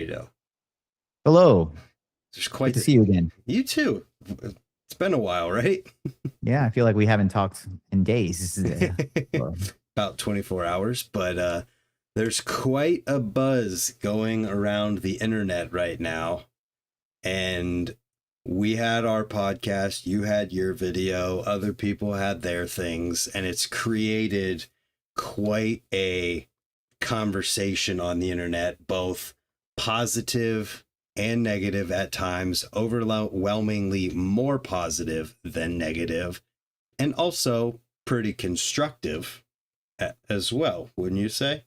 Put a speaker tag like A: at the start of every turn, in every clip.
A: You know,
B: Hello.
A: there's
B: Good
A: quite
B: to see you again.
A: you too. It's been a while, right?
B: Yeah, I feel like we haven't talked in days. Well,
A: About 24 hours, but there's quite a buzz going around the internet right now. And we had our podcast, you had your video, other people had their things, and it's created quite a conversation on the internet, both positive and negative at times, overwhelmingly more positive than negative, and also pretty constructive as well, wouldn't you say?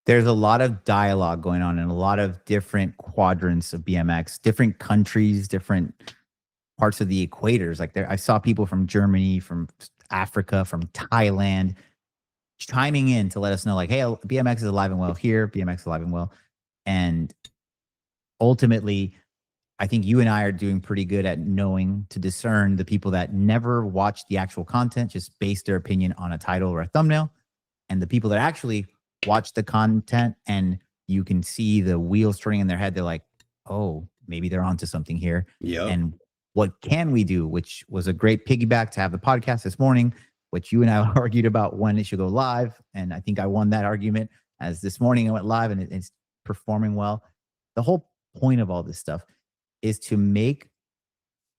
B: there's a lot of dialogue going on in a lot of different quadrants of BMX, different countries, different parts of the equators. Like I saw people from Germany, from Africa, from Thailand chiming in to let us know, like, hey, BMX is alive and well here, BMX is alive and well. And ultimately, I think you and I are doing pretty good at knowing to discern the people that never watch the actual content, just base their opinion on a title or a thumbnail, and the people that actually watch the content and you can see the wheels turning in their head. They're like, oh, maybe they're onto something here.
A: Yep.
B: And what can we do? Which was a great piggyback to have the podcast this morning, which you and I argued about when it should go live. And I think I won that argument as this morning it went live and it's performing well. The whole point of all this stuff is to make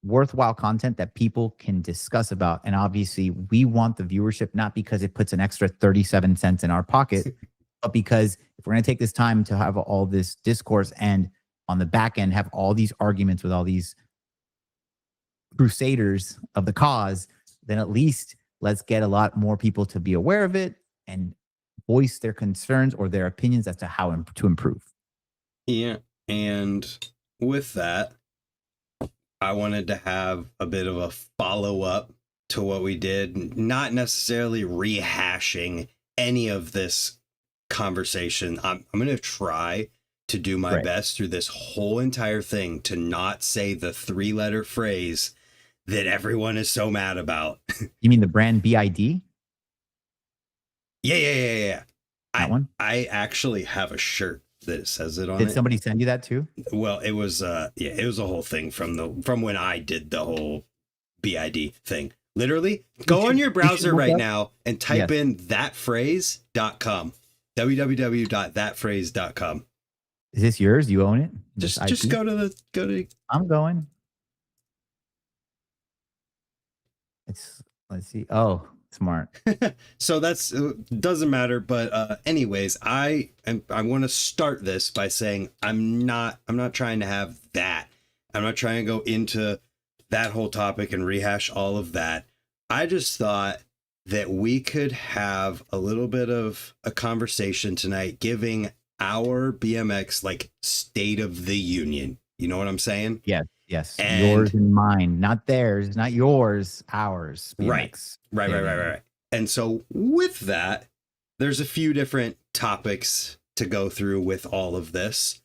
B: worthwhile content that people can discuss about. And obviously, we want the viewership not because it puts an extra 37 cents in our pocket, but because if we're going to take this time to have all this discourse and on the back end have all these arguments with all these crusaders of the cause, then at least let's get a lot more people to be aware of it and voice their concerns or their opinions as to how to improve.
A: Yeah. And with that, I wanted to have a bit of a follow up to what we did, not necessarily rehashing any of this conversation. I'm going to try to do my best through this whole entire thing to not say the 3-letter phrase that everyone is so mad about.
B: You mean the brand BID?
A: Yeah.
B: That one?
A: I actually have a shirt that says it on
B: Did somebody send you that too?
A: Well, it was it was a whole thing from when I did the whole BID thing. Literally, go on your browser right now and type in thatphrase.com. www.thatphrase.com.
B: Is this yours? You own it?
A: Just go to
B: I'm going. Let's see. Oh, smart.
A: So that's doesn't matter, but anyways, I want to start this by saying I'm not trying to have that. I'm not trying to go into that whole topic and rehash all of that. I just thought that we could have a little bit of a conversation tonight, giving our BMX like state of the union. You know what I'm saying?
B: Yes. And yours and mine, not theirs, not yours, ours. BMX.
A: Right. And so with that, there's a few different topics to go through with all of this.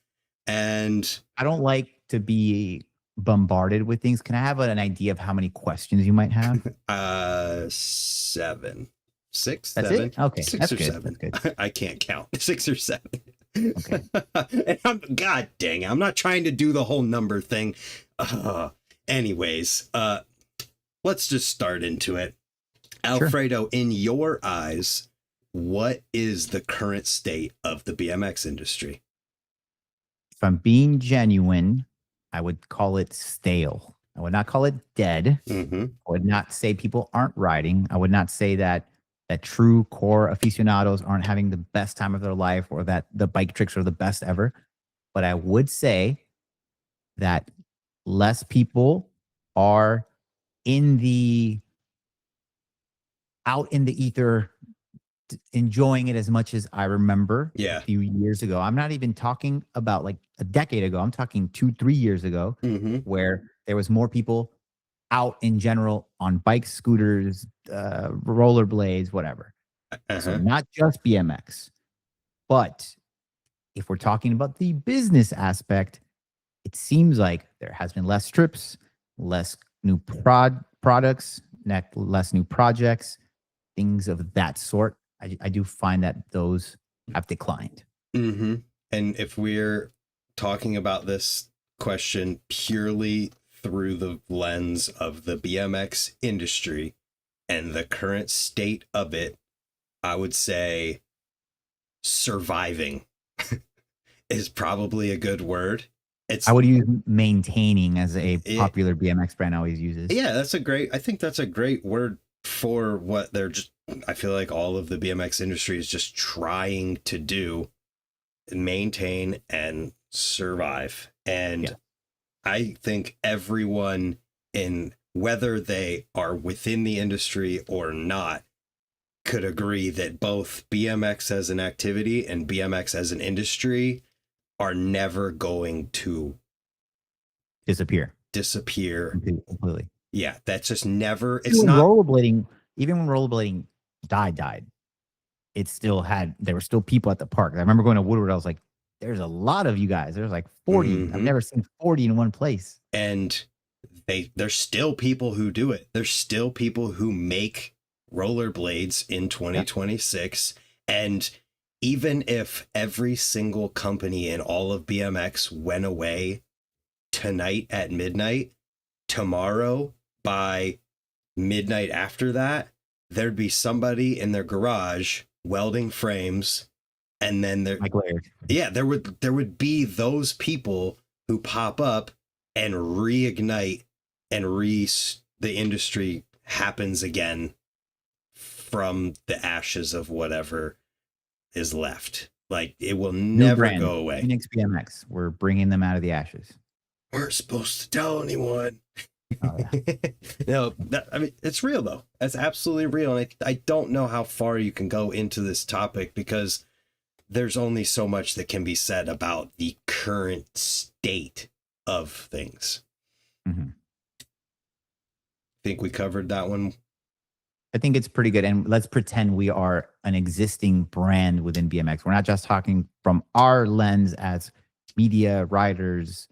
A: And
B: I don't like to be bombarded with things. Can I have an idea of how many questions you might have?
A: 7. 6,
B: That's
A: 7.
B: It? Okay.
A: 6
B: that's
A: or
B: good.
A: 7.
B: That's good.
A: I can't count. 6 or 7.
B: Okay.
A: And God dang it, I'm not trying to do the whole number thing. Anyways, let's just start into it. Alfredo, in your eyes, what is the current state of the BMX industry?
B: If I'm being genuine, I would call it stale. I would not call it dead.
A: Mm-hmm.
B: I would not say people aren't riding. I would not say that true core aficionados aren't having the best time of their life or that the bike tricks are the best ever. But I would say that less people are out in the ether enjoying it as much as I remember a few years ago. I'm not even talking about like a decade ago. I'm talking 2-3 years ago, where there was more people out in general on bikes, scooters, rollerblades, whatever. So not just BMX. But if we're talking about the business aspect, it seems like there has been less trips, less new products, less new projects, things of that sort. I do find that those have declined.
A: Mm-hmm. And if we're talking about this question purely through the lens of the BMX industry and the current state of it, I would say surviving is probably a good word.
B: I would use maintaining as a
A: Yeah.
B: popular BMX brand always uses.
A: Yeah, I think that's a great word for what they're just, I feel like all of the BMX industry is just trying to do, maintain and survive. And
B: Yeah.
A: I think everyone, in whether they are within the industry or not, could agree that both BMX as an activity and BMX as an industry are never going to
B: Disappear completely.
A: Yeah, that's just never.
B: Even
A: It's
B: when
A: not.
B: rollerblading died, there were still people at the park. I remember going to Woodward. I was like, there's a lot of you guys. There's like 40. I've never seen 40 in one place.
A: And there's still people who do it. There's still people who make rollerblades in 2026. And even if every single company in all of BMX went away tonight at midnight, tomorrow by midnight after that, there'd be somebody in their garage welding frames. And then there would be those people who pop up and reignite and the industry happens again from the ashes of whatever is left. Like, it will never go away.
B: Phoenix BMX, we're bringing them out of the ashes.
A: We're supposed to tell anyone.
B: Oh, yeah.
A: No, I mean, it's real though. That's absolutely real. And I don't know how far you can go into this topic because there's only so much that can be said about the current state of things.
B: Mm-hmm.
A: Think we covered that one?
B: I think it's pretty good. And let's pretend we are an existing brand within BMX. We're not just talking from our lens as media, riders,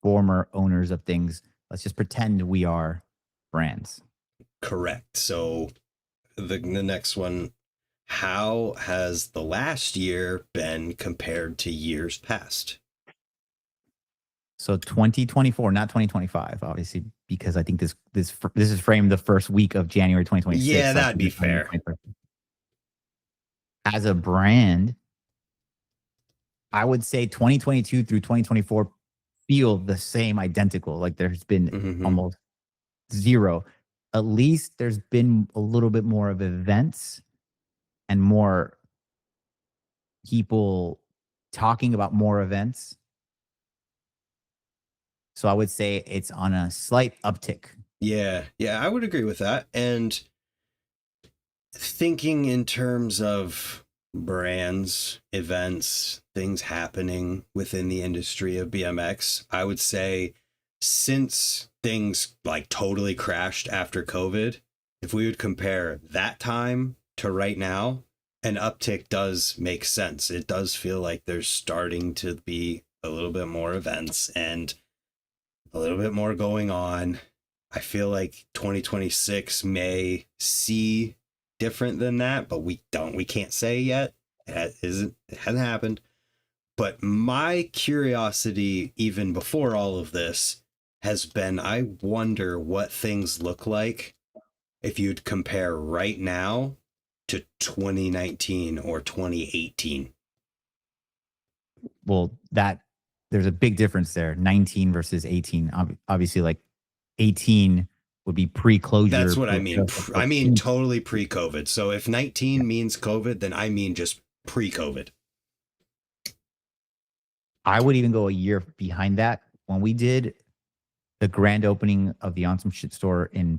B: former owners of things. Let's just pretend we are brands.
A: Correct. So the next one, how has the last year been compared to years past?
B: So 2024, not 2025, obviously, because I think this is framed the first week of January 2026.
A: Yeah, that'd be fair.
B: As a brand, I would say 2022 through 2024 feel the same, identical. Like there's been almost zero. At least there's been a little bit more of events and more people talking about more events. So I would say it's on a slight uptick.
A: Yeah, I would agree with that. And thinking in terms of brands, events, things happening within the industry of BMX, I would say since things like totally crashed after COVID, if we would compare that time to right now, an uptick does make sense. It does feel like there's starting to be a little bit more events and a little bit more going on. I feel like 2026 may see different than that, but we can't say yet. It hasn't happened. But my curiosity, even before all of this, has been, I wonder what things look like if you'd compare right now to 2019 or 2018.
B: Well, there's a big difference there, 19 versus 18. Obviously, like 18 would be pre-closure.
A: That's what I mean. I mean totally pre-COVID. So if 19 means COVID, then I mean just pre-COVID.
B: I would even go a year behind that. When we did the grand opening of the On Some Shit store in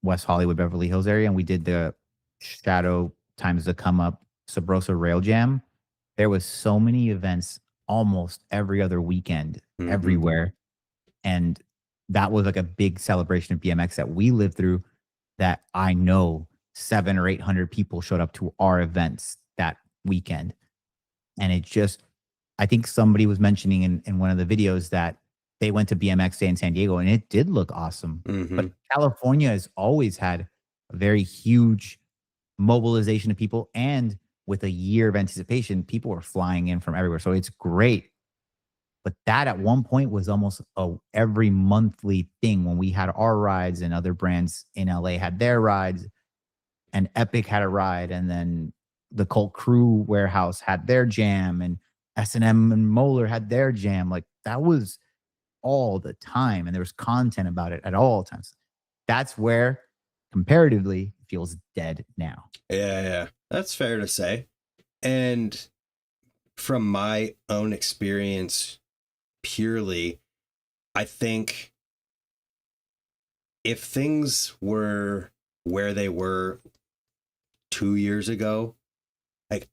B: West Hollywood, Beverly Hills area, and we did the Shadow times the Come Up Sabrosa Rail Jam, there was so many events almost every other weekend, everywhere. And that was like a big celebration of BMX that we lived through, that I know 700 or 800 people showed up to our events that weekend. And it just, I think somebody was mentioning in one of the videos that they went to BMX Day in San Diego and it did look awesome. But California has always had a very huge mobilization of people. And with a year of anticipation, people were flying in from everywhere. So it's great. But that at one point was almost a every monthly thing when we had our rides and other brands in LA had their rides and Epic had a ride and then the Cult Crew warehouse had their jam and S&M and Moeller had their jam. Like that was all the time and there was content about it at all times. That's where comparatively it feels dead now.
A: Yeah, that's fair to say. And from my own experience, purely, I think if things were where they were 2 years ago, like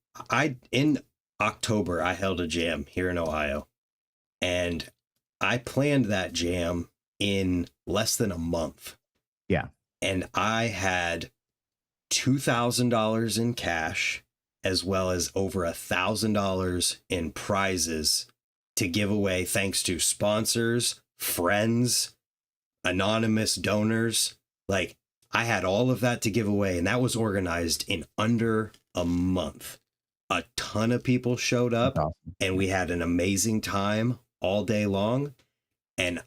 A: in October, I held a jam here in Ohio and I planned that jam in less than a month.
B: Yeah.
A: And I had $2,000 in cash as well as over $1,000 in prizes to give away thanks to sponsors, friends, anonymous donors. Like I had all of that to give away and that was organized in under a month. A ton of people showed up and we had an amazing time all day long. And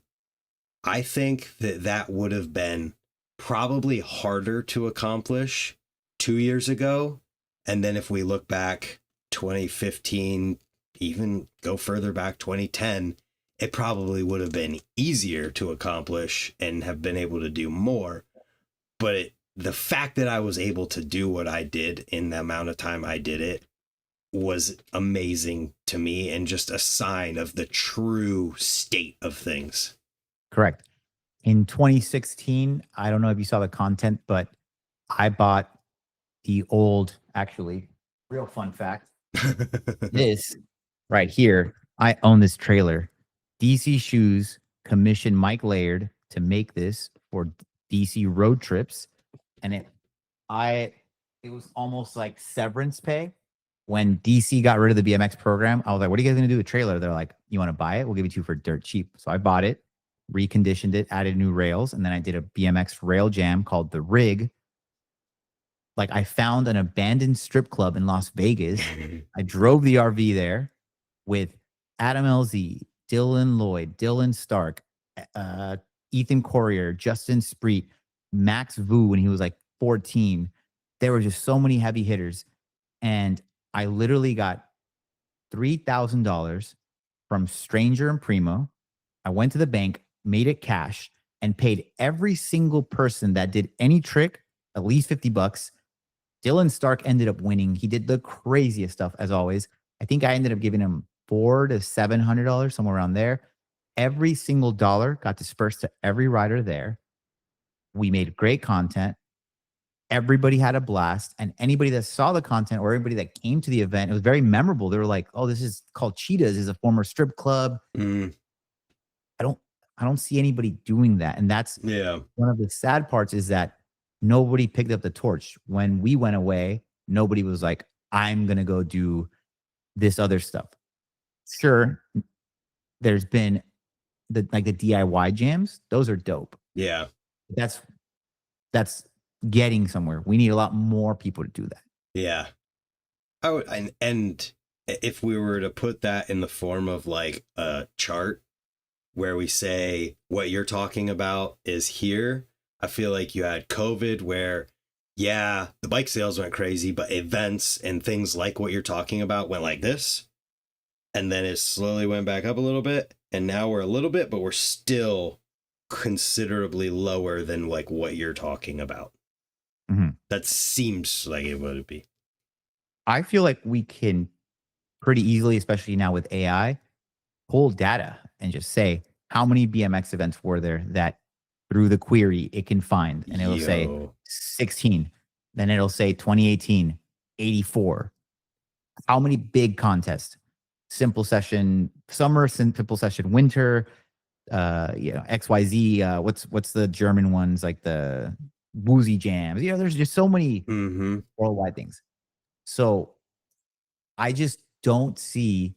A: I think that would have been probably harder to accomplish 2 years ago. And then if we look back 2015, even go further back 2010, it probably would have been easier to accomplish and have been able to do more. But the fact that I was able to do what I did in the amount of time I did it was amazing to me and just a sign of the true state of things.
B: Correct. In 2016, I don't know if you saw the content, but I bought the old, actually, real fun fact. This right here, I own this trailer. DC Shoes commissioned Mike Laird to make this for DC road trips. And it was almost like severance pay. When DC got rid of the BMX program, I was like, what are you guys going to do with a trailer? They're like, you want to buy it? We'll give it to you for dirt cheap. So I bought it, reconditioned it, added new rails, and then I did a BMX rail jam called The Rig. Like I found an abandoned strip club in Las Vegas. I drove the RV there with Adam LZ, Dylan Lloyd, Dylan Stark, Ethan Courier, Justin Spreet, Max Vu when he was like 14. There were just so many heavy hitters. And I literally got $3,000 from Stranger and Primo. I went to the bank, made it cash, and paid every single person that did any trick at least $50. Dylan Stark ended up winning. He did the craziest stuff as always. I think I ended up giving him $400 to $700, somewhere around there. Every single dollar got dispersed to every rider there. We made great content. Everybody had a blast. And anybody that saw the content or anybody that came to the event, it was very memorable. They were like, oh, this is called Cheetahs, is a former strip club. I don't see anybody doing that. And that's one of the sad parts is that nobody picked up the torch. When we went away, nobody was like, I'm going to go do this other stuff. Sure, there's been the DIY jams. Those are dope.
A: Yeah.
B: That's getting somewhere. We need a lot more people to do that.
A: Yeah. And if we were to put that in the form of like a chart where we say what you're talking about is here, I feel like you had COVID where, yeah, the bike sales went crazy, but events and things like what you're talking about went like this. And then it slowly went back up a little bit. And now we're a little bit, but we're still considerably lower than like what you're talking about.
B: Mm-hmm.
A: That seems like it would be.
B: I feel like we can pretty easily, especially now with AI, pull data and just say how many BMX events were there that through the query it can find, and it'll say 16. Then it'll say 2018, 84. How many big contests? Simple session summer, simple session winter, XYZ. What's the German ones, like the Woozy Jams? There's just so many worldwide things. So I just don't see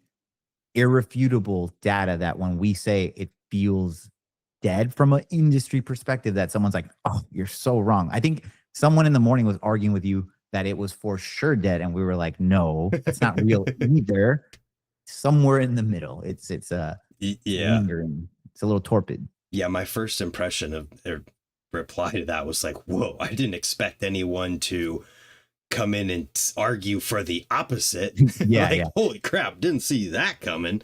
B: irrefutable data that when we say it feels dead from an industry perspective, that someone's like, oh, you're so wrong. I think someone in the morning was arguing with you that it was for sure dead, and we were like, no, it's not real either. Somewhere in the middle, it's
A: Yeah.
B: lingering. It's a little torpid.
A: Yeah, my first impression of their reply to that was like, whoa, I didn't expect anyone to come in and argue for the opposite.
B: Yeah,
A: Like,
B: yeah.
A: holy crap, didn't see that coming.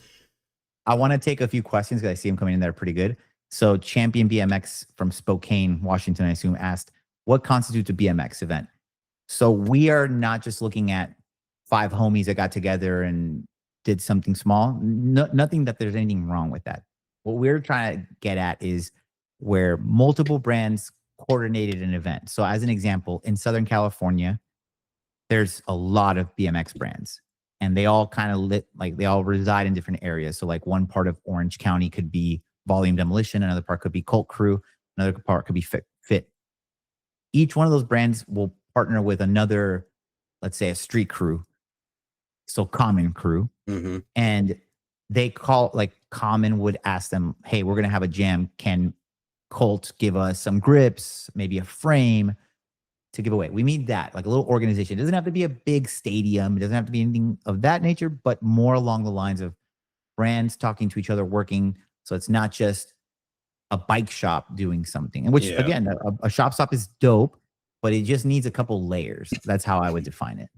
B: I want to take a few questions because I see them coming in there pretty good. So, Champion BMX from Spokane, Washington, I assume, asked, what constitutes a BMX event? So, we are not just looking at 5 homies that got together and did something small. No, nothing that there's anything wrong with that. What we're trying to get at is where multiple brands coordinated an event. So, as an example, in Southern California, there's a lot of BMX brands, and they all kind of they all reside in different areas. So like one part of Orange County could be Volume Demolition, another part could be Colt Crew, another part could be Fit. Each one of those brands will partner with another, let's say a street crew, so Common Crew,
A: Mm-hmm.
B: and they call like Common would ask them, hey, we're gonna have a jam. Can Colt give us some grips, maybe a frame to give away? We need that, like a little organization. It doesn't have to be a big stadium. It doesn't have to be anything of that nature, but more along the lines of brands talking to each other, working. So it's not just a bike shop doing something. And which,
A: Yeah.
B: again, a shop stop is dope, but it just needs a couple layers. That's how I would define it.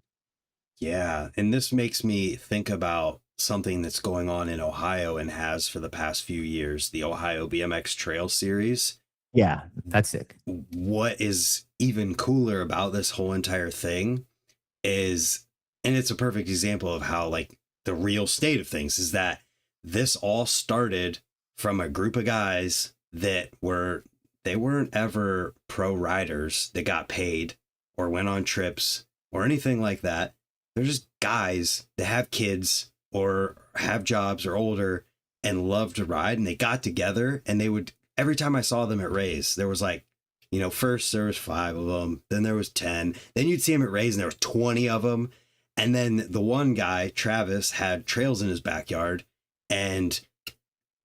A: Yeah. And this makes me think about something that's going on in Ohio and has for the past few years, the Ohio BMX Trail Series.
B: Yeah, that's sick.
A: What is even cooler about this whole entire thing is, and it's a perfect example of how like the real state of things is that this all started from a group of guys that they weren't ever pro riders that got paid or went on trips or anything like that. They're just guys that have kids or have jobs or older and love to ride, and they got together, and they would, every time I saw them at Rays, there was like, you know, first there was 5 of them, then there was 10, then you'd see them at Rays and there was 20 of them. And then the one guy, Travis, had trails in his backyard, and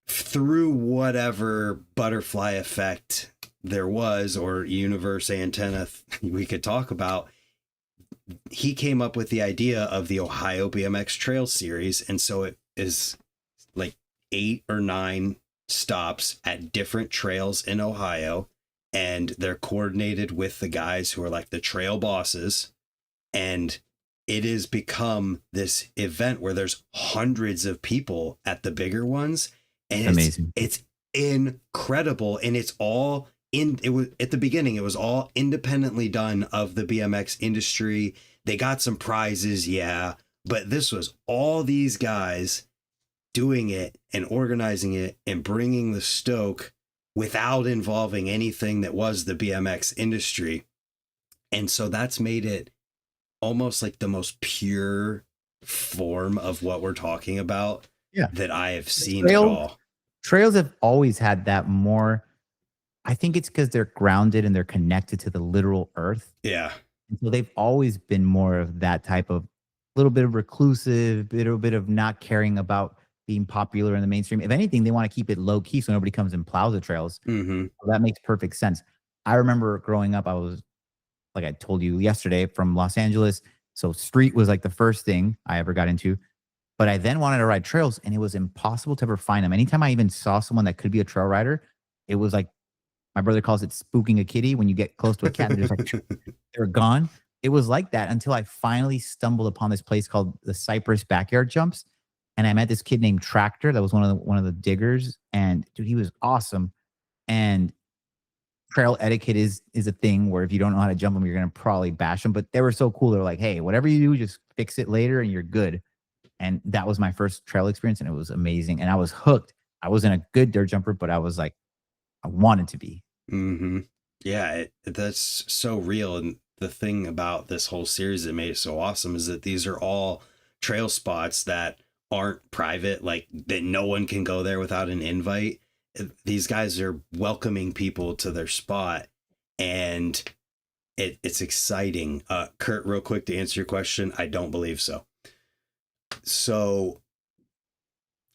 A: through whatever butterfly effect there was, or universe antenna we could talk about, he came up with the idea of the Ohio BMX Trail Series. And so it is like 8 or 9 stops at different trails in Ohio, and they're coordinated with the guys who are like the trail bosses. And it has become this event where there's hundreds of people at the bigger ones. And
B: Amazing.
A: It's incredible. And it's all it was at the beginning, it was all independently done of the BMX industry. They got some prizes. Yeah. But this was all these guys doing it and organizing it and bringing the stoke without involving anything that was the BMX industry. And so that's made it almost like the most pure form of what we're talking about that I have seen at all.
B: Trails have always had that more. I think it's because they're grounded and they're connected to the literal earth.
A: Yeah.
B: And so they've always been more of that type of little bit of reclusive, little bit of not caring about being popular in the mainstream. If anything, they want to keep it low key so nobody comes and plows the trails.
A: Mm-hmm.
B: So that makes perfect sense. I remember growing up, I was, like I told you yesterday, from Los Angeles. So street was like the first thing I ever got into. But I then wanted to ride trails, and it was impossible to ever find them. Anytime I even saw someone that could be a trail rider, it was like, my brother calls it spooking a kitty. When you get close to a cat, they're just like, they're gone. It was like that until I finally stumbled upon this place called the Cypress Backyard Jumps. And I met this kid named Tractor that was one of the diggers. And dude, he was awesome. And trail etiquette is a thing where if you don't know how to jump them, you're going to probably bash them. But they were so cool. They're like, hey, whatever you do, just fix it later and you're good. And that was my first trail experience, and it was amazing. And I was hooked. I wasn't a good dirt jumper, but I was like, I wanted to be.
A: Mm-hmm. Yeah, that's so real. And the thing about this whole series that made it so awesome is that these are all trail spots that aren't private, like that no one can go there without an invite. These guys are welcoming people to their spot, and it's exciting. Kurt, real quick to answer your question, I don't believe so. So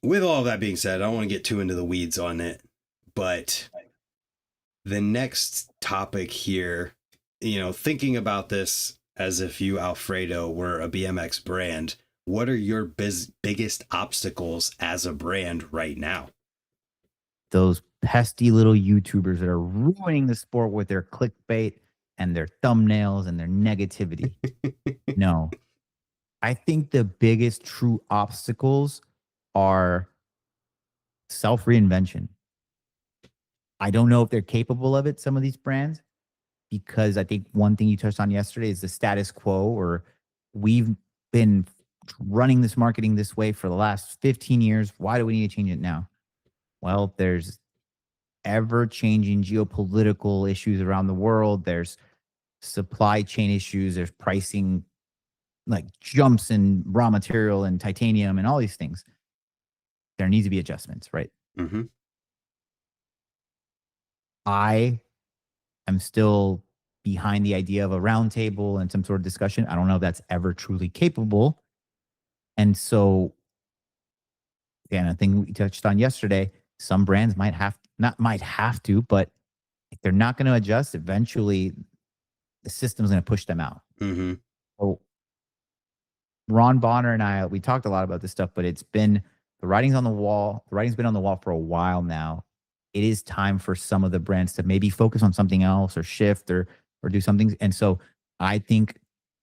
A: with all that being said, I don't want to get too into the weeds on it, but the next topic here, you know, thinking about this as if you, Alfredo, were a BMX brand. What are your biggest obstacles as a brand right now?
B: Those pesky little YouTubers that are ruining the sport with their clickbait and their thumbnails and their negativity. No, I think the biggest true obstacles are self reinvention. I don't know if they're capable of it, some of these brands, because I think one thing you touched on yesterday is the status quo, or we've been running this marketing this way for the last 15 years. Why do we need to change it now? Well, there's ever changing geopolitical issues around the world. There's supply chain issues. There's pricing like jumps in raw material and titanium and all these things. There needs to be adjustments, right?
A: Mm-hmm.
B: I am still behind the idea of a roundtable and some sort of discussion. I don't know if that's ever truly capable. And so, again, a thing we touched on yesterday, some brands might have to, but if they're not going to adjust, eventually the system's going to push them out.
A: Mm-hmm.
B: So Ron Bonner and I, we talked a lot about this stuff, but it's been the writing's on the wall. The writing's been on the wall for a while now. It is time for some of the brands to maybe focus on something else or shift or do something. And so I think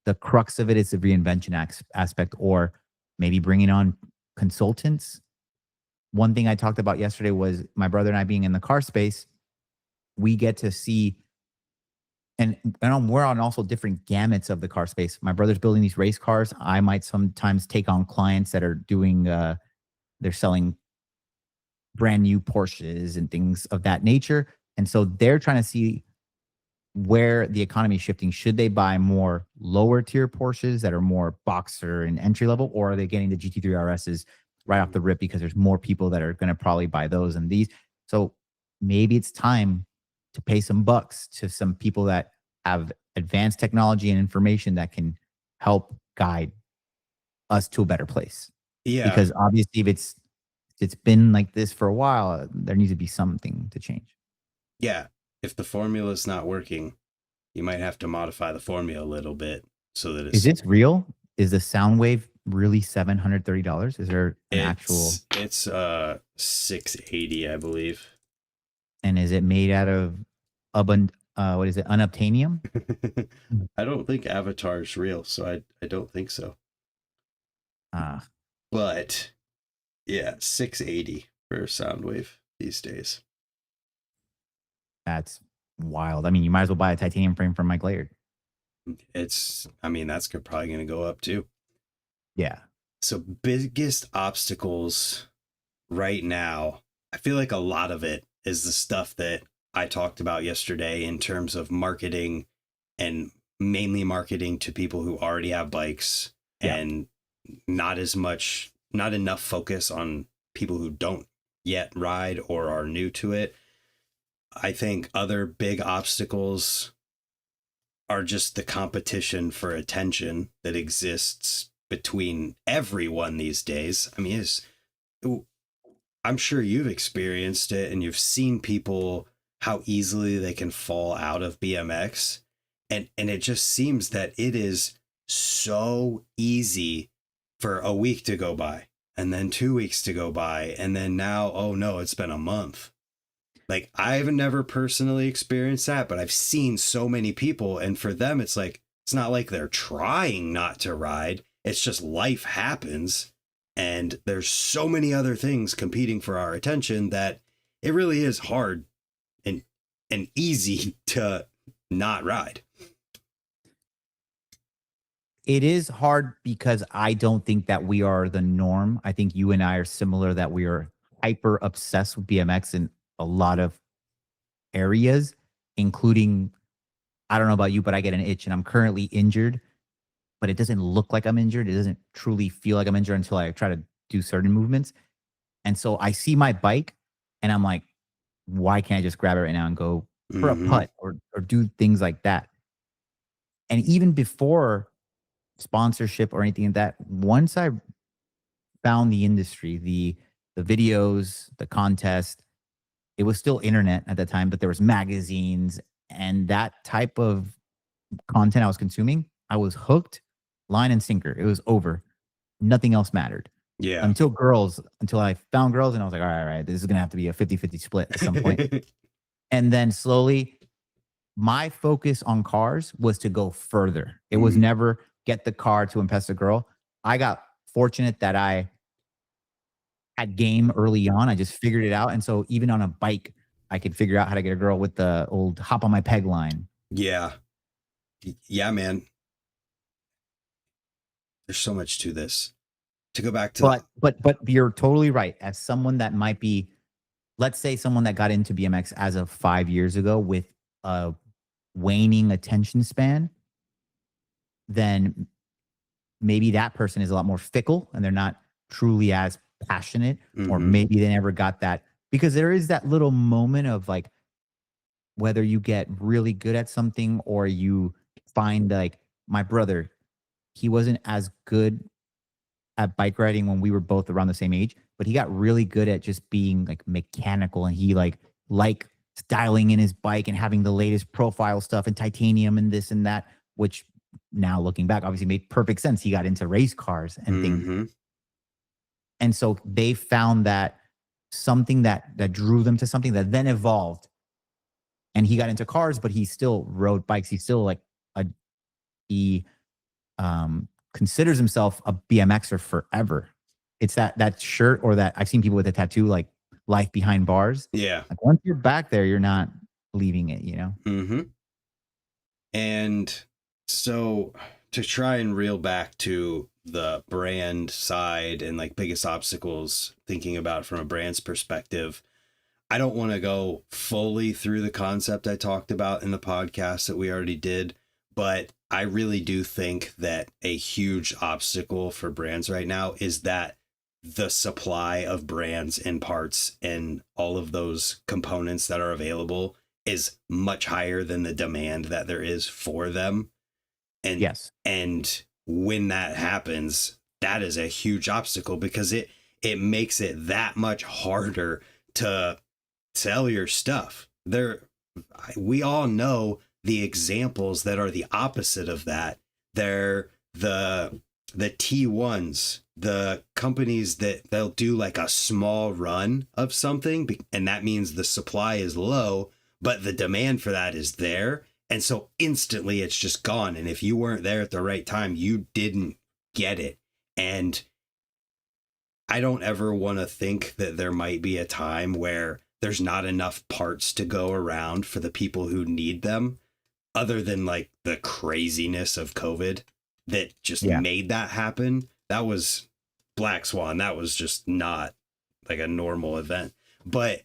B: the crux of it is the reinvention aspect, or maybe bringing on consultants. One thing I talked about yesterday was my brother and I being in the car space. We get to see, and we're on also different gamuts of the car space. My brother's building these race cars. I might sometimes take on clients that are doing, they're selling brand new Porsches and things of that nature. And so they're trying to see where the economy is shifting. Should they buy more lower tier Porsches that are more boxer and entry level, or are they getting the GT3 RSs right off the rip because there's more people that are going to probably buy those and these? So maybe it's time to pay some bucks to some people that have advanced technology and information that can help guide us to a better place.
A: Yeah.
B: Because obviously if it's been like this for a while, there needs to be something to change.
A: Yeah. If the formula is not working, you might have to modify the formula a little bit so that it's.
B: Is it real? Is the sound wave really $730? Is there an actual?
A: It's $680, I believe.
B: And is it made out of what is it? Unobtainium?
A: I don't think Avatar is real, so I don't think so. But yeah, $680 for a sound wave these days.
B: That's wild. I mean, you might as well buy a titanium frame from Mike Laird.
A: That's probably going to go up too.
B: Yeah.
A: So biggest obstacles right now, I feel like a lot of it is the stuff that I talked about yesterday in terms of marketing, and mainly marketing to people who already have bikes, and not enough focus on people who don't yet ride or are new to it. I think other big obstacles are just the competition for attention that exists between everyone these days. I mean, I'm sure you've experienced it and you've seen people, how easily they can fall out of BMX. And it just seems that it is so easy for a week to go by, and then 2 weeks to go by, and then now, oh no, it's been a month. Like, I've never personally experienced that, but I've seen so many people, and for them, it's like, it's not like they're trying not to ride. It's just life happens, and there's so many other things competing for our attention that it really is hard and easy to not ride.
B: It is hard because I don't think that we are the norm. I think you and I are similar, that we are hyper obsessed with BMX in a lot of areas, including, I don't know about you, but I get an itch and I'm currently injured, but it doesn't look like I'm injured. It doesn't truly feel like I'm injured until I try to do certain movements. And so I see my bike and I'm like, why can't I just grab it right now and go for a putt or do things like that? And even before sponsorship or anything like that, once I found the industry, the videos, the contest, it was still internet at the time, but there was magazines and that type of content I was consuming. I was hooked, line and sinker. It was over. Nothing else mattered
A: Yeah.
B: until I found girls, and I was like, all right, this is going to have to be a 50-50 split at some point. And then slowly, my focus on cars was to go further. It was never get the car to impress a girl. I got fortunate that I had game early on. I just figured it out. And so even on a bike, I could figure out how to get a girl with the old hop on my peg line.
A: Yeah. Yeah, man. There's so much to this. To go back to
B: but you're totally right. As someone that might be, let's say someone that got into BMX as of 5 years ago with a waning attention span, then maybe that person is a lot more fickle and they're not truly as passionate, or maybe they never got that, because there is that little moment of like, whether you get really good at something or you find, like my brother, he wasn't as good at bike riding when we were both around the same age, but he got really good at just being like mechanical, and he like styling in his bike and having the latest profile stuff and titanium and this and that, which now looking back obviously made perfect sense. He got into race cars and things. And so they found that something that drew them to something that then evolved. And he got into cars, but he still rode bikes. He's still like he considers himself a BMXer forever. It's that shirt, or that I've seen people with a tattoo like life behind bars.
A: Yeah.
B: Like once you're back there, you're not leaving it, you know?
A: And so to try and reel back to the brand side and like biggest obstacles, thinking about from a brand's perspective, I don't want to go fully through the concept I talked about in the podcast that we already did, but I really do think that a huge obstacle for brands right now is that the supply of brands and parts and all of those components that are available is much higher than the demand that there is for them. And
B: yes,
A: and when that happens, that is a huge obstacle, because it makes it that much harder to sell your stuff. We all know the examples that are the opposite of that. They're the T1s, the companies that they'll do like a small run of something, and that means the supply is low, but the demand for that is there. And so instantly it's just gone. And if you weren't there at the right time, you didn't get it. And I don't ever want to think that there might be a time where there's not enough parts to go around for the people who need them, other than like the craziness of COVID that just made that happen. That was Black Swan. That was just not like a normal event. But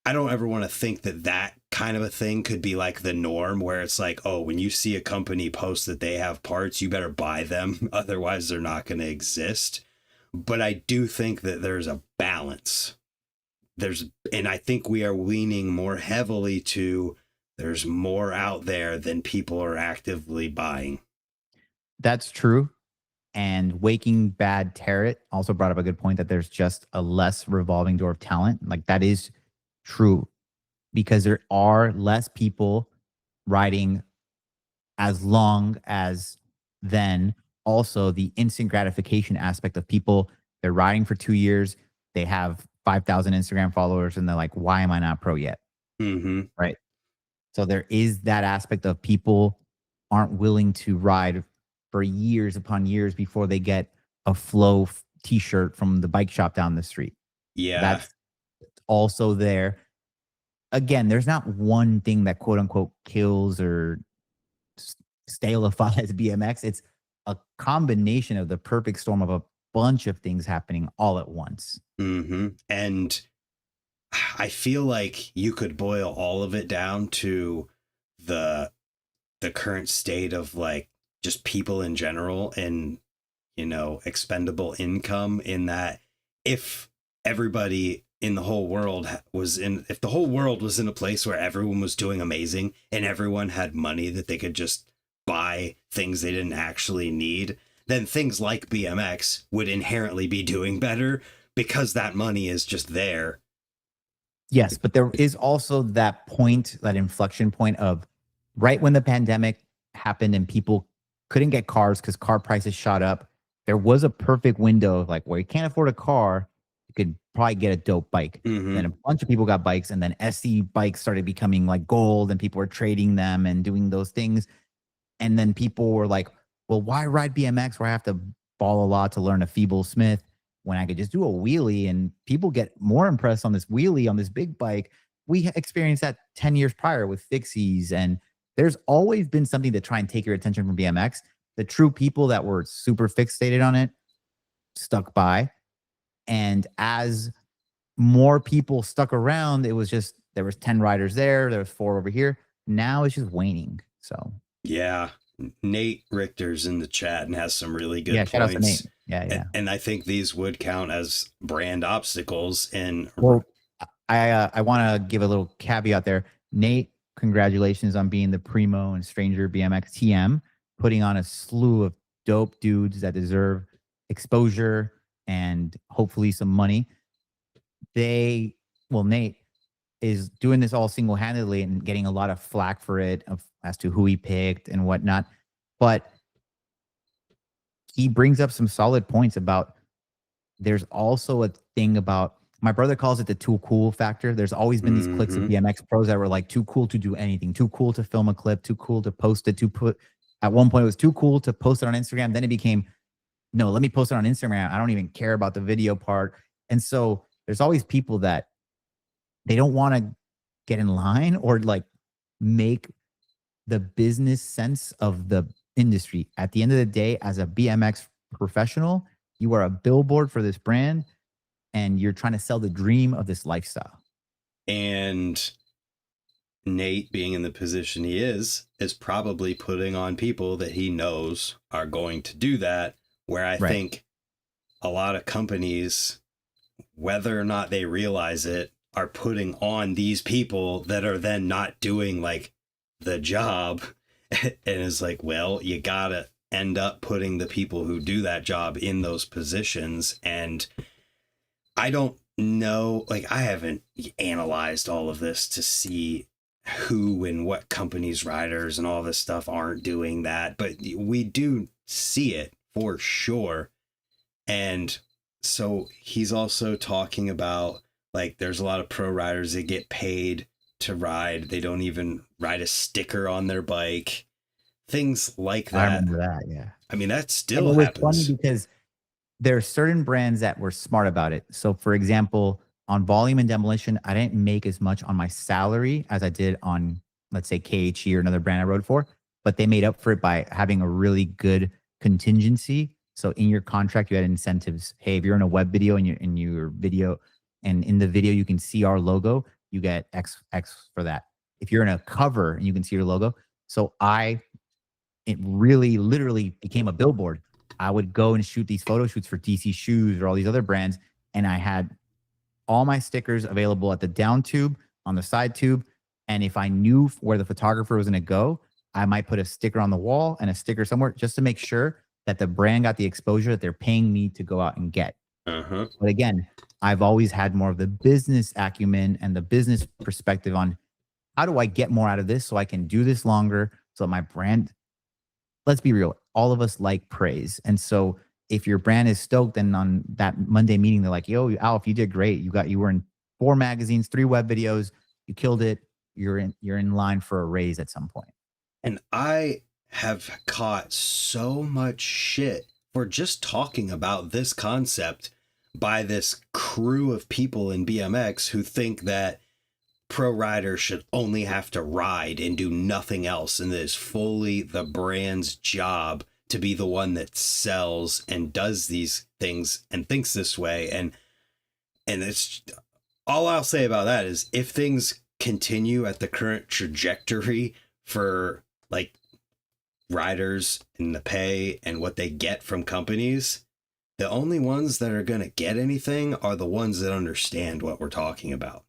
A: I don't ever want to think that that kind of a thing could be like the norm, where it's like, oh, when you see a company post that they have parts, you better buy them. Otherwise, they're not going to exist. But I do think that there's a balance. And I think we are leaning more heavily to there's more out there than people are actively buying.
B: That's true. And Waking Bad Tarot also brought up a good point that there's just a less revolving door of talent. Like that is true, because there are less people riding as long as then. Also, the instant gratification aspect of people, they're riding for 2 years, they have 5,000 Instagram followers, and they're like, why am I not pro yet? Right. So there is that aspect of people aren't willing to ride for years upon years before they get a Flow t-shirt from the bike shop down the street.
A: Yeah.
B: That's also there. Again, there's not one thing that quote unquote kills or stalifies BMX. It's a combination of the perfect storm of a bunch of things happening all at once.
A: And I feel like you could boil all of it down to the current state of like just people in general and, you know, expendable income, in that if everybody in the whole world if the whole world was in a place where everyone was doing amazing and everyone had money that they could just buy things they didn't actually need, then things like BMX would inherently be doing better because that money is just there.
B: Yes, but there is also that point, that inflection point of right when the pandemic happened and people couldn't get cars because car prices shot up. There was a perfect window of like where you can't afford a car, you could probably get a dope bike. Then a bunch of people got bikes, and then SC bikes started becoming like gold, and people were trading them and doing those things. And then people were like, well, why ride BMX where I have to ball a lot to learn a feeble Smith when I could just do a wheelie? And people get more impressed on this wheelie on this big bike. We experienced that 10 years prior with fixies. And there's always been something to try and take your attention from BMX. The true people that were super fixated on it stuck by. And as more people stuck around, it was just, there was 10 riders there. There was 4 over here. Now it's just waning. So
A: yeah, Nate Richter's in the chat and has some really good points.
B: Shout out to Nate. Yeah.
A: And I think these would count as brand obstacles. And
B: well, I want to give a little caveat there. Nate, congratulations on being the primo and stranger BMX TM, putting on a slew of dope dudes that deserve exposure and hopefully some money. Nate is doing this all single-handedly and getting a lot of flack for it as to who he picked and whatnot. But he brings up some solid points about there's also a thing about, my brother calls it the too cool factor. There's always been these cliques of BMX pros that were like too cool to do anything, too cool to film a clip, too cool to post it, at one point it was too cool to post it on Instagram. Then it became, no, let me post it on Instagram. I don't even care about the video part. And so there's always people that they don't want to get in line or like make the business sense of the industry. At the end of the day, as a BMX professional, you are a billboard for this brand and you're trying to sell the dream of this lifestyle.
A: And Nate, being in the position he is probably putting on people that he knows are going to do that, where I think a lot of companies, whether or not they realize it, are putting on these people that are then not doing like the job. And it's like, well, you gotta end up putting the people who do that job in those positions. And I don't know, like I haven't analyzed all of this to see who and what companies, riders and all this stuff aren't doing that, but we do see it for sure. And so he's also talking about like there's a lot of pro riders that get paid to ride. They don't even ride a sticker on their bike. Things like that.
B: I remember that, yeah.
A: I mean, that still happens.
B: Funny because there are certain brands that were smart about it. So for example, on Volume and Demolition, I didn't make as much on my salary as I did on, let's say, KHE or another brand I rode for, but they made up for it by having a really good contingency. So in your contract, you had incentives. Hey, if you're in a web video and you're in your video, and in the video you can see our logo, you get X for that. If you're in a cover and you can see your logo. So it really literally became a billboard. I would go and shoot these photo shoots for DC Shoes or all these other brands. And I had all my stickers available at the down tube, on the side tube. And if I knew where the photographer was going to go, I might put a sticker on the wall and a sticker somewhere just to make sure that the brand got the exposure that they're paying me to go out and get. But again, I've always had more of the business acumen and the business perspective on how do I get more out of this so I can do this longer. So my brand, let's be real, all of us like praise. And so if your brand is stoked and on that Monday meeting, they're like, yo, Alf, you did great. You were in 4 magazines, 3 web videos, you killed it. You're in line for a raise at some point.
A: And I have caught so much shit for just talking about this concept by this crew of people in BMX who think that pro riders should only have to ride and do nothing else, and that is fully the brand's job to be the one that sells and does these things and thinks this way. And it's all I'll say about that is if things continue at the current trajectory for like riders and the pay and what they get from companies, the only ones that are going to get anything are the ones that understand what we're talking about.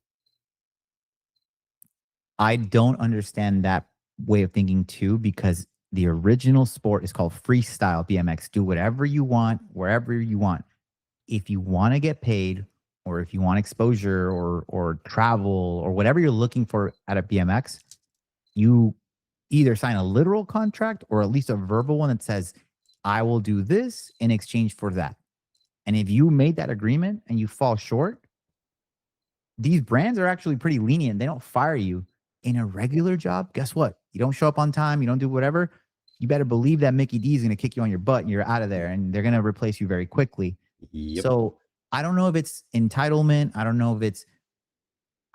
B: I don't understand that way of thinking too, because the original sport is called freestyle BMX. Do whatever you want, wherever you want. If you want to get paid, or if you want exposure or travel or whatever you're looking for at a BMX, you either sign a literal contract or at least a verbal one that says, I will do this in exchange for that. And if you made that agreement and you fall short, these brands are actually pretty lenient. They don't fire you. In a regular job, guess what? You don't show up on time, you don't do whatever. You better believe that Mickey D is going to kick you on your butt and you're out of there, and they're going to replace you very quickly.
A: Yep.
B: So I don't know if it's entitlement. I don't know if it's,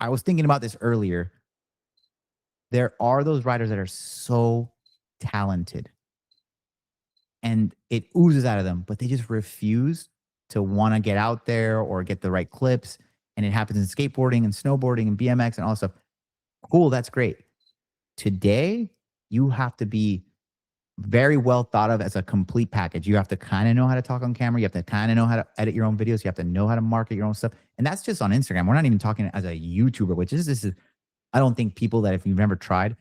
B: I was thinking about this earlier. There are those riders that are so talented and it oozes out of them, but they just refuse to want to get out there or get the right clips. And it happens in skateboarding and snowboarding and BMX and all that stuff. Cool, that's great. Today, you have to be very well thought of as a complete package. You have to kind of know how to talk on camera. You have to kind of know how to edit your own videos. You have to know how to market your own stuff. And that's just on Instagram. We're not even talking as a YouTuber, which is, this is, I don't think people that if you've never tried,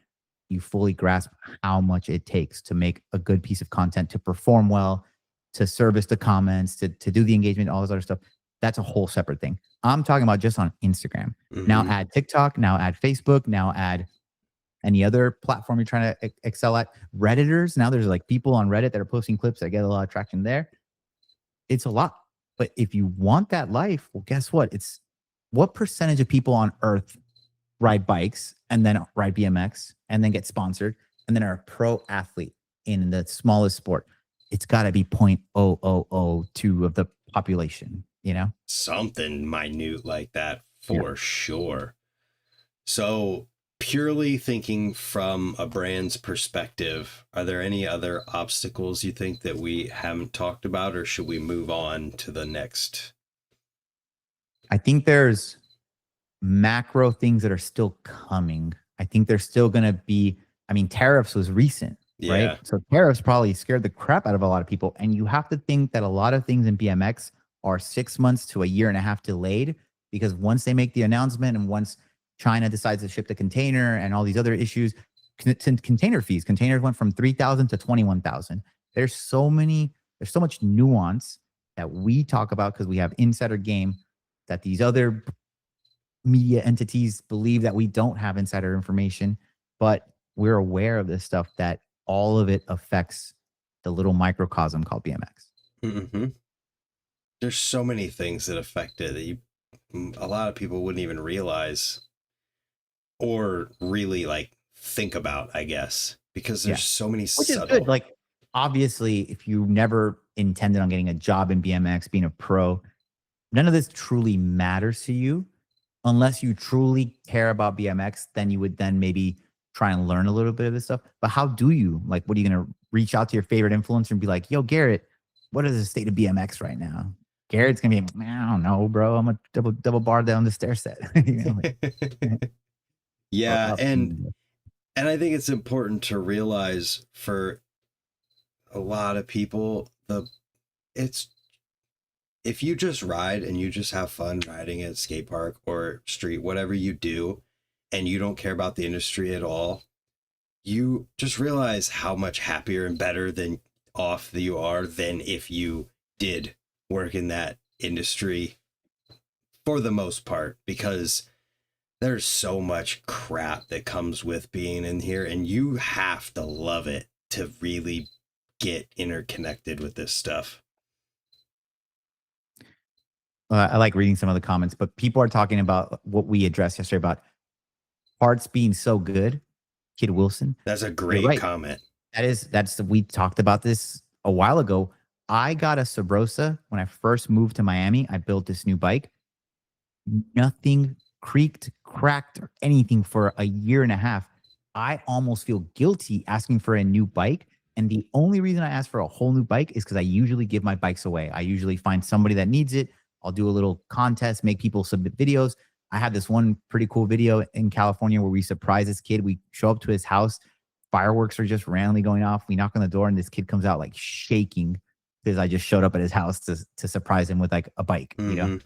B: you fully grasp how much it takes to make a good piece of content, to perform well, to service the comments, to do the engagement, all this other stuff. That's a whole separate thing. I'm talking about just on Instagram. Now add TikTok, now add Facebook, now add any other platform you're trying to excel at. Redditors, now there's like people on Reddit that are posting clips that get a lot of traction there. It's a lot. But if you want that life, well, guess what? It's what percentage of people on earth ride bikes and then ride BMX and then get sponsored and then are a pro athlete in the smallest sport? It's got to be 0.0002 of the population, you know?
A: Something minute like that for sure. So purely thinking from a brand's perspective, are there any other obstacles you think that we haven't talked about, or should we move on to the next?
B: I think there's macro things that are still coming. I think there's still going to be, I mean, tariffs was recent, right? So tariffs probably scared the crap out of a lot of people. And you have to think that a lot of things in BMX are 6 months to a year and a half delayed, because once they make the announcement and once China decides to ship the container and all these other issues, container fees, containers went from 3,000 to 21,000. There's so much nuance that we talk about because we have insider game that these other media entities believe that we don't have insider information, but we're aware of this stuff, that all of it affects the little microcosm called BMX.
A: There's so many things that affect it that a lot of people wouldn't even realize or really like think about, I guess, because there's so many
B: Which is good. Like, obviously, if you never intended on getting a job in BMX, being a pro, none of this truly matters to you. Unless you truly care about BMX, then you would then maybe try and learn a little bit of this stuff. But how do you? Like, what are you going to reach out to your favorite influencer and be like, yo, Garrett, what is the state of BMX right now? Garrett's going to be, I don't know, bro. I'm a double bar down the stair set. You know, like,
A: yeah. And I think it's important to realize for a lot of people, if you just ride and you just have fun riding at a skate park or street, whatever you do, and you don't care about the industry at all, you just realize how much happier and better than off that you are than if you did work in that industry for the most part, because there's so much crap that comes with being in here, and you have to love it to really get interconnected with this stuff.
B: I like reading some of the comments, but people are talking about what we addressed yesterday about parts being so good. Kid Wilson.
A: That's a great comment.
B: We talked about this a while ago. I got a Sabrosa when I first moved to Miami. I built this new bike. Nothing creaked, cracked, or anything for a year and a half. I almost feel guilty asking for a new bike. And the only reason I ask for a whole new bike is because I usually give my bikes away. I usually find somebody that needs it. I'll do a little contest, make people submit videos. I had this one pretty cool video in California where we surprise this kid. We show up to his house. Fireworks are just randomly going off. We knock on the door and this kid comes out like shaking because I just showed up at his house to surprise him with like a bike, you know,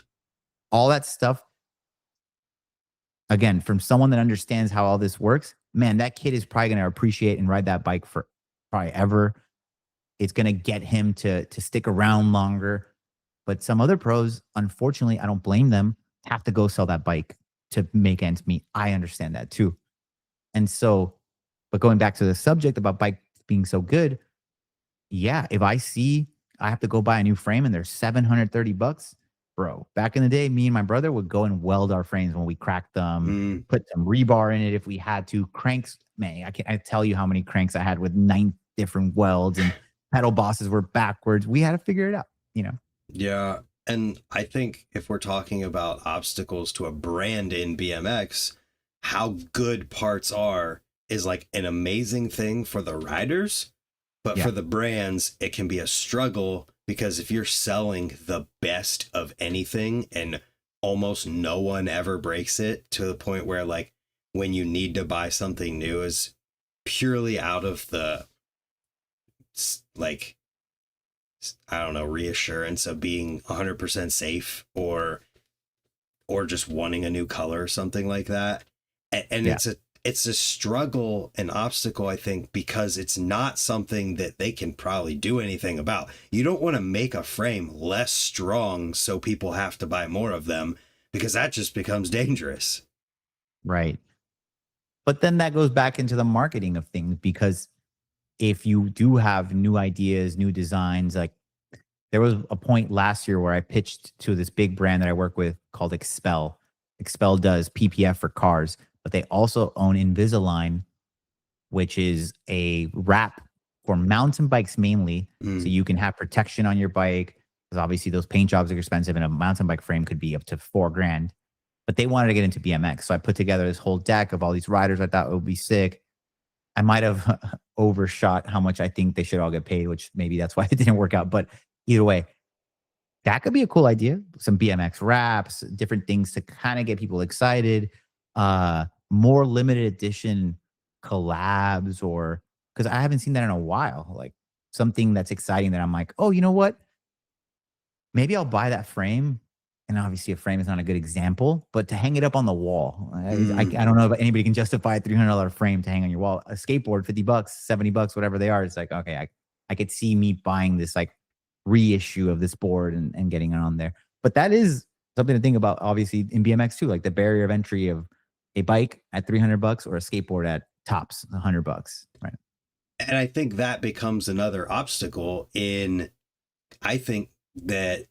B: all that stuff. Again, from someone that understands how all this works, man, that kid is probably going to appreciate and ride that bike for probably ever. It's going to get him to stick around longer. But some other pros, unfortunately, I don't blame them, have to go sell that bike to make ends meet. I understand that too. And so, But going back to the subject about bike being so good, yeah, if I see I have to go buy a new frame and they're $730, bro. Back in the day, me and my brother would go and weld our frames when we cracked them,
A: Mm,
B: put some rebar in it if we had to. Cranks, man, I tell you how many cranks I had with 9 different welds, and pedal bosses were backwards. We had to figure it out, you know.
A: yeah. And I think if we're talking about obstacles to a brand in BMX, how good parts are is like an amazing thing for the riders, but
B: Yeah,
A: for the brands, it can be a struggle because if you're selling the best of anything and almost no one ever breaks it to the point where like when you need to buy something new is purely out of the like I don't know, reassurance of being 100% safe or just wanting a new color or something like that. And
B: yeah.
A: it's a struggle, an obstacle, I think, because it's not something that they can probably do anything about. You don't want to make a frame less strong so people have to buy more of them because that just becomes dangerous.
B: Right. But then that goes back into the marketing of things, because if you do have new ideas, new designs, like there was a point last year where I pitched to this big brand that I work with called Expel. Expel does PPF for cars, but they also own Invisalign, which is a wrap for mountain bikes mainly. So
A: Mm,
B: you can have protection on your bike, because obviously those paint jobs are expensive and a mountain bike frame could be up to 4 grand. But they wanted to get into BMX. So I put together this whole deck of all these riders I thought would be sick. I might have overshot how much I think they should all get paid, which maybe that's why it didn't work out. But either way, that could be a cool idea. Some BMX wraps, different things to kind of get people excited. More limited edition collabs, or because I haven't seen that in a while. Like something that's exciting that I'm like, oh, you know what? Maybe I'll buy that frame. And obviously, a frame is not a good example, but to hang it up on the wall,
A: mm,
B: I don't know if anybody can justify a $300 frame to hang on your wall. A skateboard, $50, $70, whatever they are. It's like, okay, I could see me buying this like reissue of this board and getting it on there. But that is something to think about, obviously, in BMX too, like the barrier of entry of a bike at $300 or a skateboard at tops $100, right?
A: and I think that becomes another obstacle in, I think that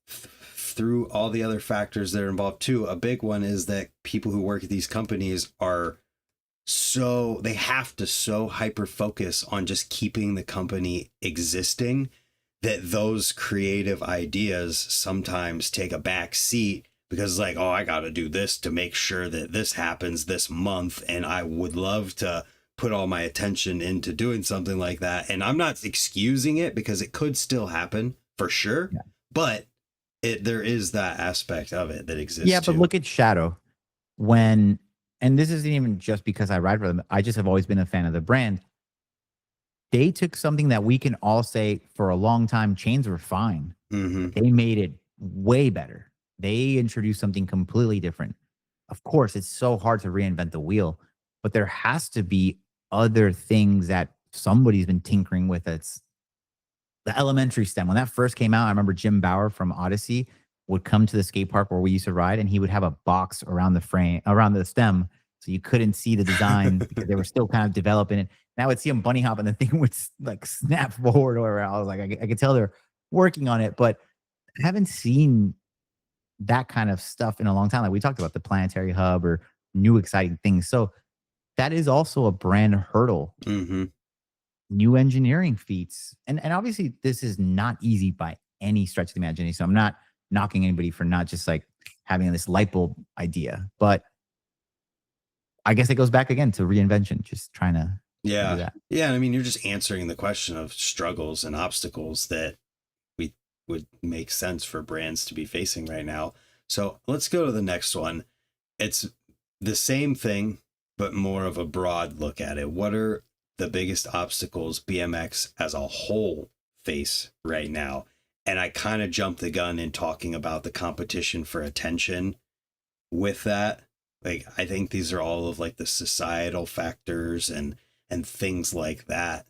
A: through all the other factors that are involved too, a big one is that people who work at these companies are so they have to so hyper focus on just keeping the company existing that those creative ideas sometimes take a back seat because like, oh, I got to do this to make sure that this happens this month, and I would love to put all my attention into doing something like that. And I'm not excusing it because it could still happen for sure,
B: Yeah.
A: but there is that aspect of it that exists
B: Yeah, but
A: too.
B: look at Shadow. When, and this isn't even just because I ride for them, I just have always been a fan of the brand. They took something that we can all say for a long time chains were fine.
A: Mm-hmm.
B: They made it way better. They introduced something completely different. Of course, it's so hard to reinvent the wheel, but there has to be other things that somebody's been tinkering with. That's the elementary stem. When that first came out, I remember Jim Bauer from Odyssey would come to the skate park where we used to ride, and he would have a box around the frame, around the stem, so you couldn't see the design because they were still kind of developing it. And I would see him bunny hop, and the thing would like snap forward, or I was like, I could tell they're working on it, but I haven't seen that kind of stuff in a long time. Like we talked about the planetary hub or new exciting things. So that is also a brand hurdle,
A: Mm-hmm.
B: new engineering feats. And obviously this is not easy by any stretch of the imagination. So I'm not knocking anybody for not just like having this light bulb idea, but I guess it goes back again to reinvention, just trying to do
A: Yeah.
B: that.
A: Yeah. I mean, you're just answering the question of struggles and obstacles that we would make sense for brands to be facing right now. So let's go to the next one. It's the same thing, but more of a broad look at it. What are the biggest obstacles BMX as a whole face right now? And I kind of jumped the gun in talking about the competition for attention with that. Like, I think these are all of like the societal factors and things like that.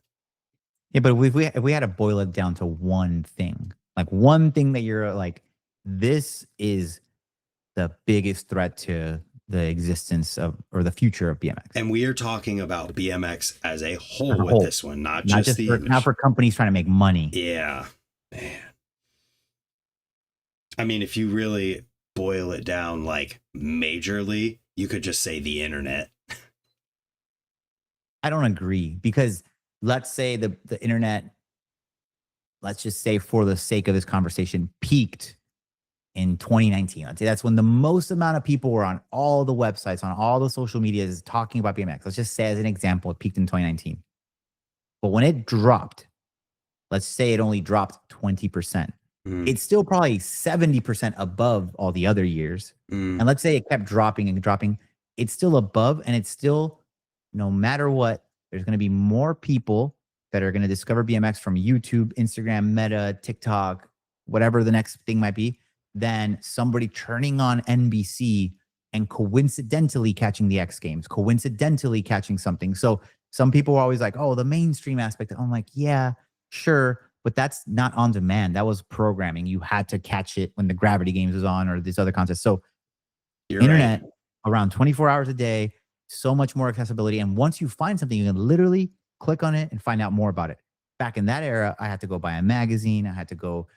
B: Yeah, but if we had to boil it down to one thing, like one thing that you're like, this is the biggest threat to the existence of or the future of BMX
A: And we are talking about BMX as a whole
B: as a
A: with
B: whole,
A: this one, not
B: not
A: just
B: just
A: the
B: not for companies trying to make money.
A: Yeah, man. I mean, if you really boil it down like majorly, you could just say the internet.
B: I don't agree because let's say the internet, let's just say for the sake of this conversation, peaked in 2019. I'd say that's when the most amount of people were on all the websites, on all the social medias talking about BMX. Let's just say as an example, it peaked in 2019. But when it dropped, let's say it only dropped 20%. It's still probably 70% above all the other years. And let's say it kept dropping and dropping. It's still above, and it's still, no matter what, there's going to be more people that are going to discover BMX from YouTube, Instagram, Meta, TikTok, whatever the next thing might be, than somebody turning on NBC and coincidentally catching the X Games, coincidentally catching something. So some people are always like, oh, the mainstream aspect. I'm like, yeah, sure. But that's not on demand. That was programming. You had to catch it when the Gravity Games was on or this other contests. So
A: You're
B: internet
A: right.
B: around 24 hours a day, so much more accessibility. And once you find something, you can literally click on it and find out more about it. Back in that era, I had to go buy a magazine. I had to go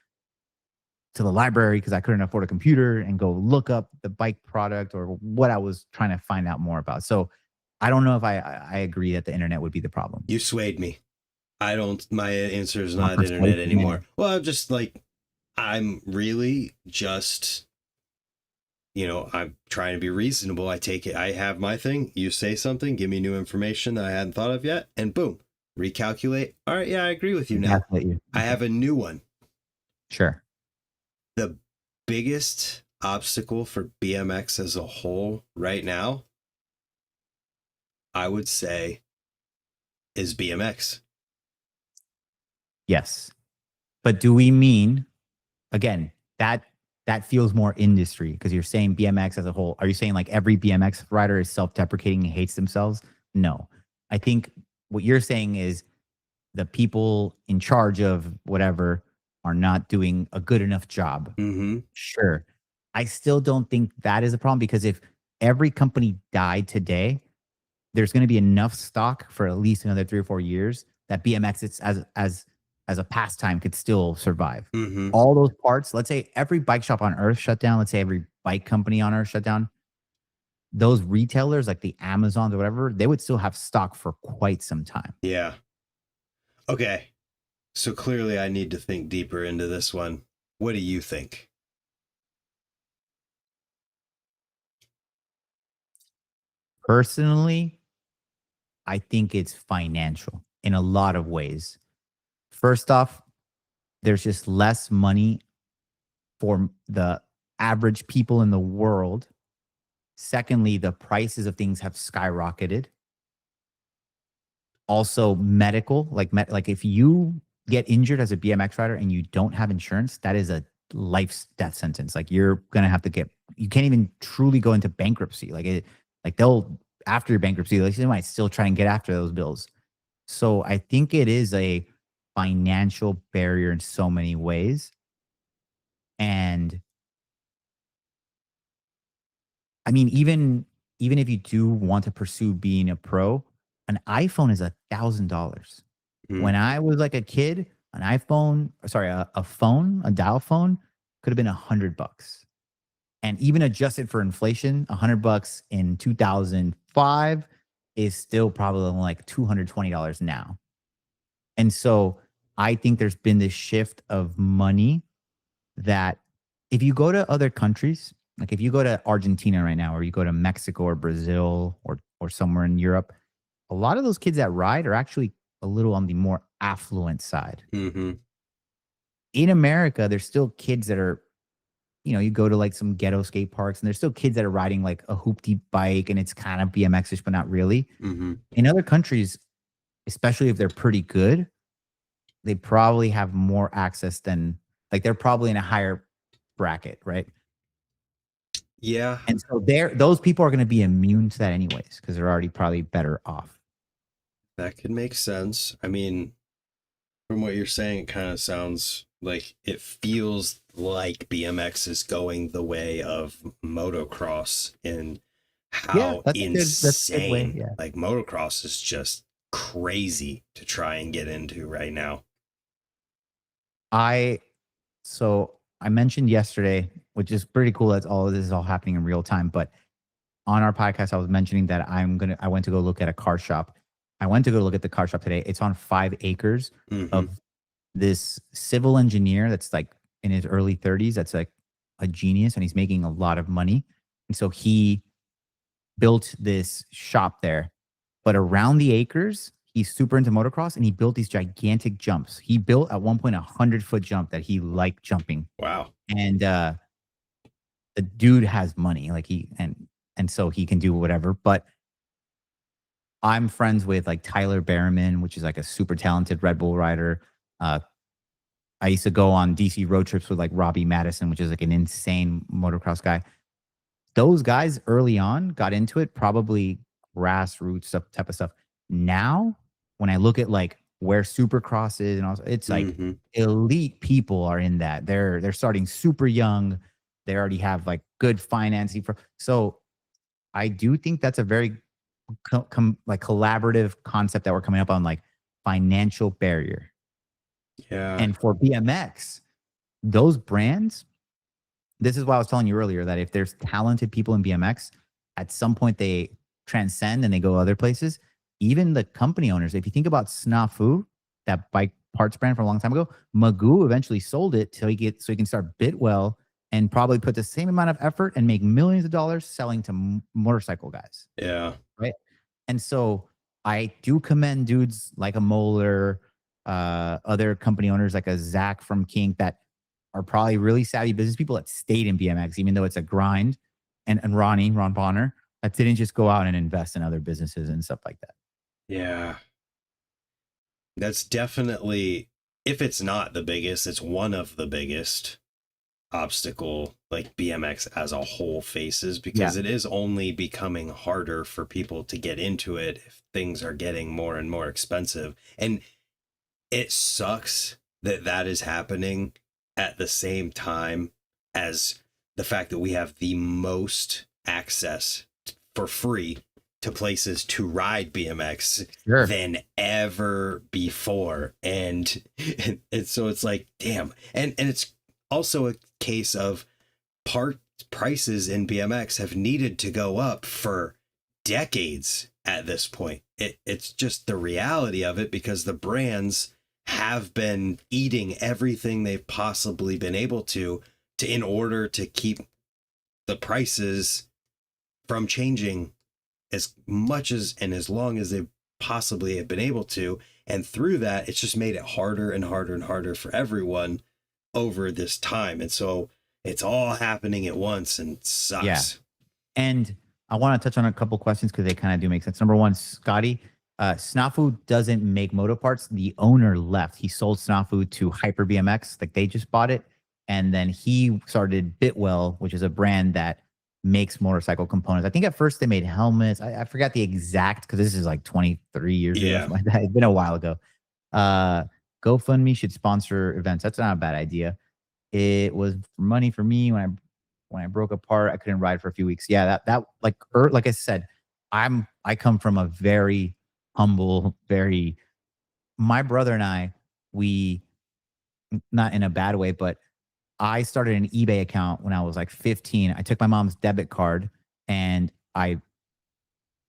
B: to the library because I couldn't afford a computer and go look up the bike product or what I was trying to find out more about. So I don't know if I agree that the internet would be the problem.
A: You swayed me. I don't, my answer is
B: I'm a
A: not internet
B: persuasive
A: anymore.
B: man.
A: Well, I'm just like, I'm really just, I'm trying to be reasonable. I take it, I have my thing. You say something, give me new information that I hadn't thought of yet, and boom, recalculate. All right, yeah, I agree with you now. I have a new one.
B: Sure.
A: The biggest obstacle for BMX as a whole right now, I would say, is BMX.
B: Yes. But do we mean, again, that feels more industry because you're saying BMX as a whole. Are you saying like every BMX rider is self-deprecating and hates themselves? No. I think what you're saying is the people in charge of whatever are not doing a good enough job.
A: Mm-hmm.
B: Sure. I still don't think that is a problem because if every company died today, there's going to be enough stock for at least another 3 or 4 years that BMX it's as a pastime could still survive.
A: Mm-hmm.
B: All those parts, let's say every bike shop on earth shut down, let's say every bike company on earth shut down, those retailers like the Amazons or whatever, they would still have stock for quite some time.
A: Yeah. Okay. So clearly I need to think deeper into this one. What do you think?
B: Personally, I think it's financial in a lot of ways. First off, there's just less money for the average people in the world. Secondly, the prices of things have skyrocketed. Also, medical, like if you get injured as a BMX rider and you don't have insurance, that is a life death sentence. Like you're gonna have to get, you can't even truly go into bankruptcy. Like they'll after your bankruptcy, like they might still try and get after those bills. So I think it is a financial barrier in so many ways. And I mean, even if you do want to pursue being a pro, an iPhone is $1,000.
A: Mm-hmm.
B: When I was like a kid, an iPhone, sorry, a phone, a dial phone could have been $100. And even adjusted for inflation, $100 in 2005 is still probably like $220 now. And so I think there's been this shift of money that if you go to other countries, like if you go to Argentina right now, or you go to Mexico or Brazil or somewhere in Europe, a lot of those kids that ride are actually a little on the more affluent side.
A: Mm-hmm.
B: In America, there's still kids that are, you go to like some ghetto skate parks and there's still kids that are riding like a hoopty bike and it's kind of BMX-ish, but not really.
A: Mm-hmm.
B: In other countries, especially if they're pretty good, they probably have more access than, like they're probably in a higher bracket, right?
A: Yeah.
B: And so those people are going to be immune to that anyways because they're already probably better off.
A: That could make sense. I mean, from what you're saying, it kind of sounds like it feels like BMX is going the way of motocross in how
B: That's a good way.
A: insane,
B: Yeah.
A: like, motocross is just crazy to try and get into right now.
B: I so I mentioned yesterday, which is pretty cool that all of this is all happening in real time. But on our podcast, I was mentioning that I went to go look at a car shop. I went to go look at the car shop today. It's on 5 acres
A: Mm-hmm.
B: of this civil engineer that's like in his early 30s. That's like a genius, and he's making a lot of money. And so he built this shop there. But around the acres, he's super into motocross, and he built these gigantic jumps. He built at one point 100-foot jump that he liked jumping.
A: Wow.
B: And the dude has money, like and so he can do whatever. But I'm friends with like Tyler Berriman, which is like a super talented Red Bull rider. Uh, I used to go on DC road trips with like Robbie Madison, which is like an insane motocross guy. Those guys early on got into it, probably grassroots stuff, type of stuff. Now, when I look at like where Supercross is and also, it's like
A: Mm-hmm.
B: elite people are in that. They're starting super young. They already have like good financing for. So I do think that's a very like collaborative concept that we're coming up on, like financial barrier.
A: Yeah.
B: And for BMX, those brands, this is why I was telling you earlier that if there's talented people in BMX, at some point they transcend and they go other places. Even the company owners, if you think about Snafu, that bike parts brand from a long time ago, Magoo eventually sold it so he can start Bitwell and probably put the same amount of effort and make millions of dollars selling to motorcycle guys.
A: Yeah.
B: Right. And so I do commend dudes like a Moeller, other company owners like a Zach from Kink that are probably really savvy business people that stayed in BMX, even though it's a grind, and Ron Bonner, that didn't just go out and invest in other businesses and stuff like that.
A: Yeah. That's definitely, if it's not the biggest, it's one of the biggest obstacle like BMX as a whole faces, because it is only becoming harder for people to get into it if things are getting more and more expensive. And it sucks that that is happening at the same time as the fact that we have the most access for free to places to ride BMX
B: Sure.
A: than ever before. And so it's like, damn. And it's also a case of part prices in BMX have needed to go up for decades at this point. It's just the reality of it, because the brands have been eating everything they've possibly been able to in order to keep the prices from changing as much as and as long as they possibly have been able to. And through that, it's just made it harder and harder and harder for everyone over this time. And so it's all happening at once and it sucks.
B: Yeah. And I want to touch on a couple questions because they kind of do make sense. Number one, Scotty, Snafu doesn't make moto parts. The owner left. He sold Snafu to Hyper BMX. Like they just bought it. And then he started Bitwell, which is a brand that makes motorcycle components. I think at first they made helmets. I forgot the exact, because this is like 23 years ago. Something like that. It's been a while ago. GoFundMe should sponsor events. That's not a bad idea. It was money for me when I broke apart. I couldn't ride for a few weeks. Yeah, that like I said, I come from a very humble, my brother and I, we, not in a bad way, but I started an eBay account when I was like 15. I took my mom's debit card and I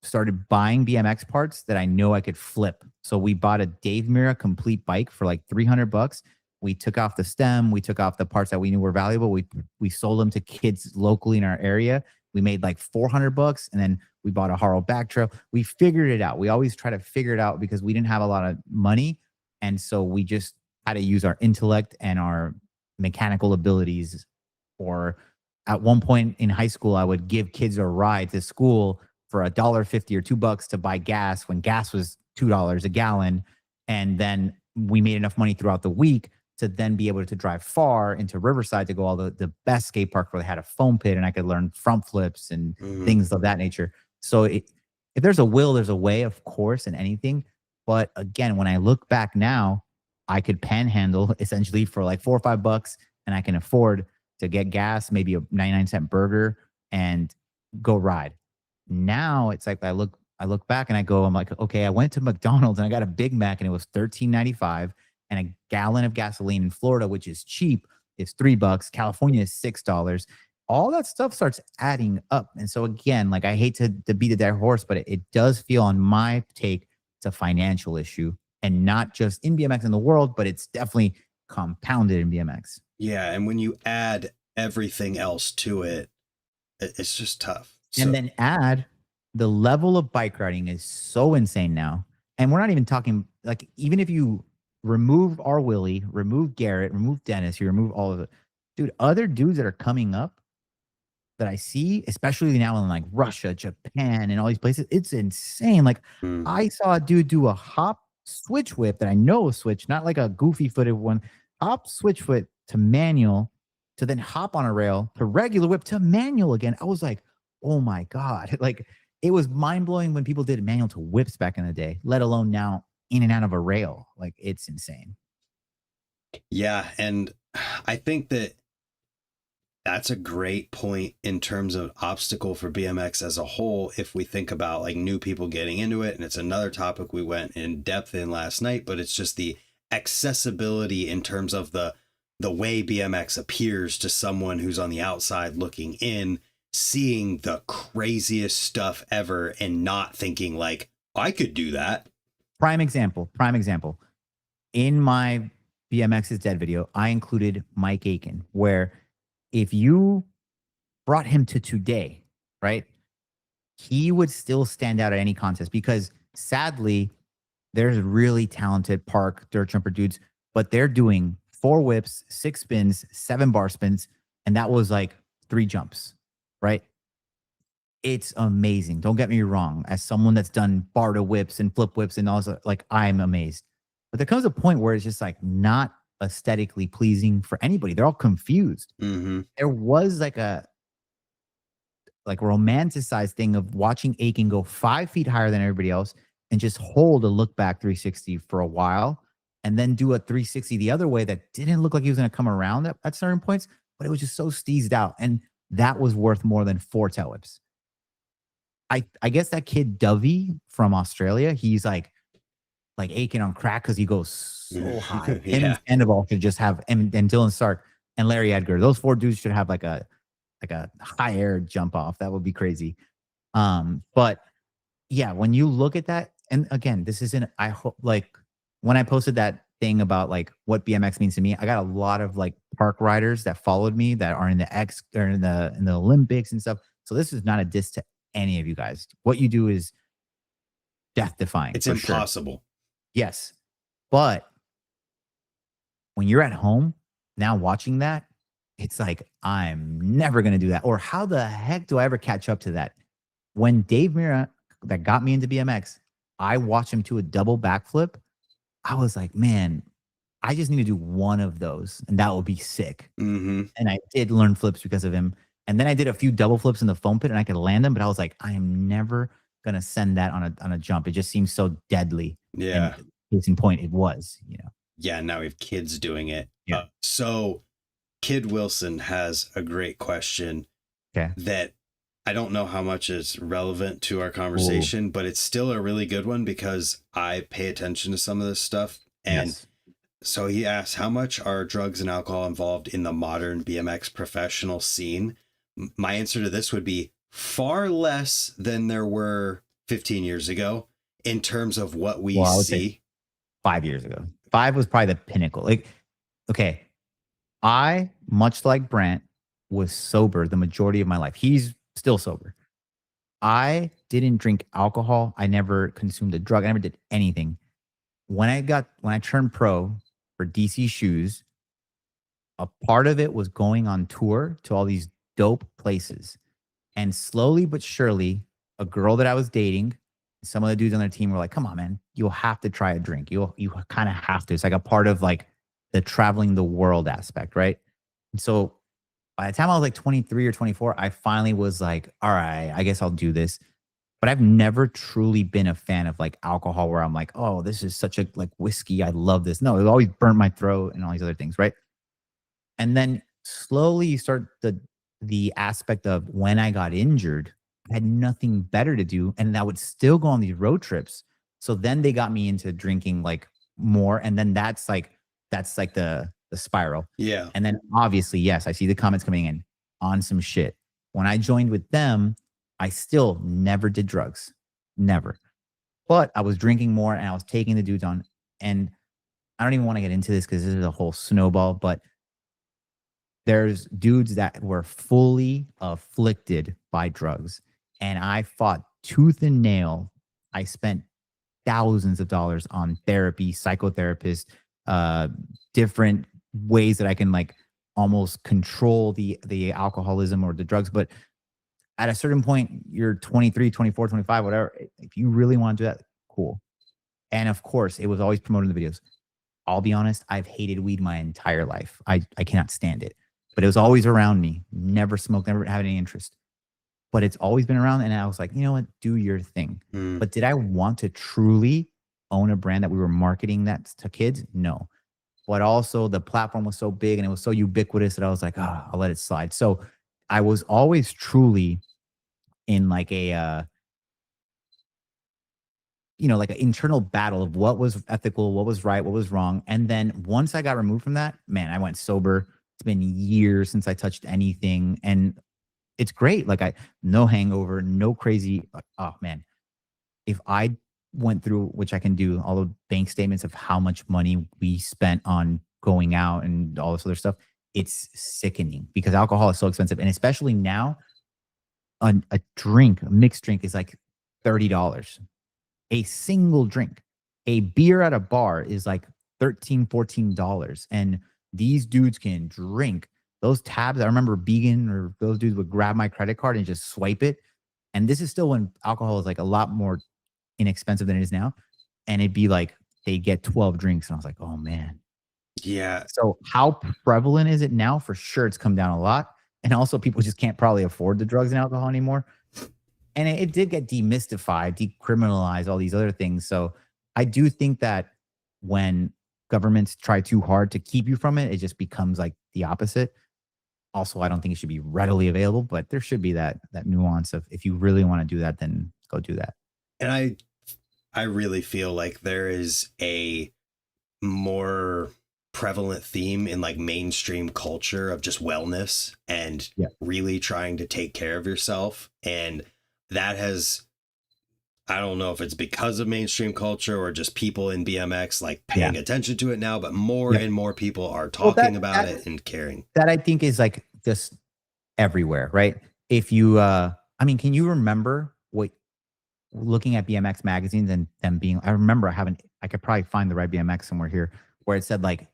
B: started buying BMX parts that I know I could flip. So we bought a Dave Mira complete bike for like $300. We took off the stem. We took off the parts that we knew were valuable. We sold them to kids locally in our area. We made like $400, and then we bought a Haro back trail. We figured it out. We always try to figure it out because we didn't have a lot of money, and so we just had to use our intellect and our mechanical abilities. Or at one point in high school, I would give kids a ride to school for $1.50 or $2 to buy gas when gas was $2 a gallon. And then we made enough money throughout the week to then be able to drive far into Riverside to go all the best skate park where they had a foam pit and I could learn front flips and things of that nature. So if there's a will, there's a way, of course, in anything. But again, when I look back now, I could panhandle essentially for like $4 or $5, and I can afford to get gas, maybe a 99-cent burger, and go ride. now it's like I look back and I go, I'm like, okay, I went to McDonald's and I got a Big Mac and it was $13.95, and a gallon of gasoline in Florida, which is cheap, is $3. California is $6. All that stuff starts adding up. And so again, like I hate to beat a dead horse, but it does feel on my take, it's a financial issue, and not just in BMX in the world, but it's definitely compounded in BMX.
A: Yeah, and when you add everything else to it, it's just tough.
B: And then add the level of bike riding is so insane now. And we're not even talking like, even if you remove our Willie, remove Garrett, remove Dennis, you remove all of it, dude, other dudes that are coming up that I see, especially now in like Russia, Japan, and all these places, it's insane. Like I saw a dude do a hop switch whip that I know switch, not like a goofy footed one, hop switch foot to manual, to then hop on a rail to regular whip to manual again. I was like, oh my God. Like it was mind blowing when people did manual to whips back in the day, let alone now in and out of a rail. Like it's insane.
A: Yeah. And I think that's a great point in terms of obstacle for BMX as a whole. If we think about like new people getting into it, and it's another topic we went in depth in last night, but it's just the accessibility in terms of the way BMX appears to someone who's on the outside looking in, seeing the craziest stuff ever and not thinking like, I could do that.
B: Prime example. In my BMX is Dead video, I included Mike Aiken, where if you brought him to today, right, he would still stand out at any contest, because sadly, there's really talented park dirt jumper dudes, but they're doing 4 whips, 6 spins, 7 bar spins, and that was like 3 jumps, right? It's amazing. Don't get me wrong. As someone that's done bar to whips and flip whips and all this, like I'm amazed. But there comes a point where it's just like not aesthetically pleasing for anybody. They're all confused. There was like a romanticized thing of watching Aiken go 5 feet higher than everybody else and just hold a look back 360 for a while, and then do a 360 the other way that didn't look like he was going to come around at certain points, but it was just so steezed out. And that was worth more than 4 tail whips. I guess that kid Dovey from Australia, he's like Aiken on crack because he goes so high. Him and Sandoval should just have, and Dylan Stark and Larry Edgar. Those 4 dudes should have like a high air jump off. That would be crazy. But yeah, when you look at that, and again, this isn't, I hope, like when I posted that thing about like what BMX means to me, I got a lot of like park riders that followed me that are in the X or in the Olympics and stuff. So this is not a diss to any of you guys. What you do is death defying.
A: It's impossible.
B: Sure. Yes. But when you're at home now watching that, it's like, I'm never going to do that. Or how the heck do I ever catch up to that? When Dave Mira, that got me into BMX, I watched him do a double backflip. I was like, man, I just need to do one of those and that will be sick. And I did learn flips because of him. And then I did a few double flips in the foam pit and I could land them, but I was like, I am never going to send that on a jump. It just seems so deadly.
A: Yeah.
B: And case in point, it was, you know.
A: Yeah, now we have kids doing it.
B: Yeah.
A: So Kid Wilson has a great question that I don't know how much is relevant to our conversation, but it's still a really good one because I pay attention to some of this stuff. And so he asks, how much are drugs and alcohol involved in the modern BMX professional scene? My answer to this would be far less than there were 15 years ago in terms of what we see.
B: 5 years ago. 5 was probably the pinnacle. Like, okay, I, much like Brant, was sober the majority of my life. He's still sober. I didn't drink alcohol. I never consumed a drug. I never did anything. When I turned pro for DC Shoes, a part of it was going on tour to all these dope places. And slowly but surely, a girl that I was dating, some of the dudes on their team were like, come on, man, you'll have to try a drink. You kind of have to. It's like a part of like the traveling the world aspect, right? And so by the time I was like 23 or 24, I finally was like, all right, I guess I'll do this. But I've never truly been a fan of like alcohol where I'm like, oh, this is such a like whiskey. I love this. No, it always burnt my throat and all these other things, right? And then slowly you start the aspect of when I got injured, I had nothing better to do, and I would still go on these road trips. So then they got me into drinking like more, and then that's like the spiral.
A: Yeah.
B: And then obviously, yes, I see the comments coming in on some shit. When I joined with them, I still never did drugs, never. But I was drinking more and I was taking the dudes on. And I don't even want to get into this because this is a whole snowball, but there's dudes that were fully afflicted by drugs. And I fought tooth and nail. I spent thousands of dollars on therapy, psychotherapist, uh, different ways that I can like almost control the alcoholism or the drugs. But at a certain point, you're 23, 24, 25, whatever. If you really want to do that, cool. And of course, it was always promoted in the videos. I'll be honest, I've hated weed my entire life. I cannot stand it. But it was always around me. Never smoked, never had any interest. But it's always been around. And I was like, you know what? Do your thing.
A: Mm.
B: But did I want to truly own a brand that we were marketing that to kids? No. But also the platform was so big and it was so ubiquitous that I was like, I'll let it slide. So I was always truly in like a like an internal battle of what was ethical, what was right, what was wrong. And then once I got removed from that, man, I went sober. It's been years since I touched anything. And it's great. Like no hangover, no crazy. Oh man, if I went through, which I can do, all the bank statements of how much money we spent on going out and all this other stuff, it's sickening because alcohol is so expensive. And especially now, a drink, a mixed drink is like $30. A single drink. A beer at a bar is like $13, $14. And these dudes can drink. Those tabs, I remember Began or those dudes would grab my credit card and just swipe it. And this is still when alcohol is like a lot more inexpensive than it is now. And it'd be like they get 12 drinks. And I was like, oh man.
A: Yeah.
B: So how prevalent is it now? For sure, it's come down a lot. And also people just can't probably afford the drugs and alcohol anymore. And it did get demystified, decriminalized, all these other things. So I do think that when governments try too hard to keep you from it, it just becomes like the opposite. Also, I don't think it should be readily available, but there should be that nuance of if you really want to do that, then go do that.
A: And I really feel like there is a more prevalent theme in like mainstream culture of just wellness and really trying to take care of yourself. And that has, I don't know if it's because of mainstream culture or just people in BMX like paying attention to it now, but more and more people are talking about it and caring.
B: That I think is like just everywhere, right? If you, I mean, can you remember what looking at BMX magazines and them being, I remember I could probably find the right BMX somewhere here where it said like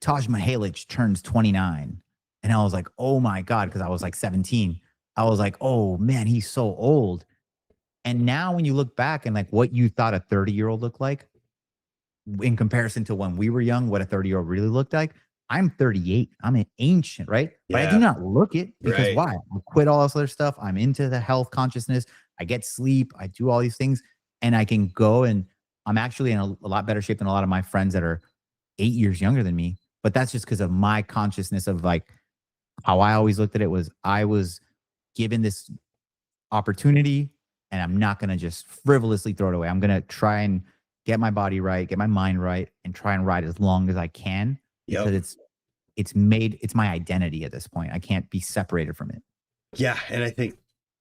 B: Taj Mahalic turns 29. And I was like, oh my God, because I was like 17. I was like, oh man, he's so old. And now when you look back and like what you thought a 30-year-old looked like in comparison to when we were young, what a 30-year-old really looked like, I'm 38. I'm an ancient, right? But I do not look it because why? I quit all this other stuff. I'm into the health consciousness. I get sleep. I do all these things and I can go and I'm actually in a lot better shape than a lot of my friends that are 8 years younger than me. But that's just because of my consciousness of like how I always looked at it was I was given this opportunity and I'm not going to just frivolously throw it away. I'm going to try and get my body right, get my mind right, and try and ride as long as I can because it's my identity at this point. I can't be separated from it.
A: Yeah. And I think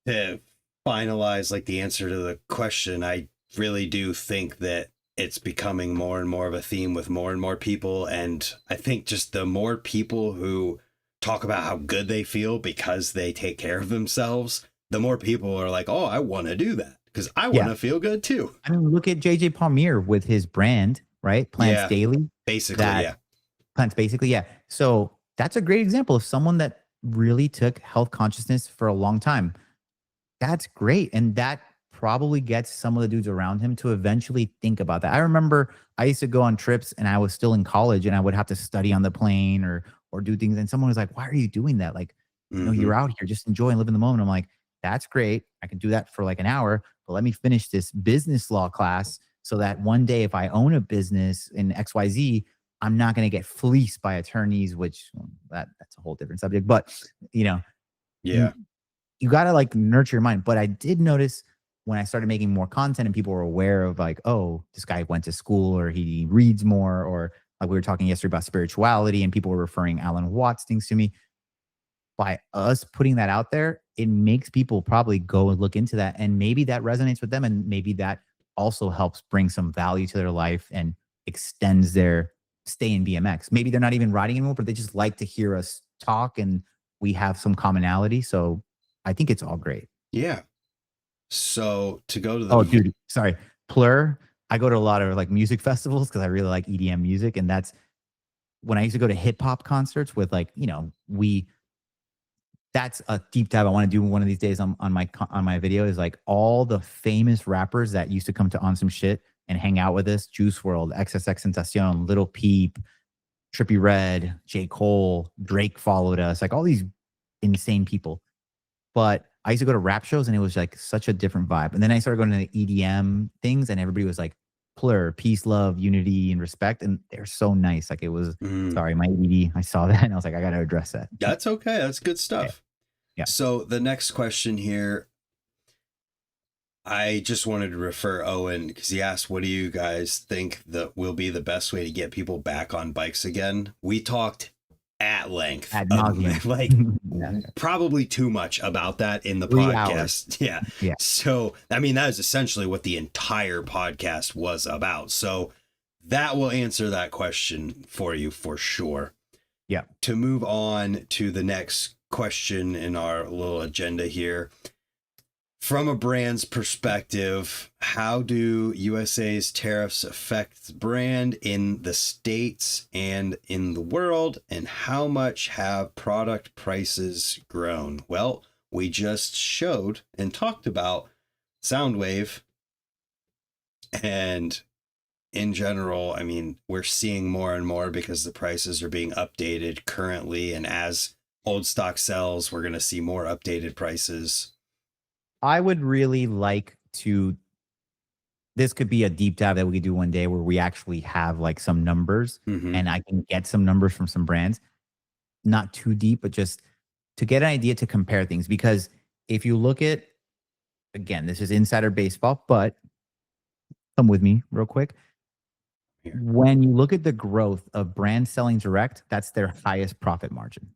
A: to finalize like the answer to the question, I really do think that it's becoming more and more of a theme with more and more people. And I think just the more people who talk about how good they feel because they take care of themselves, the more people are like, oh, I want to do that because I want to feel good too.
B: I mean, look at JJ Palmier with his brand, right? Plants Daily.
A: Basically,
B: Plants Basically, yeah. So that's a great example of someone that really took health consciousness for a long time. That's great. And that probably gets some of the dudes around him to eventually think about that. I remember I used to go on trips and I was still in college and I would have to study on the plane or do things. And someone was like, why are you doing that? Like, you know, you're out here, just enjoy and live in the moment. I'm like, that's great. I can do that for like an hour, but let me finish this business law class so that one day if I own a business in XYZ, I'm not going to get fleeced by attorneys, which that's a whole different subject. But, you know, you got to like nurture your mind. But I did notice when I started making more content and people were aware of like, oh, this guy went to school or he reads more, or like we were talking yesterday about spirituality and people were referring Alan Watts things to me. By us putting that out there, it makes people probably go and look into that. And maybe that resonates with them. And maybe that also helps bring some value to their life and extends their stay in BMX. Maybe they're not even riding anymore, but they just like to hear us talk and we have some commonality. So I think it's all great.
A: Yeah. So to go to the
B: Oh, dude, sorry. Plur. I go to a lot of like music festivals because I really like EDM music. And that's when I used to go to hip hop concerts with like, that's a deep dive I want to do one of these days on my video is like all the famous rappers that used to come to On Some Shit and hang out with us. Juice World, XXXTentacion, Little Peep, Trippie Redd, J. Cole, Drake followed us, like all these insane people. But I used to go to rap shows and it was like such a different vibe. And then I started going to the EDM things and everybody was like, Plur, peace, love, unity, and respect. And they're so nice. Like it was, sorry, my ED, I saw that and I was like, I got to address that.
A: That's okay. That's good stuff.
B: Yeah.
A: So the next question here, I just wanted to refer Owen because he asked, what do you guys think that will be the best way to get people back on bikes again? We talked at length, like probably too much about that in the podcast. Yeah. So, I mean, that is essentially what the entire podcast was about. So that will answer that question for you for sure.
B: Yeah.
A: To move on to the next question in our little agenda here. From a brand's perspective, how do USA's tariffs affect the brand in the States and in the world? And how much have product prices grown? Well, we just showed and talked about Soundwave. And in general, I mean, we're seeing more and more because the prices are being updated currently. And as old stock sells, we're going to see more updated prices.
B: I would really like to, this could be a deep dive that we could do one day where we actually have like some numbers and I can get some numbers from some brands, not too deep, but just to get an idea to compare things. Because if you look at, again, this is insider baseball, but come with me real quick. When you look at the growth of brands selling direct, that's their highest profit margin.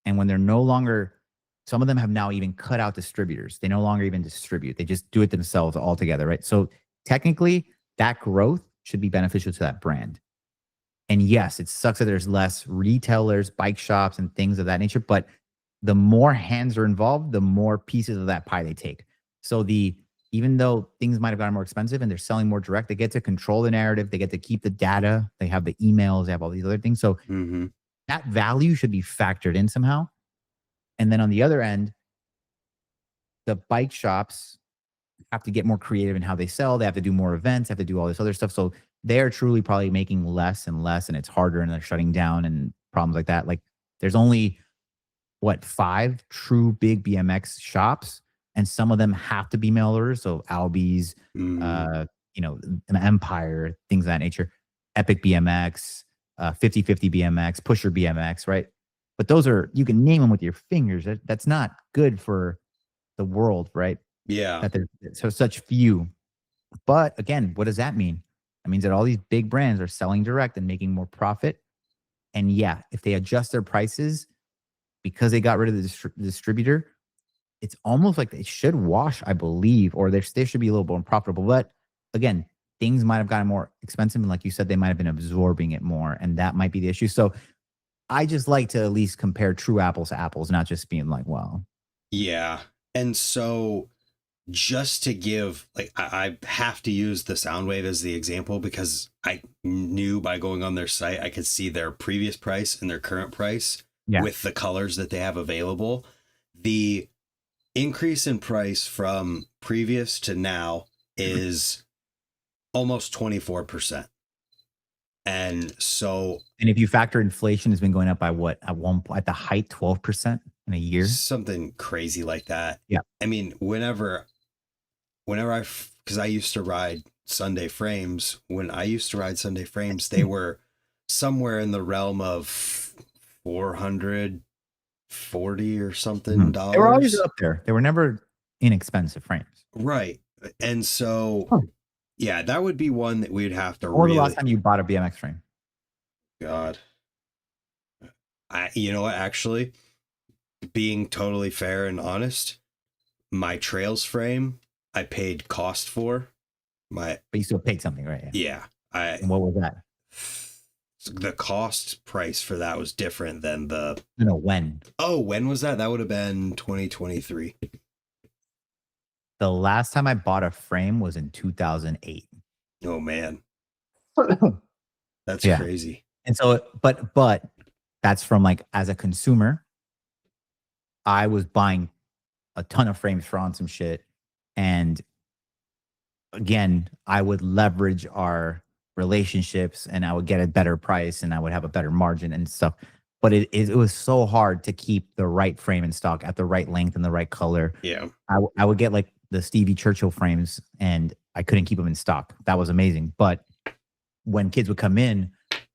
B: And when they're no longer, some of them have now even cut out distributors. They no longer even distribute. They just do it themselves altogether, right? So technically, that growth should be beneficial to that brand. And yes, it sucks that there's less retailers, bike shops, and things of that nature. But the more hands are involved, the more pieces of that pie they take. So even though things might have gotten more expensive and they're selling more direct, they get to control the narrative. They get to keep the data. They have the emails. They have all these other things. So that value should be factored in somehow. And then on the other end, the bike shops have to get more creative in how they sell. They have to do more events, have to do all this other stuff. So they're truly probably making less and less, and it's harder, and they're shutting down and problems like that. Like there's only, 5 true big BMX shops, and some of them have to be mail orders. So Albies, an Empire, things of that nature, Epic BMX, 50/50 BMX, Pusher BMX, right? But those are, you can name them with your fingers. That's not good for the world, right?
A: Yeah.
B: That there's such few. But again, what does that mean? That means that all these big brands are selling direct and making more profit. And yeah, if they adjust their prices because they got rid of the distributor, it's almost like they should wash, I believe, or they should be a little more profitable. But again, things might have gotten more expensive. And like you said, they might have been absorbing it more. And that might be the issue. So I just like to at least compare true apples to apples, not just being like, well.
A: Yeah. And so just to give, like, I have to use the Soundwave as the example because I knew by going on their site, I could see their previous price and their current price with the colors that they have available. The increase in price from previous to now is almost 24%. And
B: if you factor inflation has been going up by what at the height 12% in a year,
A: something crazy like that.
B: Yeah.
A: I mean, whenever because I used to ride Sunday frames, they were somewhere in the realm of $400, 40 or something
B: They were always
A: dollars.
B: up there. They were never inexpensive frames.
A: Right. And so,
B: Huh.
A: yeah, that would be one that we'd have to
B: When was the last
A: really,
B: time you bought a BMX frame?
A: God, you know what, actually, being totally fair and honest, my trails frame I paid cost for. My
B: But you still paid something, right? Yeah.
A: Yeah, I
B: And what was that?
A: the cost price for that was different than the
B: No, when?
A: when was that? That would have been 2023.
B: The last time I bought a frame was in 2008.
A: Oh man, that's
B: Yeah.
A: crazy.
B: And so, but that's from like as a consumer, I was buying a ton of frames for on some shit. And again, I would leverage our relationships and I would get a better price and I would have a better margin and stuff. But it was so hard to keep the right frame in stock at the right length and the right color.
A: Yeah.
B: I would get like the Stevie Churchill frames and I couldn't keep them in stock. That was amazing. But when kids would come in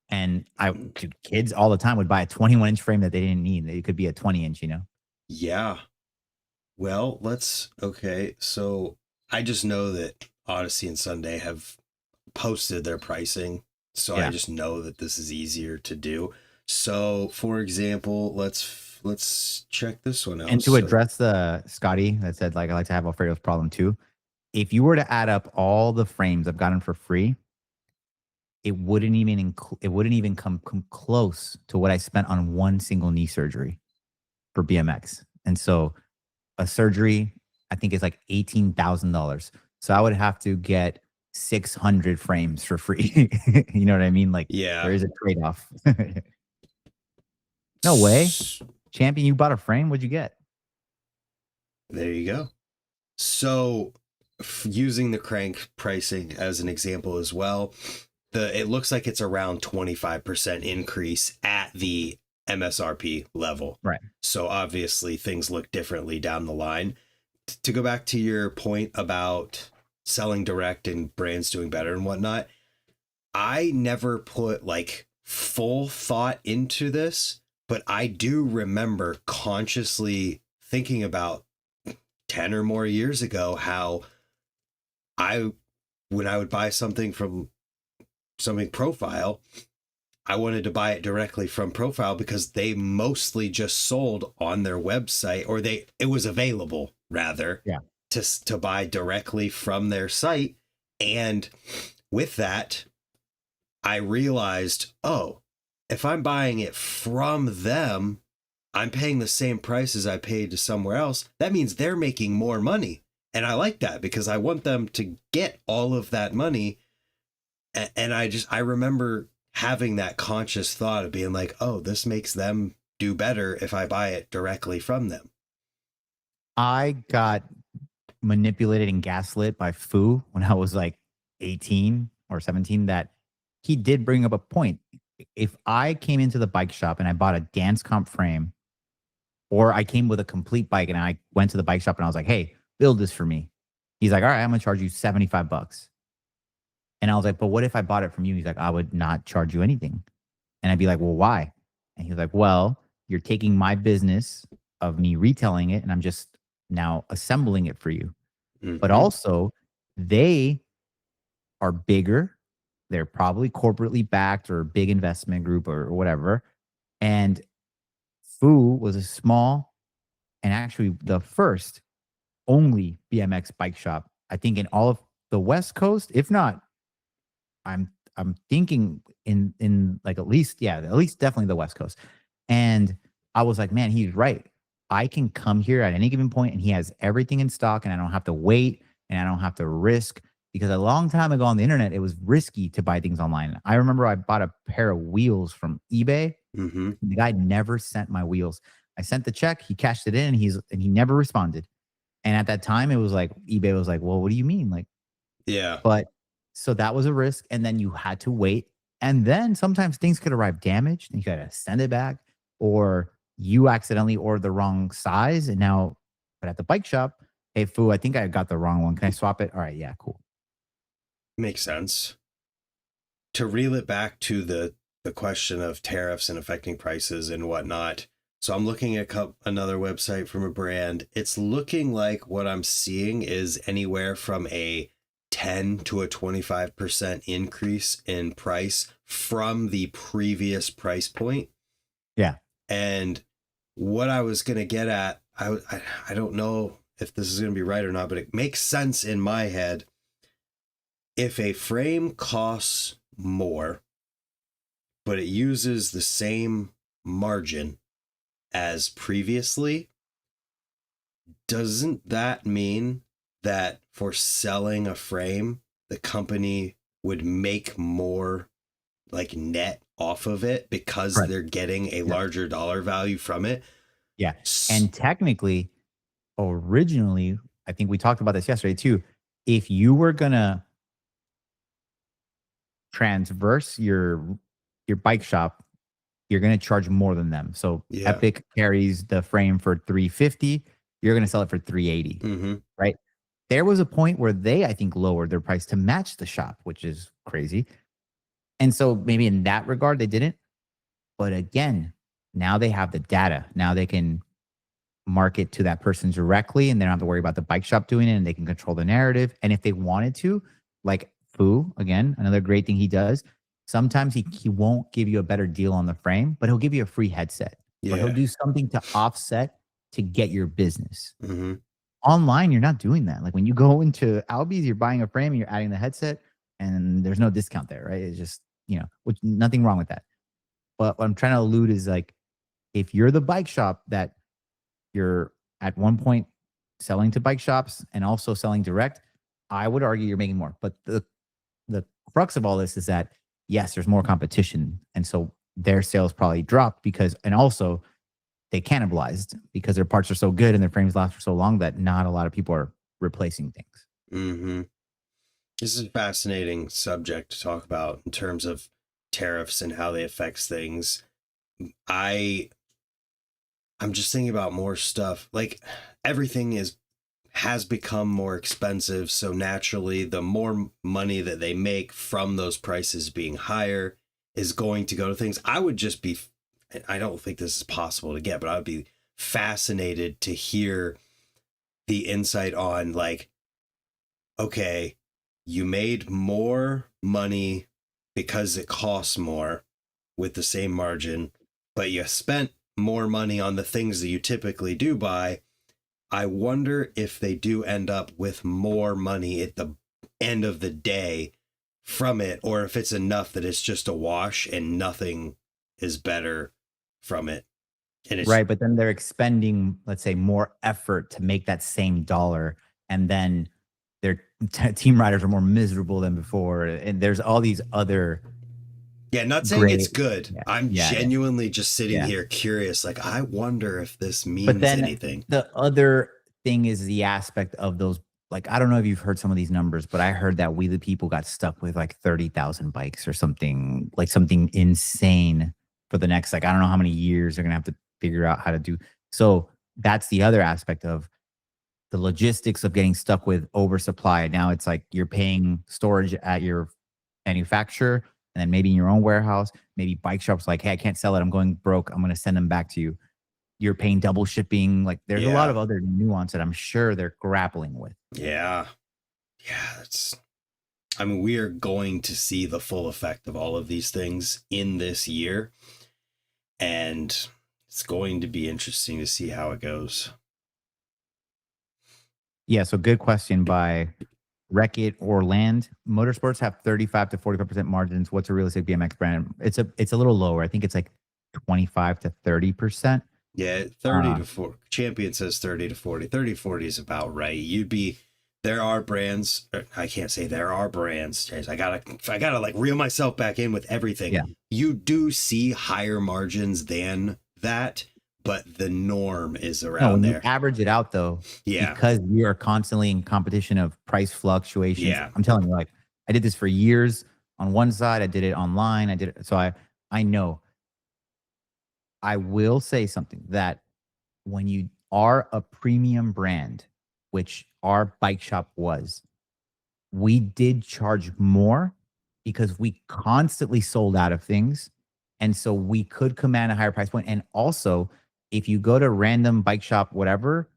B: and kids all the time would buy a 21-inch frame that they didn't need. It could be a 20-inch, you know?
A: Yeah. Well, okay. So I just know that Odyssey and Sunday have posted their pricing. So I
B: Yeah.
A: just know that this is easier to do. So for example, let's check this one out.
B: And to address the Scotty that said, like, I like to have Alfredo's problem too. If you were to add up all the frames I've gotten for free, it wouldn't even come close to what I spent on one single knee surgery for BMX. And so a surgery, I think, is like $18,000. So I would have to get 600 frames for free. You know what I mean? Like,
A: Yeah.
B: there is a trade-off. No way. Champion, you bought a frame? What'd you get?
A: There you go. So using the crank pricing as an example as well, it looks like it's around 25% increase at the MSRP level.
B: Right.
A: So obviously things look differently down the line. To go back to your point about selling direct and brands doing better and whatnot, I never put like full thought into this, but I do remember consciously thinking about 10 or more years ago how when I would buy something from something Profile, I wanted to buy it directly from Profile because they mostly just sold on their website, or it was available rather,
B: yeah,
A: to buy directly from their site. And with that, I realized, oh, if I'm buying it from them, I'm paying the same price as I paid to somewhere else. That means they're making more money. And I like that because I want them to get all of that money. And I remember having that conscious thought of being like, oh, this makes them do better if I buy it directly from them.
B: I got manipulated and gaslit by Fu when I was like 18 or 17, that he did bring up a point. If I came into the bike shop and I bought a dance comp frame, or I came with a complete bike and I went to the bike shop and I was like, hey, build this for me. He's like, all right, I'm going to charge you $75. And I was like, but what if I bought it from you? He's like, I would not charge you anything. And I'd be like, well, why? And he was like, well, you're taking my business of me retailing it and I'm just now assembling it for you.
A: Mm-hmm.
B: But also, they are bigger. They're probably corporately backed or a big investment group or whatever. And Fu was a small and actually the first only BMX bike shop, I think, in all of the West Coast. If not, I'm thinking in like at least definitely the West Coast. And I was like, man, he's right. I can come here at any given point and he has everything in stock and I don't have to wait and I don't have to risk, because a long time ago on the internet, it was risky to buy things online. I remember I bought a pair of wheels from eBay.
A: Mm-hmm.
B: The guy never sent my wheels. I sent the check, he cashed it in, and he never responded. And at that time, it was like eBay was like, well, what do you mean? Like,
A: yeah.
B: But so that was a risk. And then you had to wait. And then sometimes things could arrive damaged and you got to send it back, or you accidentally ordered the wrong size. And now, but at the bike shop, hey, Fu, I think I got the wrong one. Can I swap it? All right. Yeah, cool.
A: Makes sense. To reel it back to the question of tariffs and affecting prices and whatnot, So I'm looking at another website from a brand. It's looking like what I'm seeing is anywhere from a 10 to a 25% increase in price from the previous price point.
B: Yeah.
A: And what I was going to get at, I don't know if this is going to be right or not, but it makes sense in my head. If a frame costs more, but it uses the same margin as previously, doesn't that mean that for selling a frame, the company would make more like net off of it because
B: Right.
A: they're getting a
B: Yeah.
A: larger dollar value from it?
B: Yeah. And technically, originally, I think we talked about this yesterday too. If you were gonna transverse your bike shop, you're gonna charge more than them. So
A: Yeah.
B: Epic carries the frame for 350, you're gonna sell it for 380,
A: Mm-hmm.
B: right? There was a point where they, I think, lowered their price to match the shop, which is crazy. And so maybe in that regard, they didn't. But again, now they have the data. Now they can market to that person directly and they don't have to worry about the bike shop doing it and they can control the narrative. And if they wanted to, like Fu, again, another great thing he does, sometimes he won't give you a better deal on the frame, but he'll give you a free headset or he'll
A: Yeah.
B: do something to offset to get your business.
A: Mm-hmm.
B: Online, you're not doing that. Like when you go into Albies, you're buying a frame and you're adding the headset and there's no discount there, right? It's just, which nothing wrong with that. But what I'm trying to allude is like, if you're the bike shop that you're at one point selling to bike shops and also selling direct, I would argue you're making more. But the crux of all this is that yes, there's more competition, and so their sales probably dropped because, and also they cannibalized because their parts are so good and their frames last for so long that not a lot of people are replacing things.
A: Mm-hmm. This is a fascinating subject to talk about in terms of tariffs and how they affect things. I'm just thinking about more stuff. Like everything has become more expensive, so naturally the more money that they make from those prices being higher is going to go to things. I don't think this is possible to get, but I would be fascinated to hear the insight on like, okay, you made more money because it costs more with the same margin, but you spent more money on the things that you typically do buy. I wonder if they do end up with more money at the end of the day from it, or if it's enough that it's just a wash and nothing is better from it. And it's
B: Right. But then they're expending, let's say, more effort to make that same dollar. And then their team riders are more miserable than before. And there's all these other
A: not saying
B: great.
A: it's good.
B: Yeah,
A: I'm
B: yeah,
A: genuinely just sitting
B: yeah.
A: here curious. Like, I wonder if this
B: But
A: means
B: then
A: anything.
B: the other thing is the aspect of those. Like, I don't know if you've heard some of these numbers, but I heard that We the People got stuck with like 30,000 bikes or something, like something insane for the next, like, I don't know how many years they're going to have to figure out how to do. So that's the other aspect of the logistics of getting stuck with oversupply. Now it's like you're paying storage at your manufacturer and then maybe in your own warehouse, maybe bike shops like, hey, I can't sell it. I'm going broke. I'm going to send them back to you. You're paying double shipping. Like there's a lot
A: Yeah.
B: of other nuance that I'm sure they're grappling with.
A: Yeah. I mean, we are going to see the full effect of all of these things in this year. And it's going to be interesting to see how it goes.
B: Yeah. So good question by Wreck-It or Land. Motorsports have 35 to 45% margins. What's a realistic BMX brand? It's a little lower. I think it's like 25 to 30%.
A: Yeah, 30 to 40. Champion says 30 to 40. 30 to 40 is about right. There are brands. I can't say there are brands. I gotta like reel myself back in with everything.
B: Yeah.
A: You do see higher margins than that, but the norm is around
B: when
A: there.
B: you average it out though,
A: Yeah.
B: because we are constantly in competition of price fluctuations.
A: Yeah.
B: I'm telling you, like I did this for years on one side, I did it online, I did it. So I know. I will say something that when you are a premium brand, which our bike shop was, we did charge more because we constantly sold out of things. And so we could command a higher price point. And also, If you go to random bike shop, whatever,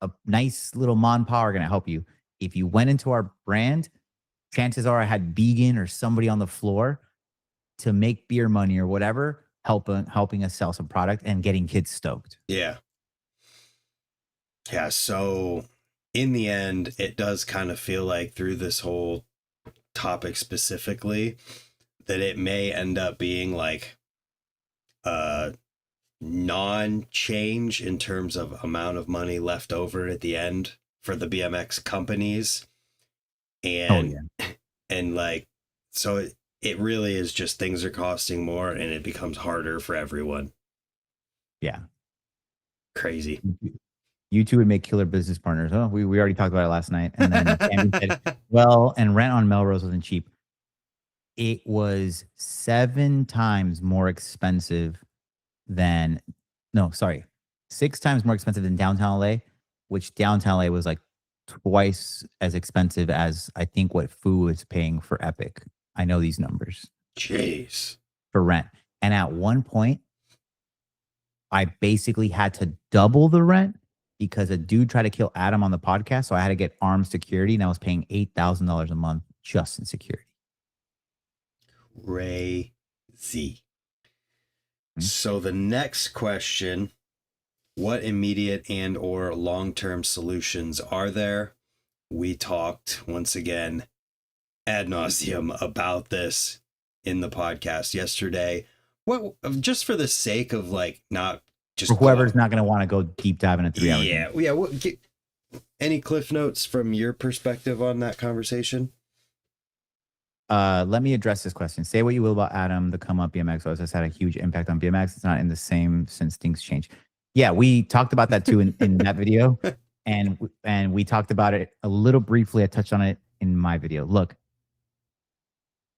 B: a nice little mon pa are going to help you. If you went into our brand, chances are I had Began or somebody on the floor to make beer money or whatever, helping us sell some product and getting kids stoked.
A: Yeah. Yeah. So in the end, it does kind of feel like through this whole topic specifically that it may end up being like non-change in terms of amount of money left over at the end for the BMX companies. And and like, so it really is just things are costing more and it becomes harder for everyone.
B: Yeah.
A: Crazy.
B: You two would make killer business partners. Oh, we already talked about it last night. And then Andy said, well, and rent on Melrose wasn't cheap. It was 7 times more expensive than, 6 times more expensive than downtown LA, which downtown LA was like twice as expensive as I think what Fu is paying for Epic. I know these numbers.
A: Jeez.
B: For rent. And at one point, I basically had to double the rent because a dude tried to kill Adam on the podcast. So I had to get armed security and I was paying $8,000 a month just in security.
A: Crazy. So the next question, what immediate and or long-term solutions are there? We talked once again ad nauseum about this in the podcast yesterday. What, just for the sake of like not just
B: for whoever's not going to want to go deep dive into 3 hours.
A: Yeah. Any cliff notes from your perspective on that conversation?
B: Let me address this question. Say what you will about Adam, the come up BMX has had a huge impact on BMX. It's not in the same since things change. Yeah, we talked about that too in that video, and we talked about it a little briefly. I touched on it in my video. Look,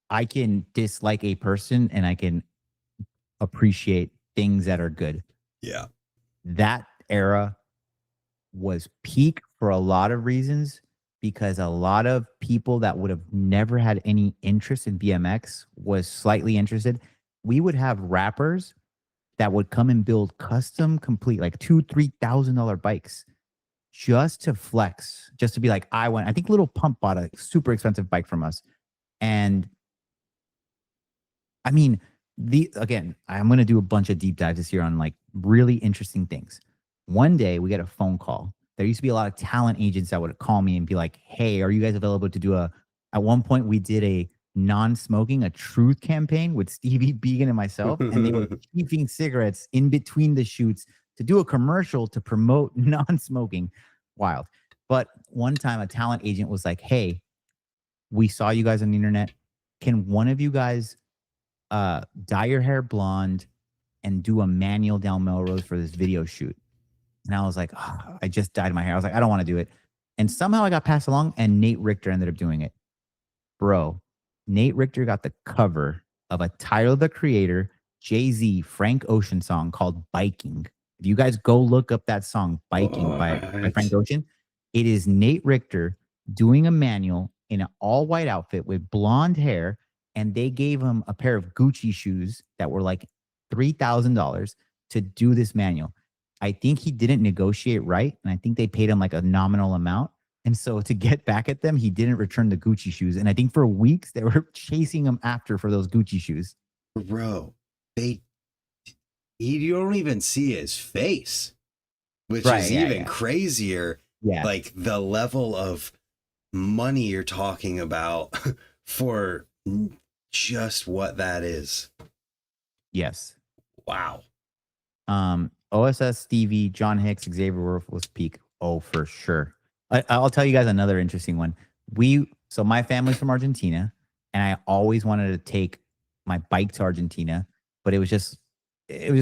B: I can dislike a person and I can appreciate things that are good.
A: Yeah,
B: that era was peak for a lot of reasons, because a lot of people that would have never had any interest in BMX was slightly interested. We would have rappers that would come and build custom complete, like $2,000-$3,000 bikes just to flex, just to be like, I think Little Pump bought a super expensive bike from us. And I mean, again, I'm going to do a bunch of deep dives this year on like really interesting things. One day we get a phone call. There used to be a lot of talent agents that would call me and be like, hey, are you guys available to do at one point we did a non-smoking, a truth campaign with Stevie Began and myself. And they were keeping cigarettes in between the shoots to do a commercial to promote non-smoking. Wild. But one time a talent agent was like, hey, we saw you guys on the internet. Can one of you guys dye your hair blonde and do a manual down Melrose for this video shoot? And I was like, oh, I just dyed my hair. I was like, I don't want to do it. And somehow I got passed along and Nate Richter ended up doing it. Bro, Nate Richter got the cover of a Tyler, the Creator, Jay-Z, Frank Ocean song called Biking. If you guys go look up that song, Biking by Frank Ocean, it is Nate Richter doing a manual in an all-white outfit with blonde hair, and they gave him a pair of Gucci shoes that were like $3,000 to do this manual. I think he didn't negotiate right, and I think they paid him like a nominal amount. And so to get back at them, he didn't return the Gucci shoes. And I think for weeks they were chasing him after for those Gucci shoes.
A: Bro, you don't even see his face, which is even crazier.
B: Yeah.
A: Like the level of money you're talking about for just what that is.
B: Yes.
A: Wow.
B: OSS, Stevie, John Hicks, Xavier Wolf was peak. Oh, for sure. I'll tell you guys another interesting one. So my family's from Argentina, and I always wanted to take my bike to Argentina, but it was just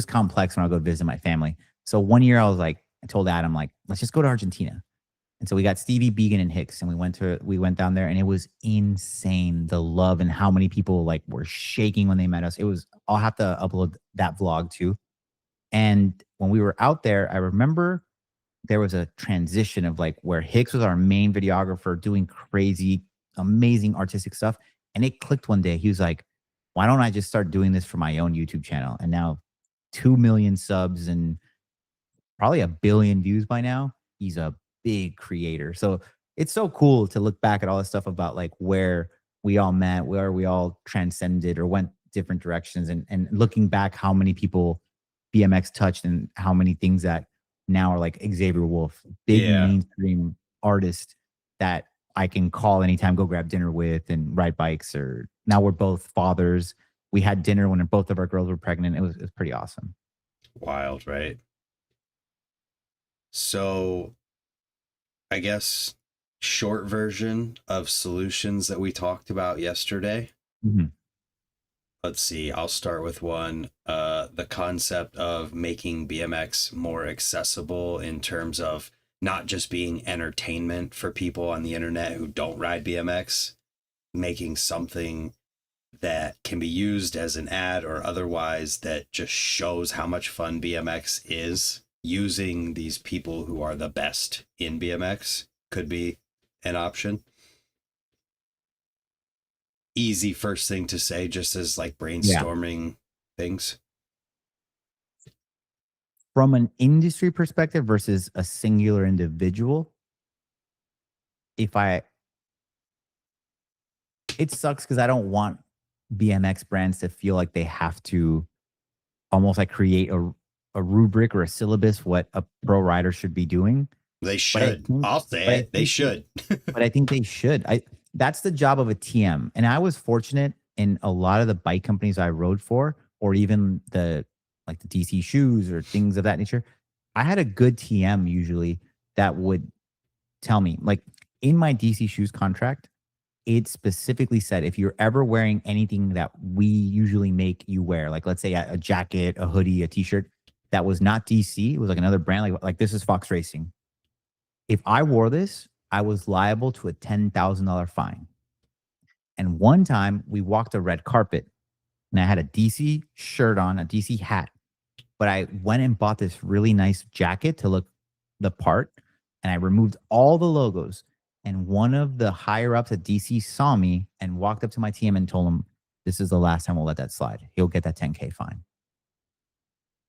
B: complex when I go visit my family. So one year I told Adam, like, let's just go to Argentina. And so we got Stevie, Began, and Hicks, and we went down there, and it was insane, the love and how many people like were shaking when they met us. I'll have to upload that vlog too. And when we were out there, I remember there was a transition of like where Hicks was our main videographer doing crazy, amazing artistic stuff. And it clicked one day. He was like, why don't I just start doing this for my own YouTube channel? And now 2 million subs and probably 1 billion views by now. He's a big creator. So it's so cool to look back at all this stuff about like where we all met, where we all transcended or went different directions, and looking back how many people BMX touched and how many things that now are like Xavier Wolf, big
A: Yeah,
B: mainstream artist that I can call anytime, go grab dinner with and ride bikes. Or now we're both fathers. We had dinner when both of our girls were pregnant. It was pretty awesome.
A: wild, right? So I guess short version of solutions that we talked about yesterday.
B: Mhm.
A: Let's see, I'll start with one. The concept of making BMX more accessible in terms of not just being entertainment for people on the internet who don't ride BMX, making something that can be used as an ad or otherwise that just shows how much fun BMX is. Using these people who are the best in BMX could be an option. Easy first thing to say, just as like
B: Yeah.
A: brainstorming things.
B: From an industry perspective versus a singular individual, if I, it sucks because I don't want BMX brands to feel like they have to almost like create a rubric or a syllabus what a pro rider should be doing.
A: They
B: But I
A: should.
B: think,
A: I'll say
B: but I
A: it. They
B: think,
A: should.
B: but I think they should. That's the job of a TM. And I was fortunate in a lot of the bike companies I rode for, or even the like the DC shoes or things of that nature. I had a good TM usually that would tell me, like in my DC shoes contract, it specifically said if you're ever wearing anything that we usually make you wear, like let's say a jacket, a hoodie, a t-shirt that was not DC, it was like another brand, like this is Fox Racing. If I wore this, I was liable to a $10,000 fine. And one time we walked a red carpet and I had a DC shirt on, a DC hat, but I went and bought this really nice jacket to look the part, and I removed all the logos. And one of the higher ups at DC saw me and walked up to my team and told him, "This is the last time we'll let that slide. He'll get that 10K fine."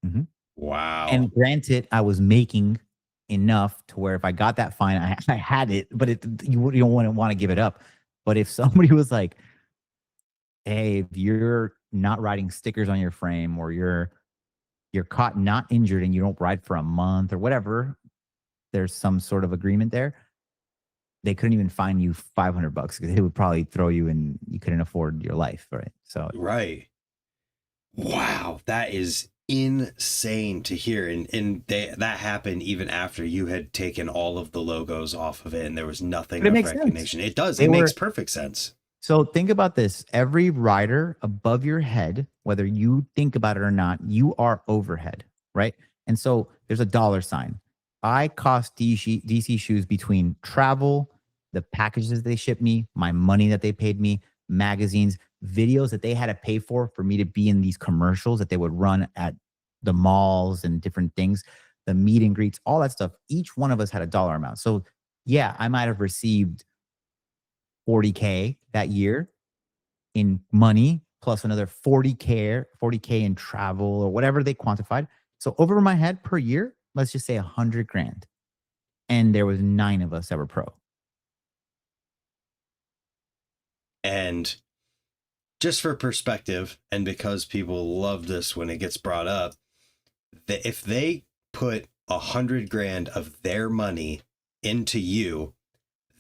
B: Mhm.
A: Wow.
B: And granted, I was making enough to where if I got that fine, I had it, but you don't want to give it up. But if somebody was like, "Hey, if you're not writing stickers on your frame, or you're caught not injured and you don't ride for a month or whatever, there's some sort of agreement there," they couldn't even fine you $500 because they would probably throw you and you couldn't afford your life, right? So
A: Right. Wow. That is insane to hear. And that happened even after you had taken all of the logos off of it and there was nothing
B: but it
A: of
B: makes sense.
A: recognition. It does.
B: They
A: It makes
B: were
A: perfect sense.
B: So think about this. Every rider above your head, whether you think about it or not, you are overhead, right? And so there's a dollar sign. I cost DC shoes between travel, the packages they shipped me, my money that they paid me, magazines, videos that they had to pay for me to be in these commercials that they would run at the malls and different things, the meet and greets, all that stuff. Each one of us had a dollar amount. So yeah, I might have received 40K that year in money, plus another 40K in travel or whatever they quantified. So over my head per year, let's just say 100 grand. And there was 9 of us that were pro.
A: And just for perspective, and because people love this when it gets brought up, that if they put 100 grand of their money into you,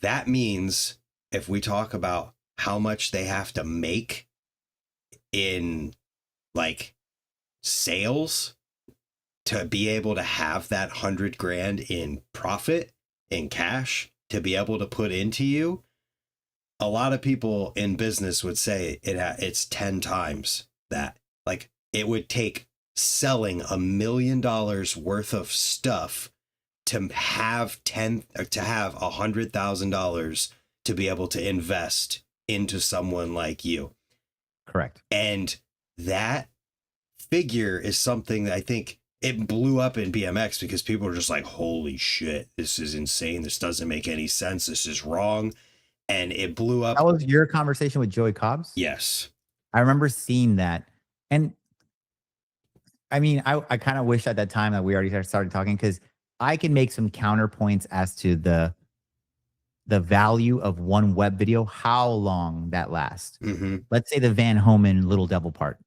A: that means if we talk about how much they have to make in like sales to be able to have that 100 grand in profit in cash to be able to put into you, a lot of people in business would say it's 10 times that. Like it would take selling $1 million worth of stuff to have $100,000 to be able to invest into someone like you.
B: Correct.
A: And that figure is something that I think it blew up in BMX because people are just like, holy shit, this is insane. This doesn't make any sense. This is wrong. And it blew up.
B: That was your conversation with Joey Cobbs?
A: Yes.
B: I remember seeing that. And I mean, I kind of wish at that time that we already started talking, because I can make some counterpoints as to the value of one web video, how long that lasts.
A: Mm-hmm.
B: Let's say the Van Homan Little Devil part.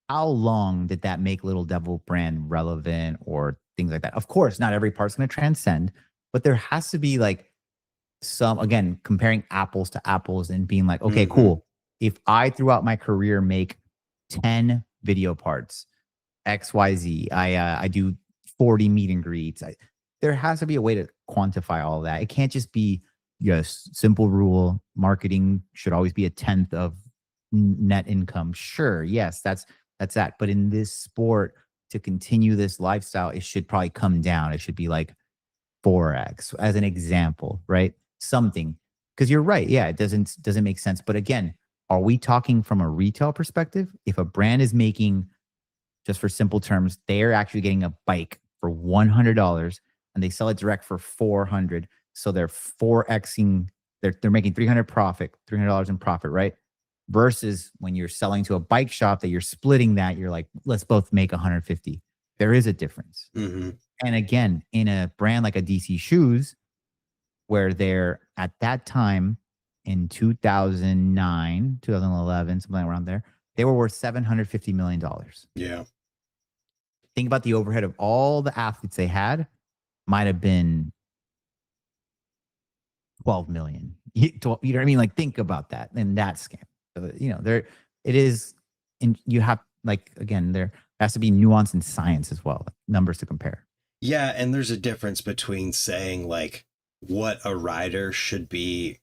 B: How long did that make Little Devil brand relevant or things like that? Of course, not every part's going to transcend, but there has to be like some, again, comparing apples to apples and being like, okay,
A: Mm-hmm.
B: cool. If I throughout my career make 10 video parts, XYZ, I do 40 meet and greets. There has to be a way to quantify all of that. It can't just be, yes, simple rule. Marketing should always be a tenth of net income. Sure, yes, that's that. But in this sport, to continue this lifestyle, it should probably come down. It should be like 4x as an example, right? Something. Because you're right. Yeah, it doesn't make sense. But again, are we talking from a retail perspective? If a brand is making, just for simple terms, they're actually getting a bike for $100 and they sell it direct for 400. So they're 4xing, they're making $300 in profit, right? Versus when you're selling to a bike shop that you're splitting that, you're like, let's both make 150. There is a difference.
A: Mm-hmm.
B: And again, in a brand like a DC Shoes, where they're at that time in 2009, 2011, something around there, they were worth $750 million.
A: Yeah.
B: Think about the overhead of all the athletes they had, might have been 12 million. You know what I mean? Like, think about that in that scale. There it is. And you have, like, again, there has to be nuance and science as well, like numbers to compare.
A: Yeah. And there's a difference between saying like what a rider should be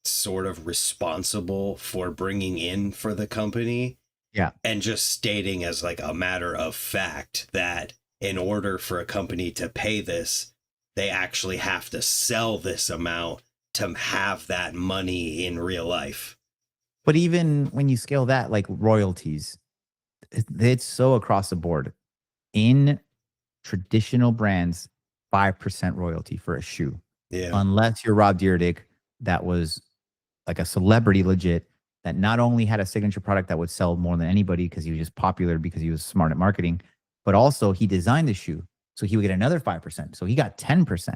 A: sort of responsible for bringing in for the company,
B: Yeah.
A: and just stating as like a matter of fact that in order for a company to pay this, they actually have to sell this amount to have that money in real life.
B: But even when you scale that, like royalties, it's so across the board. In traditional brands, 5% royalty for a shoe.
A: Yeah.
B: Unless you're Rob Dyrdek, that was like a celebrity legit, that not only had a signature product that would sell more than anybody because he was just popular because he was smart at marketing, but also he designed the shoe. So he would get another 5%. So he got 10%.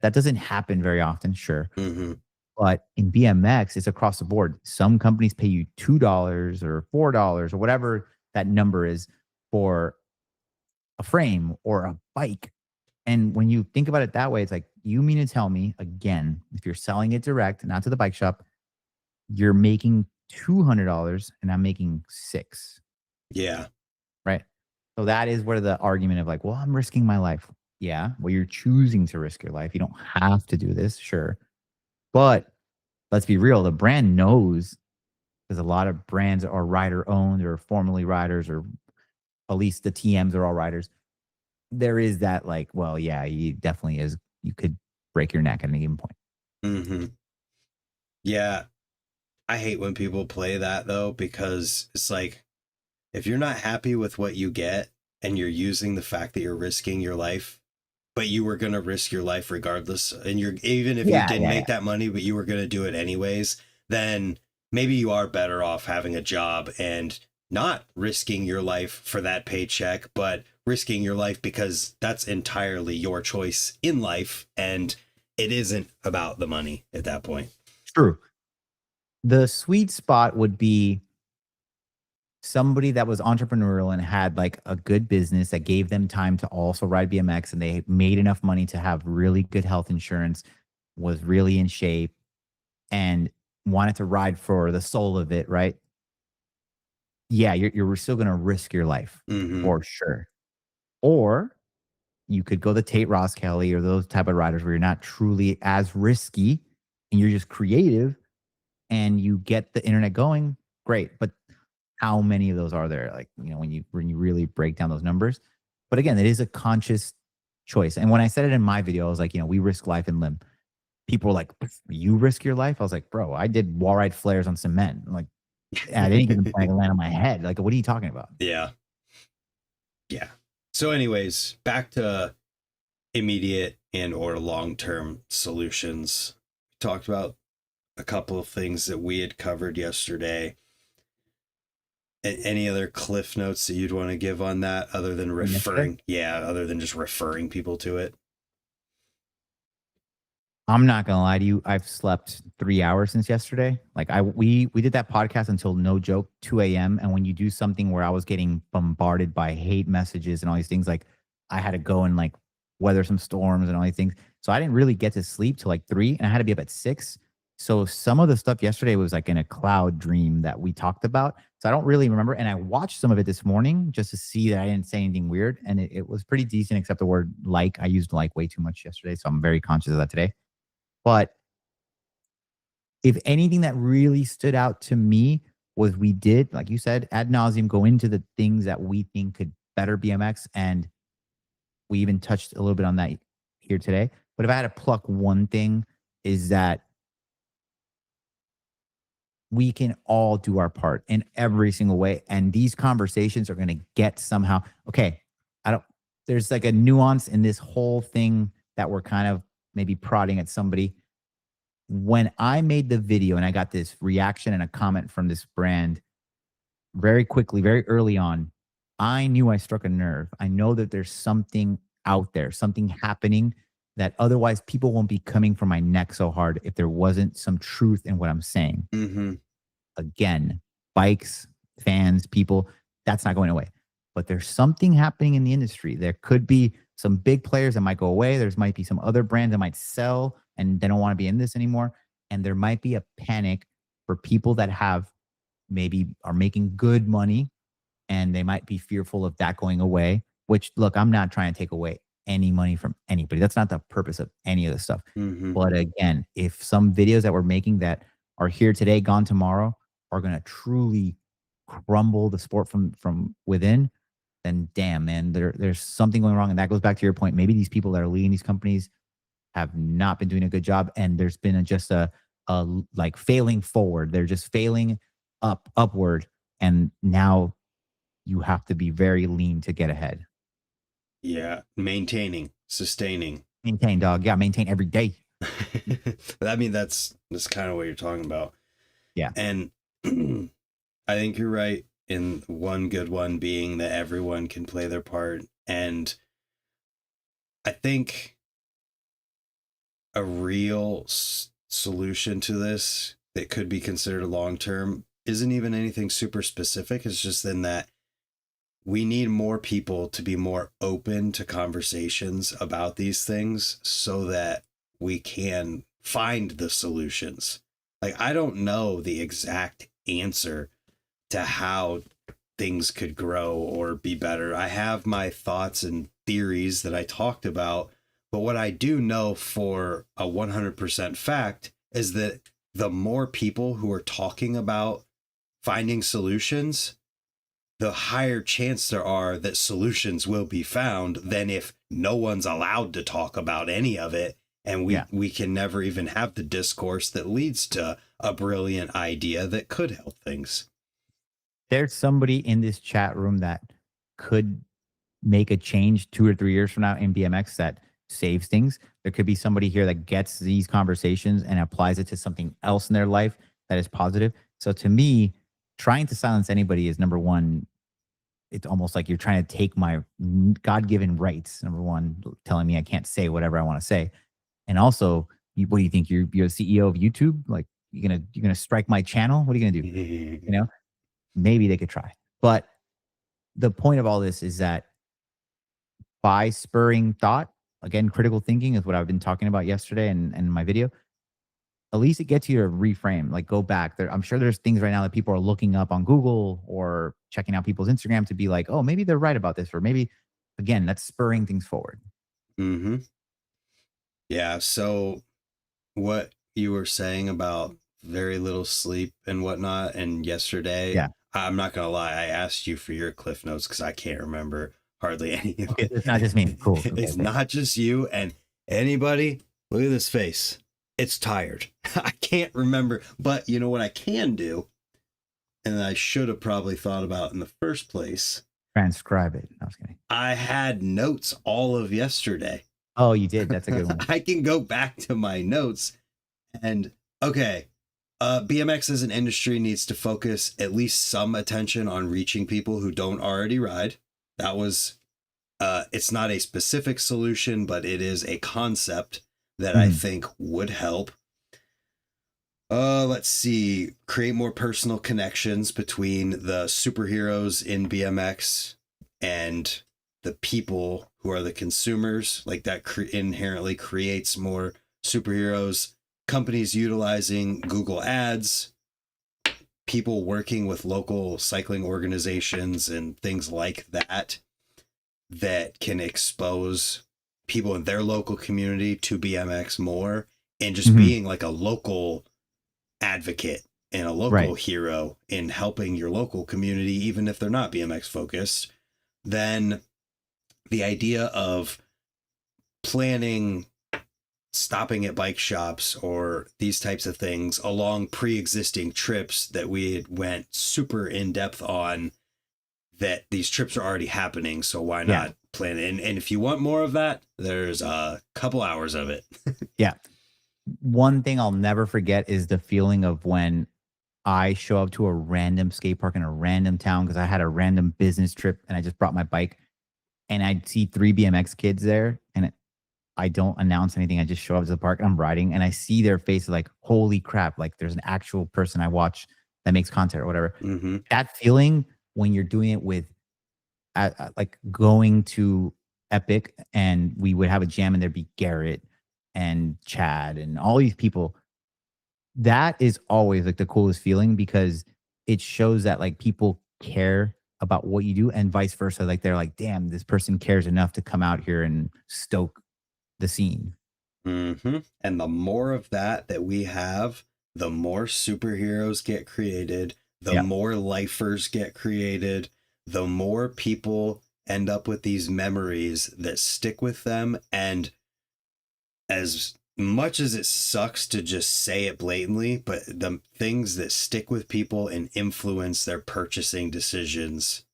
B: That doesn't happen very often, sure.
A: Mm-hmm.
B: But in BMX, it's across the board. Some companies pay you $2 or $4 or whatever that number is for a frame or a bike. And when you think about it that way, it's like, you mean to tell me, again, if you're selling it direct, not to the bike shop, you're making $200 and I'm making $6.
A: Yeah.
B: Right. So that is where the argument of like, well, I'm risking my life. Yeah. Well, you're choosing to risk your life. You don't have to do this. Sure. But let's be real. The brand knows, because a lot of brands are rider owned or formerly riders, or at least the TMs are all riders. There is that like, well, yeah, you definitely is. You could break your neck at any given point.
A: Mm-hmm. Yeah. I hate when people play that though, because it's like, if you're not happy with what you get and you're using the fact that you're risking your life, but you were going to risk your life regardless, and you're, even if you didn't make that money, but you were going to do it anyways, then maybe you are better off having a job and not risking your life for that paycheck, but risking your life because that's entirely your choice in life. And it isn't about the money at that point.
B: True. The sweet spot would be somebody that was entrepreneurial and had like a good business that gave them time to also ride BMX, and they made enough money to have really good health insurance, was really in shape, and wanted to ride for the soul of it, right? Yeah, you're still going to risk your life for sure. Or you could go the Tate Ross Kelly or those type of riders where you're not truly as risky and you're just creative and you get the internet going. Great. But how many of those are there? Like, when you really break down those numbers. But again, it is a conscious choice. And when I said it in my video, I was like, we risk life and limb. People were like, you risk your life? I was like, bro, I did wall ride flares on cement. I'm like, at any given point, I can land on my head. Like, what are you talking about?
A: Yeah. Yeah. So anyways, back to immediate and or long-term solutions. We talked about a couple of things that we had covered yesterday. Any other cliff notes that you'd want to give on that other than
B: Yesterday?
A: referring? Yeah, other than just referring people to it.
B: I'm not gonna lie to you. I've slept 3 hours since yesterday. Like we did that podcast until no joke 2 a.m. And when you do something where I was getting bombarded by hate messages and all these things, like I had to go and like weather some storms and all these things. So I didn't really get to sleep till like 3, and I had to be up at 6. So some of the stuff yesterday was like in a cloud dream that we talked about. So I don't really remember. And I watched some of it this morning just to see that I didn't say anything weird. And it was pretty decent, except the word like. I used like way too much yesterday. So I'm very conscious of that today. But if anything that really stood out to me was we did, like you said, ad nauseum go into the things that we think could better BMX. And we even touched a little bit on that here today. But if I had to pluck one thing, is that we can all do our part in every single way. And these conversations are going to get somehow, okay, I don't, there's like a nuance in this whole thing that we're kind of maybe prodding at somebody. When I made the video and I got this reaction and a comment from this brand very quickly, very early on, I knew I struck a nerve. I know that there's something out there, something happening that otherwise people won't be coming for my neck so hard if there wasn't some truth in what I'm saying.
A: Mm-hmm.
B: Again, bikes, fans, people, that's not going away. But there's something happening in the industry. There could be some big players that might go away. There's might be some other brands that might sell and they don't want to be in this anymore. And there might be a panic for people that have maybe are making good money and they might be fearful of that going away. Which, look, I'm not trying to take away any money from anybody. That's not the purpose of any of this stuff.
A: Mm-hmm.
B: But again, if some videos that we're making that are here today, gone tomorrow, are going to truly crumble the sport from within, then damn, man, there's something going wrong. And that goes back to your point. Maybe these people that are leading these companies have not been doing a good job, and there's been just a like failing forward. They're just failing upward, and now you have to be very lean to get ahead.
A: Yeah, maintaining, sustaining.
B: Maintain, dog. Yeah, maintain every day.
A: I mean, that's kind of what you're talking about.
B: Yeah.
A: And I think you're right in one good one being that everyone can play their part. And I think a real solution to this that could be considered long term isn't even anything super specific. It's just in that we need more people to be more open to conversations about these things so that we can find the solutions. Like, I don't know the exact answer to how things could grow or be better. I have my thoughts and theories that I talked about, but what I do know for a 100% fact is that the more people who are talking about finding solutions, the higher chance there are that solutions will be found than if no one's allowed to talk about any of it. And we can never even have the discourse that leads to a brilliant idea that could help things.
B: There's somebody in this chat room that could make a change 2 or 3 years from now in BMX that saves things. There could be somebody here that gets these conversations and applies it to something else in their life that is positive. So to me, trying to silence anybody is, number one, it's almost like you're trying to take my God-given rights. Number one, telling me I can't say whatever I want to say. And also, what do you think? You're the CEO of YouTube? Like you're gonna strike my channel? What are you gonna do? You know, maybe they could try. But the point of all this is that by spurring thought, again, critical thinking is what I've been talking about yesterday and in my video. At least it gets you to reframe, like go back there. I'm sure there's things right now that people are looking up on Google or checking out people's Instagram to be like, oh, maybe they're right about this. Or maybe, again, that's spurring things forward.
A: Mm-hmm. Yeah. So what you were saying about very little sleep and whatnot, and yesterday,
B: Yeah.
A: I'm not going to lie, I asked you for your cliff notes because I can't remember hardly any of
B: Okay,
A: it.
B: it's not just me. Cool. Okay,
A: It's not just you. And anybody, look at this face. It's tired. I can't remember. But you know what I can do? And I should have probably thought about in the first place.
B: Transcribe it. I was kidding.
A: I had notes all of yesterday.
B: Oh, you did. That's a good one.
A: I can go back to my notes and okay. BMX as an industry needs to focus at least some attention on reaching people who don't already ride. That was, it's not a specific solution, but it is a concept that I think would help. Let's see. Create more personal connections between the superheroes in BMX and the people who are the consumers. Like that inherently creates more superheroes. Companies utilizing Google Ads, people working with local cycling organizations and things like that that can expose people in their local community to BMX more, and just being like a local advocate and a local hero in helping your local community, even if they're not BMX focused. Then the idea of planning, stopping at bike shops or these types of things along pre-existing trips that we had went super in depth on, that these trips are already happening. So why not plan it? And if you want more of that, there's a couple hours of it.
B: Yeah. One thing I'll never forget is the feeling of when I show up to a random skate park in a random town because I had a random business trip and I just brought my bike, and I'd see 3 BMX kids there, and I don't announce anything. I just show up to the park and I'm riding, and I see their faces like, holy crap, like there's an actual person I watch that makes content or whatever. That feeling when you're doing it with like going to Epic, and we would have a jam and there'd be Garrett and Chad and all these people. That is always like the coolest feeling because it shows that like people care about what you do and vice versa. Like they're like, damn, this person cares enough to come out here and stoke the scene.
A: And the more of that we have, the more superheroes get created, the more lifers get created, the more people end up with these memories that stick with them. And as much as it sucks to just say it blatantly, but the things that stick with people and influence their purchasing decisions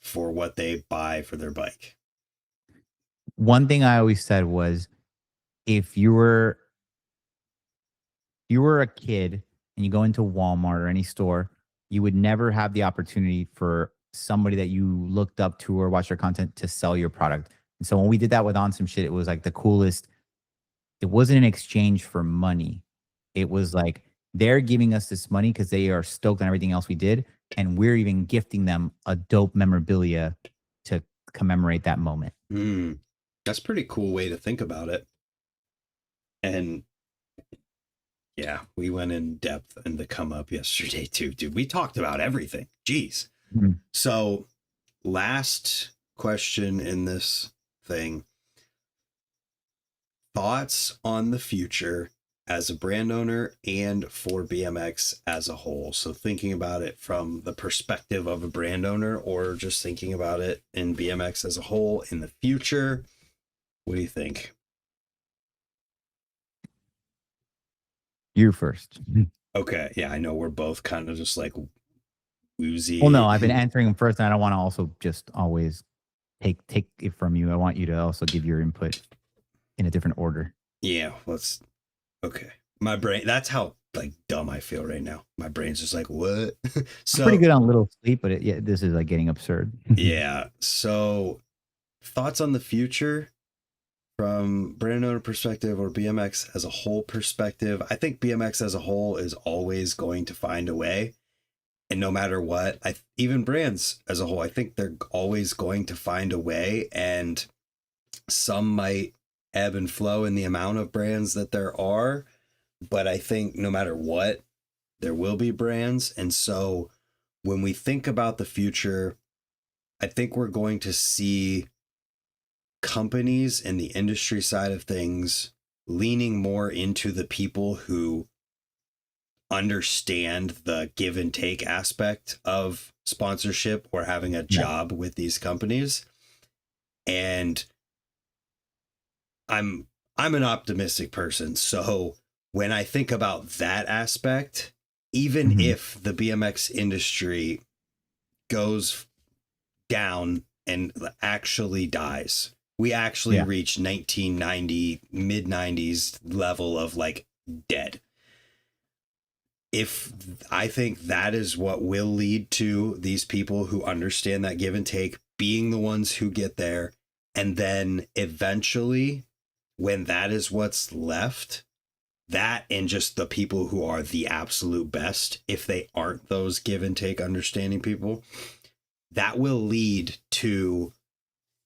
A: for what they buy for their bike.
B: One thing I always said was, if you were a kid and you go into Walmart or any store, you would never have the opportunity for somebody that you looked up to or watched their content to sell your product. And so when we did that with On Some Shit, it was like the coolest. It wasn't in exchange for money. It was like they're giving us this money because they are stoked on everything else we did, and we're even gifting them a dope memorabilia to commemorate that moment.
A: That's a pretty cool way to think about it. And yeah, we went in depth in the come up yesterday too, dude. We talked about everything. Jeez. So last question in this thing. Thoughts on the future as a brand owner and for BMX as a whole. So thinking about it from the perspective of a brand owner, or just thinking about it in BMX as a whole in the future. What do you think?
B: You first.
A: Okay. Yeah, I know we're both kind of just like woozy.
B: Well, no, I've been answering them first, and I don't want to also just always take it from you. I want you to also give your input in a different order.
A: Yeah, okay. My brain, that's how like dumb I feel right now. My brain's just like, what? So
B: I'm pretty good on little sleep, but this is like getting absurd.
A: Yeah. So thoughts on the future from brand owner perspective or BMX as a whole perspective. I think BMX as a whole is always going to find a way. And no matter what, even brands as a whole, I think they're always going to find a way. And some might ebb and flow in the amount of brands that there are. But I think no matter what, there will be brands. And so when we think about the future, I think we're going to see companies in the industry side of things leaning more into the people who understand the give and take aspect of sponsorship or having a job with these companies. And I'm an optimistic person. So when I think about that aspect, even if the BMX industry goes down and actually dies, we actually reach 1990, mid 90s level of like dead. if I think that is what will lead to these people who understand that give and take being the ones who get there. And then eventually, when that is what's left, that and just the people who are the absolute best, if they aren't those give and take understanding people, that will lead to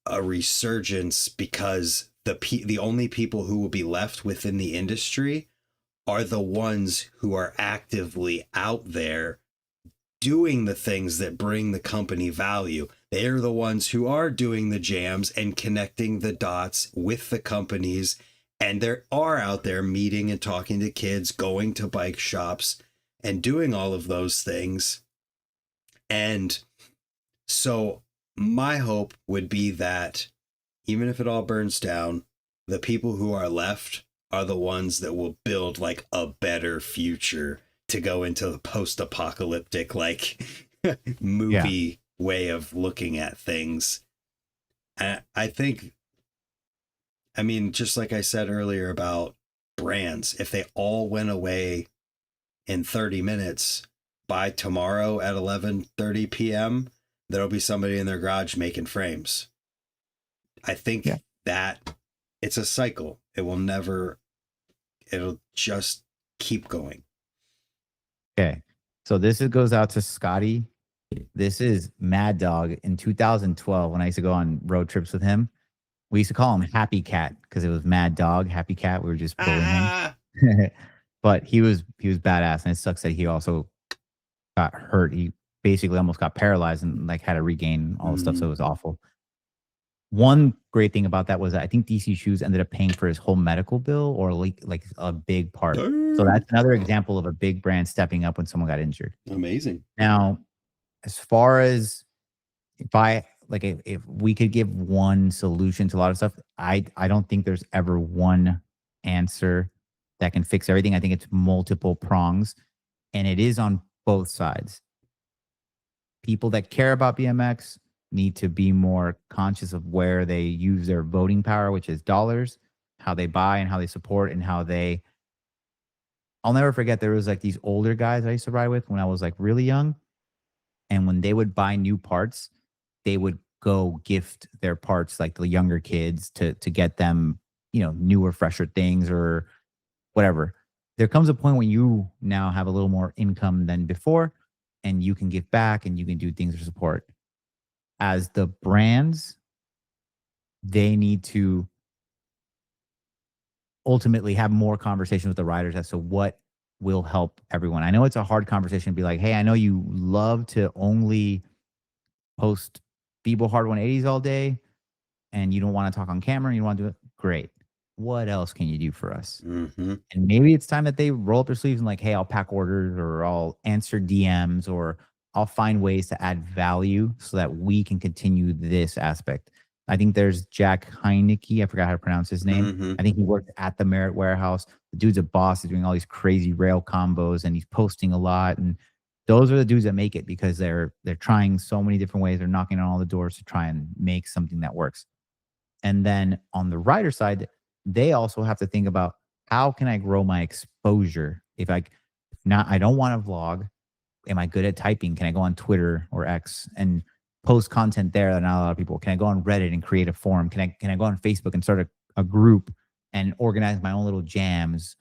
A: a resurgence, because the only people who will be left within the industry are the ones who are actively out there doing the things that bring the company value. They are the ones who are doing the jams and connecting the dots with the companies, and they are out there meeting and talking to kids, going to bike shops and doing all of those things. And so my hope would be that even if it all burns down, the people who are left are the ones that will build like a better future to go into the post-apocalyptic like movie way of looking at things. I think, I mean, just like I said earlier about brands, if they all went away in 30 minutes, by tomorrow at 11:30 p.m., there'll be somebody in their garage making frames. I think that it's a cycle. It'll just keep going.
B: Okay. So this goes out to Scotty. This is Mad Dog. In 2012, when I used to go on road trips with him, we used to call him Happy Cat because it was Mad Dog, Happy Cat. We were just bullying him. But he was badass. And it sucks that he also got hurt. He basically almost got paralyzed and like had to regain all the stuff. So it was awful. One great thing about that was that I think DC Shoes ended up paying for his whole medical bill, or like a big part. So that's another example of a big brand stepping up when someone got injured.
A: Amazing.
B: Now, as far as if we could give one solution to a lot of stuff, I don't think there's ever one answer that can fix everything. I think it's multiple prongs, and it is on both sides. People that care about BMX need to be more conscious of where they use their voting power, which is dollars, how they buy and how they support and how they. I'll never forget, there was like these older guys I used to ride with when I was like really young. And when they would buy new parts, they would go gift their parts, like the younger kids, to get them, newer, fresher things or whatever. There comes a point when you now have a little more income than before, and you can give back and you can do things for support. As the brands, they need to ultimately have more conversation with the riders as to what will help everyone. I know it's a hard conversation to be like, hey, I know you love to only post Feeble Hard 180s all day and you don't want to talk on camera and you want to do it. Great. What else can you do for us?
A: Mm-hmm.
B: And maybe it's time that they roll up their sleeves and like, hey, I'll pack orders or I'll answer DMs or I'll find ways to add value so that we can continue this aspect. I think there's Jack Heineke. I forgot how to pronounce his name.
A: Mm-hmm.
B: I think he worked at the Merit Warehouse. The dude's a boss. He's doing all these crazy rail combos and he's posting a lot. And those are the dudes that make it because they're trying so many different ways. They're knocking on all the doors to try and make something that works. And then on the rider side, they also have to think about, how can I grow my exposure? I don't want to vlog. Am I good at typing? Can I go on Twitter or X and post content there that not a lot of people? Can I go on Reddit and create a forum? Can I go on Facebook and start a group and organize my own little jams?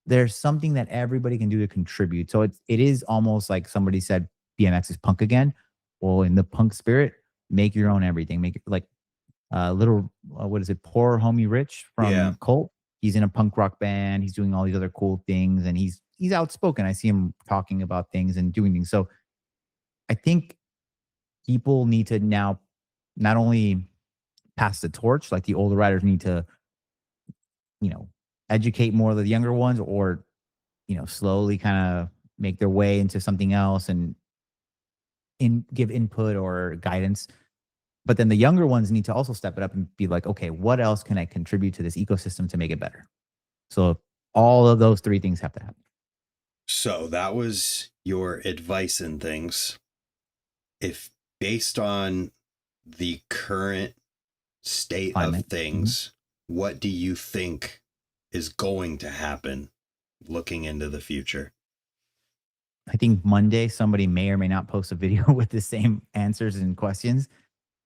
B: There's something that everybody can do to contribute. So it is almost like somebody said, BMX is punk again. Well, in the punk spirit, make your own everything. Make it like what is it? Poor Homie Rich from Cult. He's in a punk rock band. He's doing all these other cool things, and he's outspoken. I see him talking about things and doing things. So I think people need to now not only pass the torch, like the older riders need to, educate more of the younger ones, or, slowly kind of make their way into something else and give input or guidance. But then the younger ones need to also step it up and be like, okay, what else can I contribute to this ecosystem to make it better? So all of those three things have to happen.
A: So that was your advice and things. If based on the current state of things, what do you think is going to happen looking into the future?
B: I think Monday somebody may or may not post a video with the same answers and questions,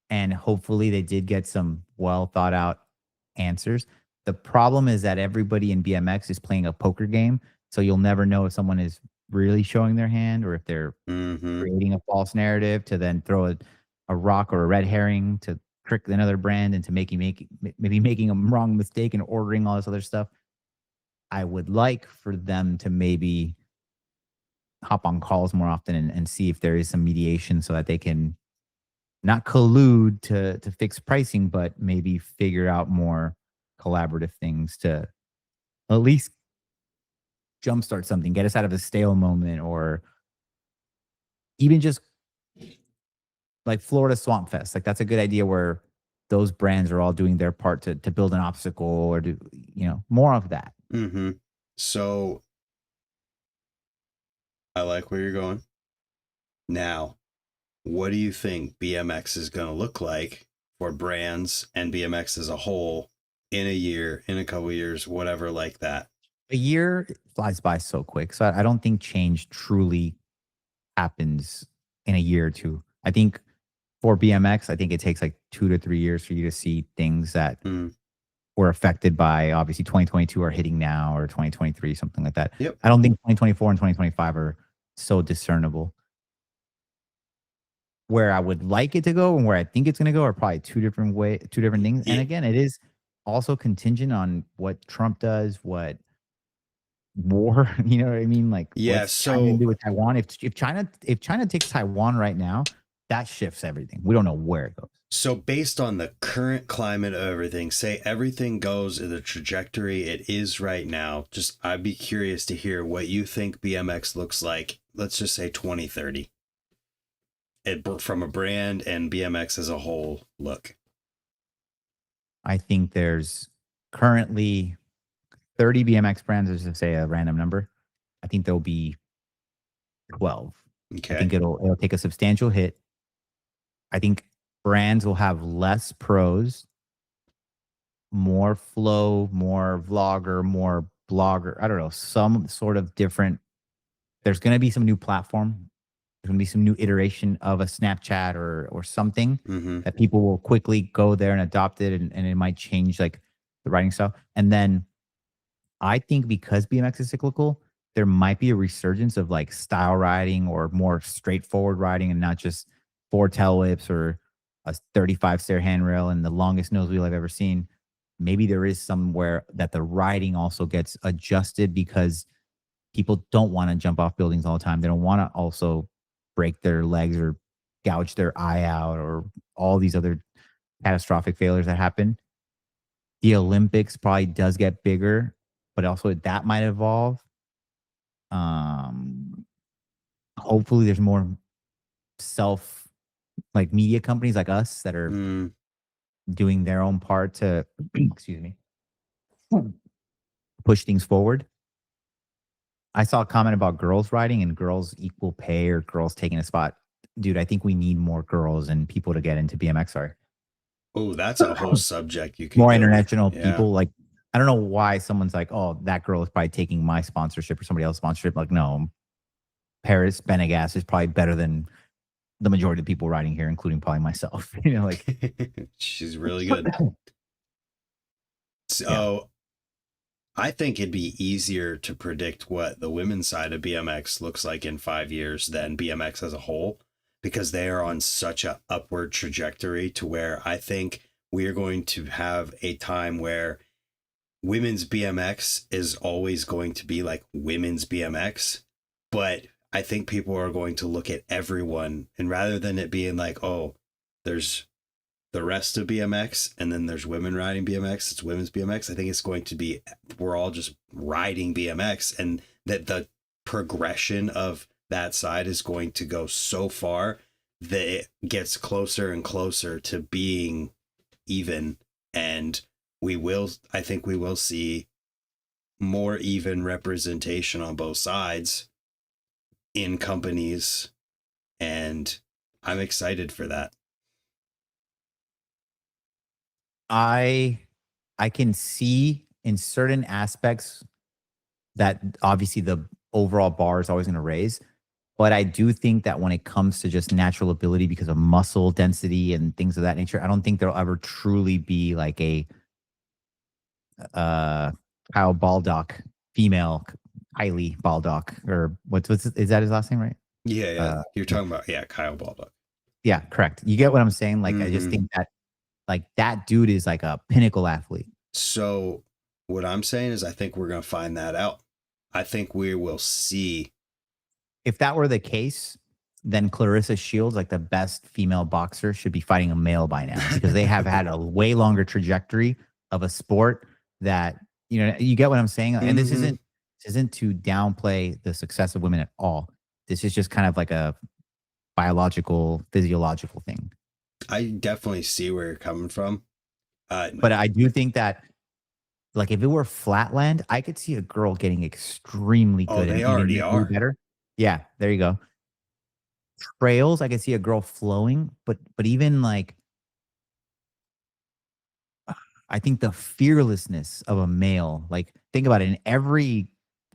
B: and hopefully they did get some well thought out answers. The problem is that everybody in BMX is playing a poker game, so you'll never know if someone is really showing their hand or if they're
A: Mm-hmm.
B: creating a false narrative to then throw a rock or a red herring to trick another brand into maybe making a wrong mistake and ordering all this other stuff. I would like for them to maybe hop on calls more often and see if there is some mediation so that they can not collude to fix pricing, but maybe figure out more collaborative things to at least jumpstart something, get us out of a stale moment, or even just like Florida Swamp Fest. Like that's a good idea where those brands are all doing their part to build an obstacle or do, more of that.
A: Mm-hmm. So I like where you're going. Now, what do you think BMX is going to look like for brands and BMX as a whole in a year, in a couple of years, whatever like that?
B: A year flies by so quick. So I don't think change truly happens in a year or two. I think for BMX, I think it takes like 2 to 3 years for you to see things that were affected by obviously 2022 are hitting now or 2023, something like that.
A: Yep.
B: I don't think 2024 and 2025 are so discernible. Where I would like it to go and where I think it's going to go are probably two different things.
A: Yeah.
B: And again, it is also contingent on what Trump does, what war, you know what I mean? Like what's China do with Taiwan? If China takes Taiwan right now, that shifts everything. We don't know where it goes.
A: So based on the current climate of everything, say everything goes in the trajectory it is right now, just I'd be curious to hear what you think BMX looks like, let's just say 2030. From a brand and BMX as a whole look.
B: I think there's currently 30 BMX brands, as to say a random number. I think there'll be 12.
A: Okay.
B: I think it'll take a substantial hit. I think brands will have less pros, more flow, more vlogger, more blogger. I don't know, some sort of different. There's going to be some new platform. There's going to be some new iteration of a Snapchat or something that people will quickly go there and adopt it, and it might change like the writing style. And then I think because BMX is cyclical, there might be a resurgence of like style riding or more straightforward riding and not just 4 tail whips or a 35 stair handrail and the longest nose wheel I've ever seen. Maybe there is somewhere that the riding also gets adjusted because people don't want to jump off buildings all the time. They don't want to also break their legs or gouge their eye out or all these other catastrophic failures that happen. The Olympics probably does get bigger, but also that might evolve. Hopefully there's more like media companies like us that are doing their own part to excuse me, push things forward. I saw a comment about girls riding and girls equal pay or girls taking a spot. Dude, I think we need more girls and people to get into BMX. Sorry.
A: Oh, that's a whole subject you can
B: more international
A: with.
B: people. Like, I don't know why someone's like, oh, that girl is probably taking my sponsorship or somebody else's sponsorship. Like, no, Paris Benegas is probably better than the majority of the people riding here, including probably myself. Like
A: she's really good. So I think it'd be easier to predict what the women's side of BMX looks like in 5 years than BMX as a whole, because they are on such a upward trajectory to where I think we are going to have a time where women's BMX is always going to be like women's BMX, but I think people are going to look at everyone, and rather than it being like, oh, there's the rest of BMX and then there's women riding BMX, it's women's BMX, I think it's going to be we're all just riding BMX, and that the progression of that side is going to go so far that it gets closer and closer to being even, and I think we will see more even representation on both sides in companies, and I'm excited for that.
B: I can see in certain aspects that obviously the overall bar is always going to raise. But I do think that when it comes to just natural ability because of muscle density and things of that nature, I don't think there'll ever truly be like a uh Kyle Baldock female Kylie Baldock, or what's is that his last name, right?
A: Yeah,
B: Uh
A: you're talking about Kyle Baldock.
B: yeah, correct. You get what I'm saying? Like I just
A: Mm-hmm.
B: think that like that dude is like a pinnacle athlete.
A: So what I'm saying is I think we're gonna find that out. I think we will see.
B: If that were the case, then Clarissa Shields, like the best female boxer, should be fighting a male by now because they have had a way longer trajectory of a sport that, you get what I'm saying? And this
A: Mhm.
B: isn't to downplay the success of women at all. This is just kind of like a biological, physiological thing.
A: I definitely see where you're coming from.
B: But I do think that, like, if it were flatland, I could see a girl getting extremely
A: Oh,
B: good and
A: they
B: even
A: already
B: get way
A: are.
B: better. Yeah, there you go. Trails, I could see a girl flowing, but even like I think the fearlessness of a male, like think about it, in every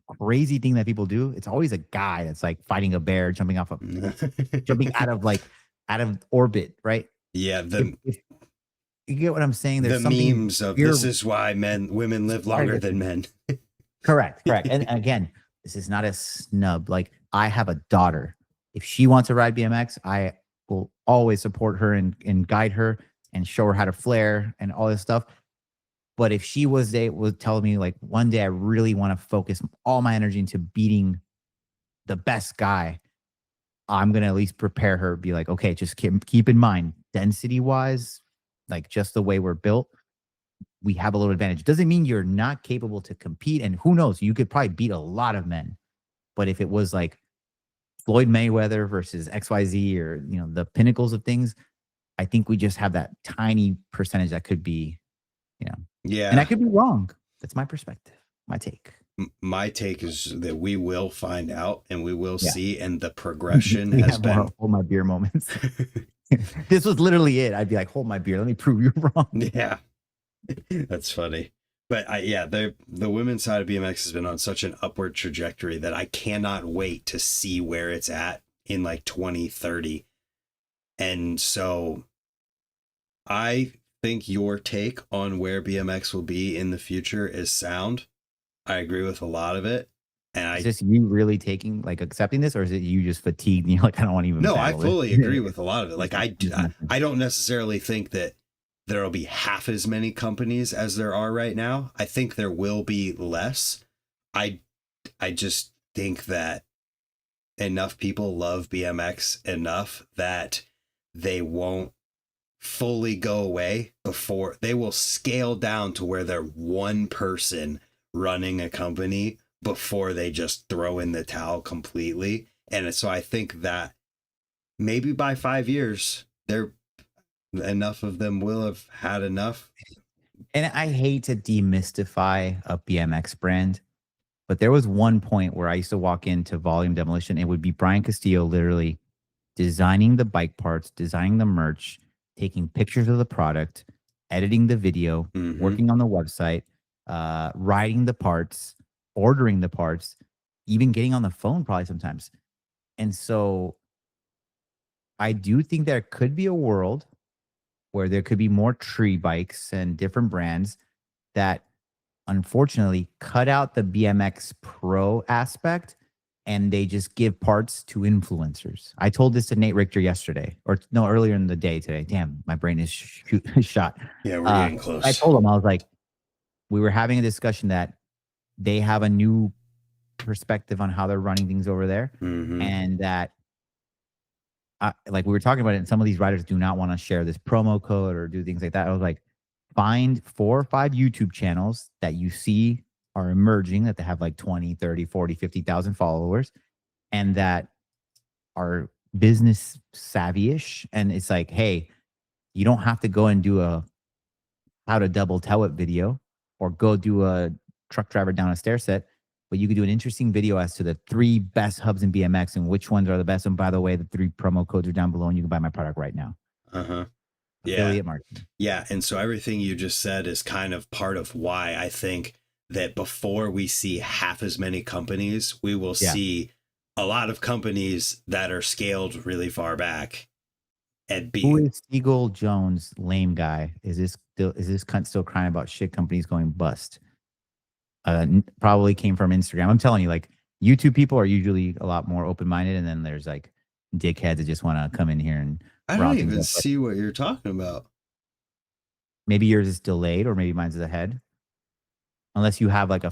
B: crazy thing that people do, it's always a guy that's like fighting a bear, jumping out of orbit, right?
A: Yeah,
B: If you get what I'm saying,
A: the
B: there's something
A: memes of
B: fear.
A: this is why women live longer than men.
B: Correct, correct. And again, this is not a snub. Like I have a daughter. If she wants to ride BMX, I will always support her and guide her and show her how to flare and all this stuff. But if she was telling me like one day I really want to focus all my energy into beating the best guy, I'm gonna at least prepare her, be like, okay, just keep in mind, density wise, like just the way we're built, we have a little advantage. Doesn't mean you're not capable to compete. And who knows, you could probably beat a lot of men. But if it was like Floyd Mayweather versus XYZ or the pinnacles of things, I think we just have that tiny percentage that could be, and I
A: Yeah.
B: could be wrong. That's my perspective, my take.
A: My take is that we will find out and we will
B: Yeah.
A: see, and the progression
B: We
A: has
B: have more
A: been.
B: hold my beer moments. This was literally it. I'd be like, hold my beer. Let me prove you wrong.
A: Yeah, that's funny. But the women's side of BMX has been on such an upward trajectory that I cannot wait to see where it's at in like 2030. And so I think your take on where BMX will be in the future is sound. I agree with a lot of it. And
B: Is this you really accepting this, or is it you just fatigued and you're like, I don't want to even
A: no, I
B: battle it?
A: fully agree with a lot of it. Like
B: Just messing.
A: I don't necessarily think that there'll be half as many companies as there are right now. I think there will be less. I just think that enough people love BMX enough that they won't fully go away before they will scale down to where they're one person running a company before they just throw in the towel completely. And so I think that maybe by 5 years, there enough of them will have had enough.
B: And I hate to demystify a BMX brand, but there was one point where I used to walk into Volume Demolition. It would be Brian Castillo literally designing the bike parts, designing the merch, taking pictures of the product, editing the video, working on the website, writing the parts, ordering the parts, even getting on the phone probably sometimes. And so I do think there could be a world where there could be more tree bikes and different brands that unfortunately cut out the BMX pro aspect and they just give parts to influencers. I told this to Nate Richter yesterday, or no, earlier in the day today. Damn, my brain is shot.
A: Yeah, we're getting close.
B: I told him, I was like, we were having a discussion that they have a new perspective on how they're running things over there. And that like we were talking about it, and some of these writers do not want to share this promo code or do things like that. I was like, find 4 or 5 YouTube channels that you see are emerging, that they have like 20, 30, 40, 50,000 followers, and that are business savvy-ish. And it's like, hey, you don't have to go and do a how to double tow it video or go do a truck driver down a stair set, but you could do an interesting video as to the 3 best hubs in BMX and which ones are the best. And by the way, the 3 promo codes are down below and you can buy my product right now.
A: Yeah.
B: Affiliate marketing.
A: Yeah. And so everything you just said is kind of part of why I think that before we see half as many companies, we will see a lot of companies that are scaled really far back and
B: Who
A: be
B: is Siegel Jones, lame guy? Is this cunt still crying about shit companies going bust? Probably came from Instagram. I'm telling you, like YouTube people are usually a lot more open minded, and then there's like dickheads that just want to come in here and
A: I don't
B: rile things
A: even
B: up. But
A: see what you're talking about.
B: maybe yours is delayed, or maybe mine's ahead. Unless you have like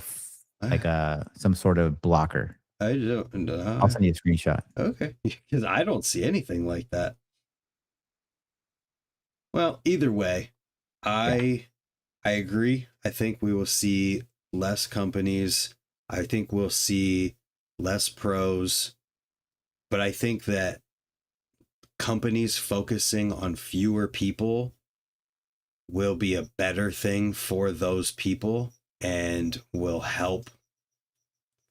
B: some sort of blocker.
A: I don't
B: I'll send you a screenshot.
A: Okay, because I don't see anything like that. Well, either way, I agree. I think we will see less companies. I think we'll see less pros. But I think that companies focusing on fewer people will be a better thing for those people and will help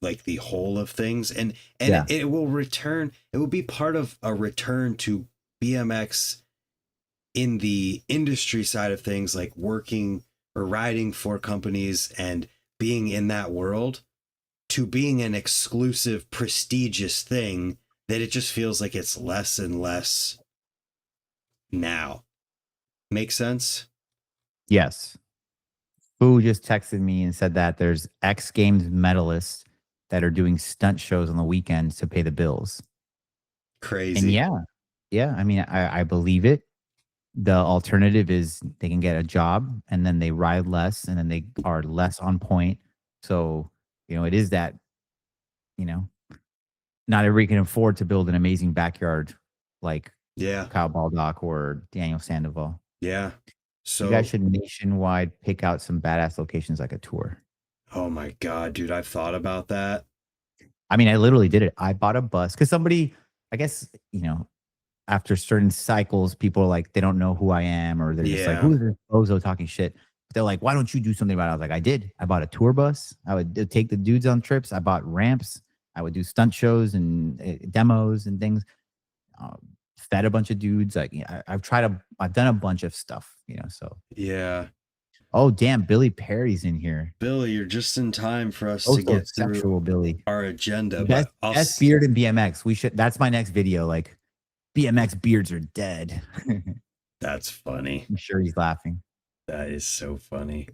A: like the whole of things, and it will return, it will be part of a return to BMX in the industry side of things, like working or riding for companies and being in that world, to being an exclusive prestigious thing that it just feels like it's less and less now. Make sense?
B: Yes. Who just texted me and said that there's X Games medalists that are doing stunt shows on the weekends to pay the bills.
A: Crazy.
B: And yeah, I mean, I believe it. The alternative is they can get a job and then they ride less and then they are less on point. So, it is that, not everybody can afford to build an amazing backyard like Kyle Baldock or Daniel Sandoval.
A: Yeah. So
B: you guys should nationwide pick out some badass locations like a tour.
A: Oh my God, dude, I've thought about that.
B: I mean, I literally did it. I bought a bus because somebody, I guess, after certain cycles, people are like, they don't know who I am, or they're just like, who's this bozo talking shit? They're like, why don't you do something about it? I was like, I did. I bought a tour bus. I would take the dudes on trips. I bought ramps. I would do stunt shows and demos and things. Fed a bunch of dudes. Like, I've done a bunch of stuff, so.
A: Yeah.
B: Oh, damn. Billy Perry's in here.
A: Billy, you're just in time for us to get through
B: Billy.
A: our agenda.
B: Best beard in BMX. That's my next video. Like, BMX beards are dead.
A: That's funny.
B: I'm sure he's laughing.
A: That is so funny.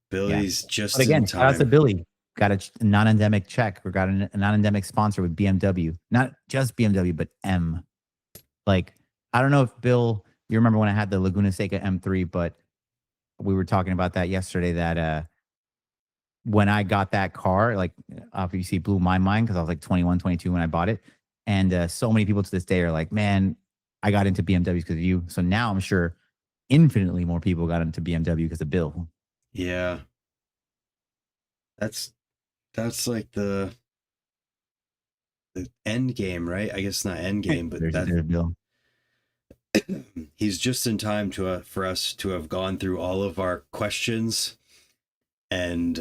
A: Billy's just
B: in time.
A: Shout
B: out to Billy. Got a non-endemic check. We got a non-endemic sponsor with BMW. Not just BMW, but M. Like, I don't know if Bill, you remember when I had the Laguna Seca M3, but we were talking about that yesterday, that when I got that car, like, obviously blew my mind because I was like 21, 22 when I bought it. And so many people to this day are like, man, I got into BMWs because of you. So now I'm sure infinitely more people got into BMW because of Bill.
A: Yeah. That's like the end game, right? I guess not end game, but
B: there's Bill.
A: He's just in time for us to have gone through all of our questions, and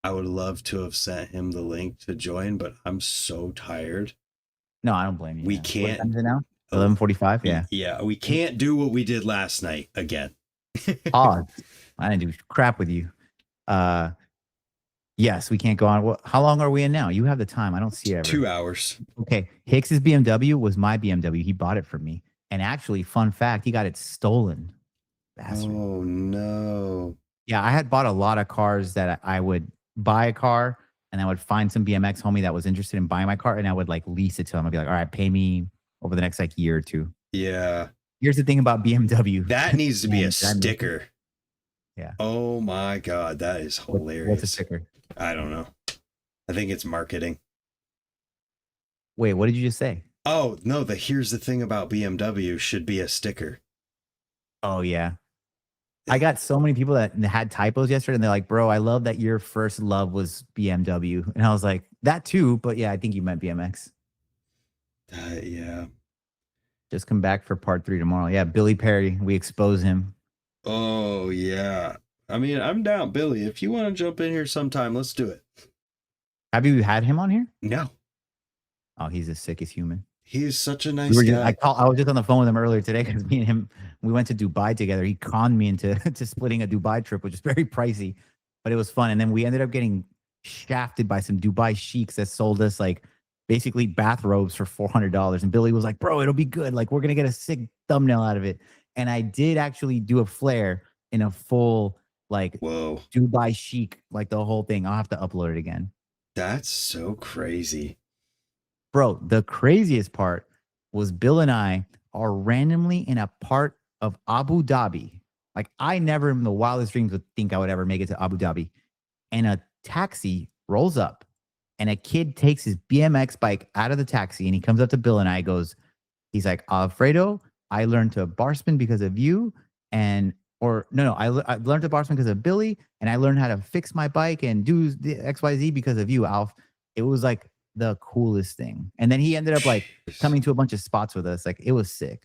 A: I would love to have sent him the link to join, but I'm so tired.
B: No, I don't blame you.
A: We can't.
B: What time is it now? 11:45. Yeah.
A: Yeah, we can't do what we did last night again.
B: I didn't do crap with you. Yes, we can't go on. How long are we in now? You have the time. I don't see it.
A: 2 hours.
B: Okay. Hicks's BMW was my BMW. He bought it for me. And actually, fun fact, he got it stolen.
A: Bastard. Oh, no.
B: Yeah, I had bought a lot of cars that I would buy a car and I would find some BMX homie that was interested in buying my car and I would like lease it to him. I'd be like, all right, pay me over the next like year or two.
A: Yeah.
B: Here's the thing about BMW.
A: That needs to be a sticker.
B: Yeah.
A: Oh my God. That is hilarious.
B: What's a sticker?
A: I don't know. I think it's marketing.
B: Wait, what did you just say?
A: Oh, no. Here's the thing about BMW should be a sticker.
B: Oh, yeah. I got so many people that had typos yesterday and they're like, bro, I love that your first love was BMW. And I was like, that too. But yeah, I think you meant BMX.
A: Yeah.
B: Just come back for part 3 tomorrow. Yeah, Billy Perry. We expose him.
A: Oh, yeah. I mean, I'm down, Billy. If you want to jump in here sometime, let's do it.
B: Have you had him on here?
A: No.
B: Oh, he's the sickest human.
A: He's such a nice guy.
B: I was just on the phone with him earlier today because me and him, we went to Dubai together. He conned me into splitting a Dubai trip, which is very pricey, but it was fun. And then we ended up getting shafted by some Dubai sheiks that sold us like basically bathrobes for $400. And Billy was like, bro, it'll be good. Like, we're going to get a sick thumbnail out of it. And I did actually do a flare in a full, like,
A: Whoa.
B: Dubai chic, like the whole thing. I'll have to upload it again.
A: That's so crazy.
B: Bro, the craziest part was Bill and I are randomly in a part of Abu Dhabi. Like, I never in the wildest dreams would think I would ever make it to Abu Dhabi. And a taxi rolls up and a kid takes his BMX bike out of the taxi and he comes up to Bill and I he's like, Alfredo, I learned to bar spin because of you. And, or no, I learned to bar spin because of Billy. And I learned how to fix my bike and do the XYZ because of you, Alf. It was like the coolest thing. And then he ended up like coming to a bunch of spots with us. Like, it was sick.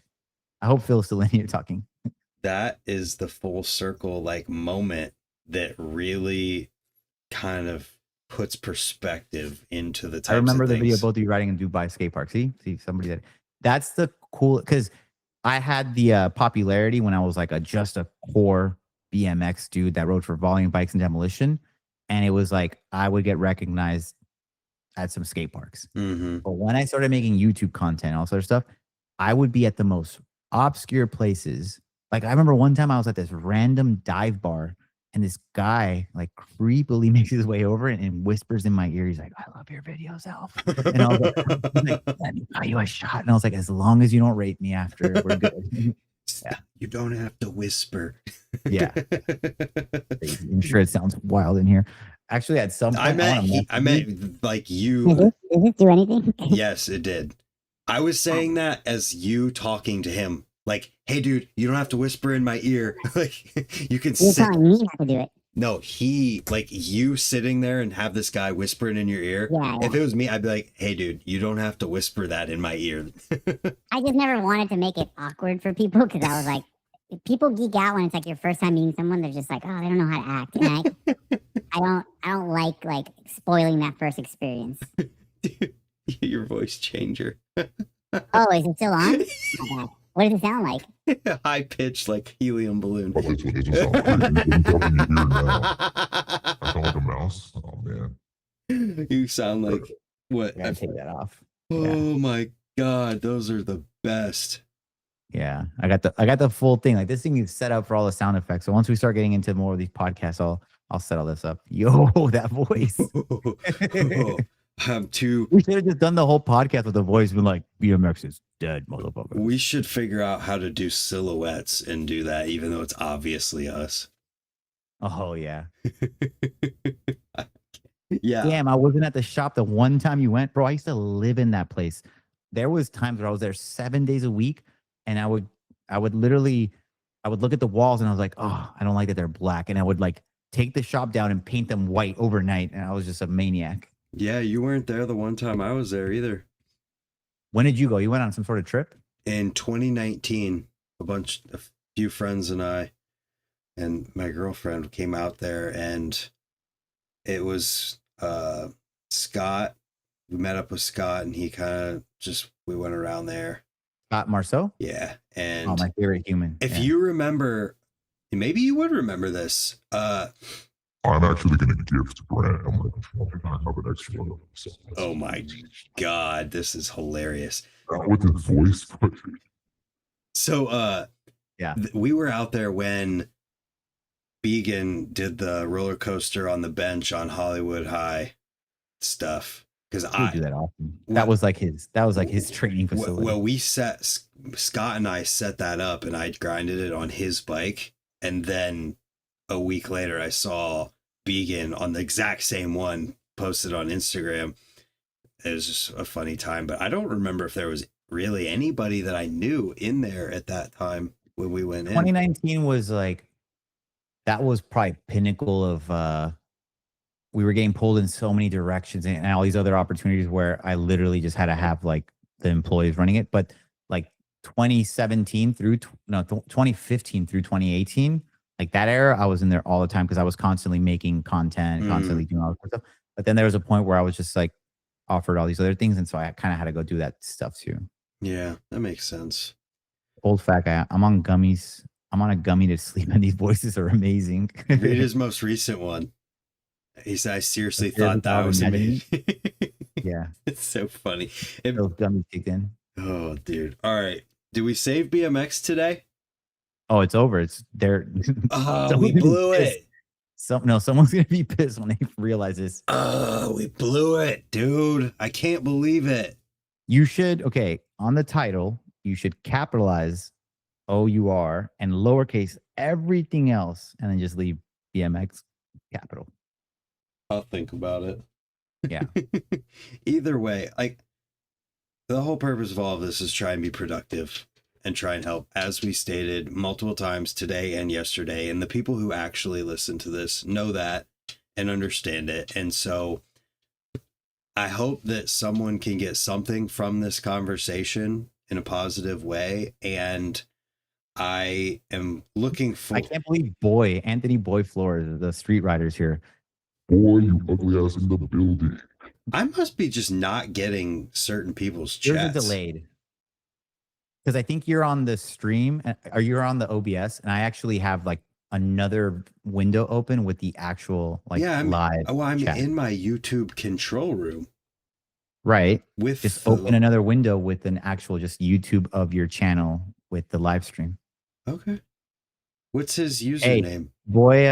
B: I hope Phil's still in here talking.
A: That is the full circle like moment that really kind of puts perspective into the types
B: I remember
A: of
B: the video
A: things.
B: of both of you riding in Dubai skate park. See somebody that's the cool, because I had the popularity when I was like just a core BMX dude that rode for volume bikes and demolition. And it was like I would get recognized at some skate parks.
A: Mm-hmm.
B: But when I started making YouTube content, all sort of stuff, I would be at the most obscure places. Like, I remember one time I was at this random dive bar and this guy like creepily makes his way over and whispers in my ear. He's like, I love your videos, Alf. And I was like, let me buy you a shot. And I was like, as long as you don't rape me after, we're good.
A: Yeah. You don't have to whisper.
B: Yeah. I'm sure it sounds wild in here. Actually, at some point,
A: I meant like you.
C: Does this do anything?
A: Yes, it did. I was saying that as you talking to him. Like, hey, dude, you don't have to whisper in my ear. Like, you can
C: You're
A: sit.
C: telling me not to do it.
A: No, like you sitting there and have this guy whispering in your ear.
C: Yeah.
A: If it was me, I'd be like, hey, dude, you don't have to whisper that in my ear.
C: I just never wanted to make it awkward for people because I was like, people geek out when it's like your first time meeting someone. They're just like, oh, they don't know how to act. And I don't like spoiling that first experience.
A: Dude, your voice changer.
C: Oh, is it still on? Okay. What does it sound like?
A: High pitched, like helium balloon.
D: But that's what it just sounds like. You talking in your ear now. I sound like a mouse. Oh man.
A: You sound like what?
B: I gotta take that off.
A: Oh my god, those are the best.
B: Yeah, I got the full thing. Like, this thing is set up for all the sound effects. So once we start getting into more of these podcasts, I'll set all this up. Yo, that voice.
A: I'm too.
B: We should have just done the whole podcast with the voice been like, BMX is dead, motherfucker.
A: We should figure out how to do silhouettes and do that, even though it's obviously us.
B: Oh yeah.
A: Yeah.
B: Damn, I wasn't at the shop the one time you went, bro. I used to live in that place. There was times where I was there 7 days a week, and I would look at the walls and I was like, oh, I don't like that they're black, and I would like take the shop down and paint them white overnight, and I was just a maniac.
A: Yeah, you weren't there the one time I was there either.
B: When did you go? You went on some sort of trip?
A: In 2019, a few friends and I and my girlfriend came out there, and it was Scott. We met up with Scott, and he kind of we went around there.
B: Scott Marceau?
A: Yeah. And
B: my favorite human.
A: if you remember, maybe you would remember this.
D: I'm actually going to give to Brent. I'm going to have an extra one.
A: Oh my god, this is hilarious.
D: With his voice.
A: So
B: yeah,
A: we were out there when Began did the roller coaster on the bench on Hollywood High stuff. Because I
B: do that often. That was like his training facility.
A: Well, Scott and I set that up, and I grinded it on his bike, and then a week later I saw Began on the exact same one posted on Instagram. It was just a funny time, but I don't remember if there was really anybody that I knew in there at that time when we went in.
B: 2019 was like, that was probably pinnacle of we were getting pulled in so many directions and all these other opportunities where I literally just had to have like the employees running it. But like 2015 through 2018, like that era, I was in there all the time because I was constantly making content, constantly doing all this stuff. But then there was a point where I was just like offered all these other things, and so I kind of had to go do that stuff too.
A: Yeah, that makes sense.
B: Old fat guy. I'm on gummies. I'm on a gummy to sleep, and these voices are amazing.
A: Read his most recent one. He said, I seriously
B: Seriously
A: thought that
B: thought
A: was
B: imagine-
A: me.
B: Yeah.
A: It's so funny. It-
B: Those gummies kicked in.
A: oh, dude. All right. Do we save BMX today?
B: Oh, it's over. It's there.
A: Oh, we blew it.
B: Someone's gonna be pissed when they realize this.
A: Oh, we blew it, dude. I can't believe it.
B: You should, okay, on the title, you should capitalize OUR and lowercase everything else, and then just leave BMX capital.
A: I'll think about it.
B: Yeah.
A: Either way, like the whole purpose of all of this is try and be productive and try and help, as we stated multiple times today and yesterday. And the people who actually listen to this know that and understand it. And so I hope that someone can get something from this conversation in a positive way. And I am looking for.
B: I can't believe Anthony Boy Flores, the street riders here.
D: Boy, you ugly ass in the building.
A: I must be just not getting certain people's chats.
B: Yours is delayed. Because I think you're on the stream, or you're on the OBS, and I actually have like another window open with the actual like live.
A: Oh, I'm
B: chat.
A: in my YouTube control room.
B: Right.
A: With
B: just open another window with an actual just YouTube of your channel with the live stream.
A: Okay. What's his username?
B: Boy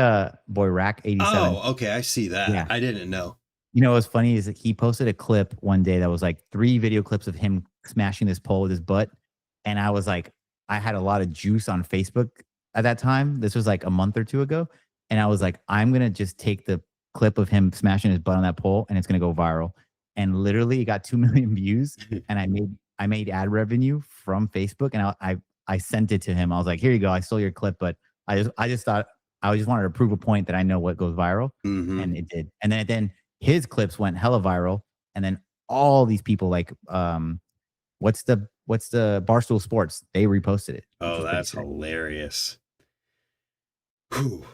B: Rack 87.
A: Oh, okay. I see that.
B: Yeah.
A: I didn't know.
B: You know what's funny is that he posted a clip one day that was like 3 video clips of him smashing this pole with his butt. And I was like, I had a lot of juice on Facebook at that time. This was like a month or 2 ago. And I was like, I'm going to just take the clip of him smashing his butt on that pole and it's going to go viral. And literally it got 2 million views. And I made ad revenue from Facebook. And I sent it to him. I was like, here you go. I stole your clip. But I just thought I just wanted to prove a point that I know what goes viral.
A: Mm-hmm.
B: And it did. And then his clips went hella viral. And then all these people like, what's the Barstool Sports? They reposted it.
A: Oh, that's hilarious. Whew.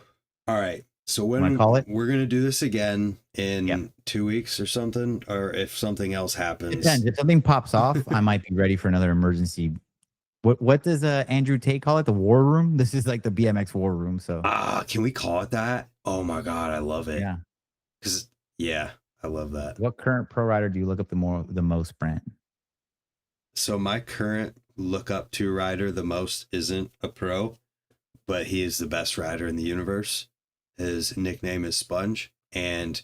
A: All right. So when we're going to do this again in 2 weeks or something, or if something else happens.
B: Depends. If something pops off, I might be ready for another emergency. What does Andrew Tate call it? The war room? This is like the BMX war room. So
A: can we call it that? Oh my God, I love it.
B: Yeah.
A: Because I love that.
B: What current pro rider do you look up the most, Brent?
A: So my current look up to rider the most isn't a pro, but he is the best rider in the universe. His nickname is Sponge, and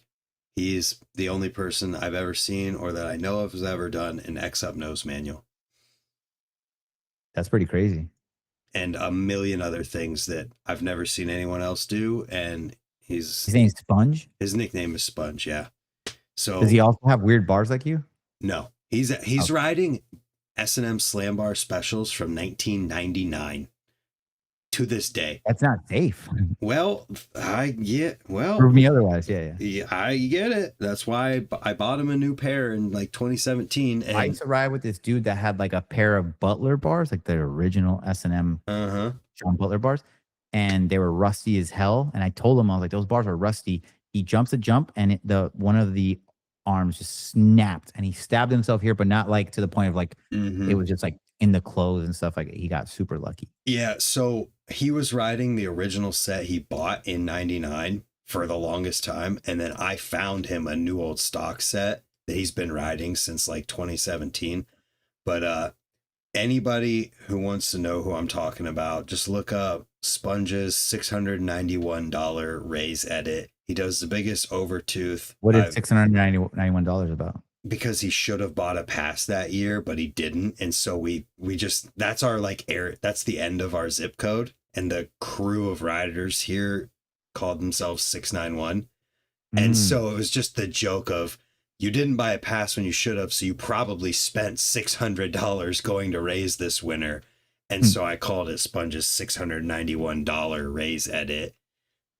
A: he's the only person I've ever seen or that I know of has ever done an X-Up nose manual.
B: That's pretty crazy.
A: And a million other things that I've never seen anyone else do. And his
B: name's Sponge?
A: His nickname is Sponge, yeah. So
B: does he also have weird bars like you?
A: No. He's riding S&M Slam Bar specials from 1999 to this day.
B: That's not safe.
A: Well,
B: prove me otherwise. Yeah.
A: I get it. That's why I bought him a new pair in like 2017. And
B: I used to ride with this dude that had like a pair of Butler bars, like the original S&M John Butler bars, and they were rusty as hell. And I told him, I was like, those bars are rusty. He jumps a jump, and one of the arms just snapped, and he stabbed himself here, but not like to the point of like it was just like in the clothes and stuff. Like he got super lucky.
A: Yeah, so he was riding the original set he bought in 99 for the longest time, and then I found him a new old stock set that he's been riding since like 2017. But anybody who wants to know who I'm talking about, just look up Sponge's $691 raise edit. He does the biggest overtooth.
B: What is $691 about?
A: Because he should have bought a pass that year, but he didn't. And so we just, that's our that's the end of our zip code. And the crew of riders here called themselves 691. And so it was just the joke of, you didn't buy a pass when you should have, so you probably spent $600 going to raise this winner. And so I called it Sponge's $691 raise edit.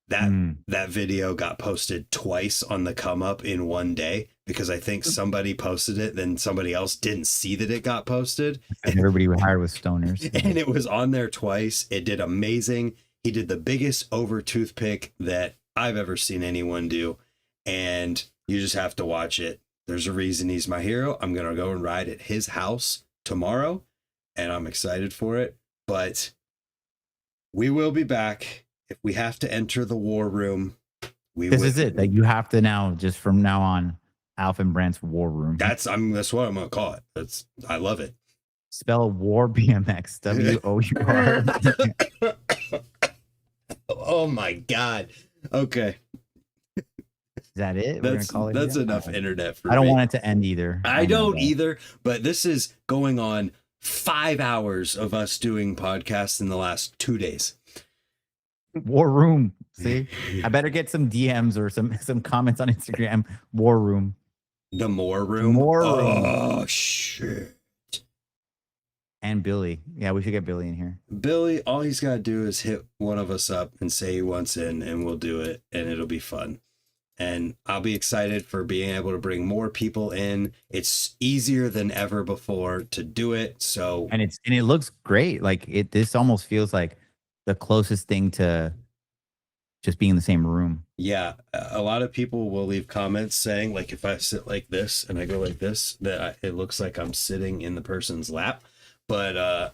A: That video got posted twice on the come up in one day because I think somebody posted it, then somebody else didn't see that it got posted.
B: And everybody we hired was stoners.
A: And it was on there twice. It did amazing. He did the biggest over toothpick that I've ever seen anyone do. And you just have to watch it. There's a reason he's my hero. I'm going to go and ride at his house tomorrow, and I'm excited for it. But we will be back. If we have to enter the war room,
B: This is it. Like you have to now, just from now on, Alf and Brandt's War Room.
A: That's what I'm gonna call it. I love it.
B: Spell War BMX. WOUR.
A: Oh my god. Okay.
B: Is that it? We're gonna call it.
A: That's enough internet for me.
B: I don't want it to end either.
A: I don't either, but this is going on 5 hours of us doing podcasts in the last 2 days.
B: War Room. See, I better get some DMs or some comments on Instagram. War Room.
A: The More Room.
B: More Room.
A: Oh shit.
B: And Billy. Yeah, we should get Billy in here.
A: Billy, all he's got to do is hit one of us up and say he wants in, and we'll do it, and it'll be fun. And I'll be excited for being able to bring more people in. It's easier than ever before to do it. So
B: and it looks great. Like this almost feels like the closest thing to just being in the same room.
A: Yeah, a lot of people will leave comments saying, like, if I sit like this and I go like this, it looks like I'm sitting in the person's lap. But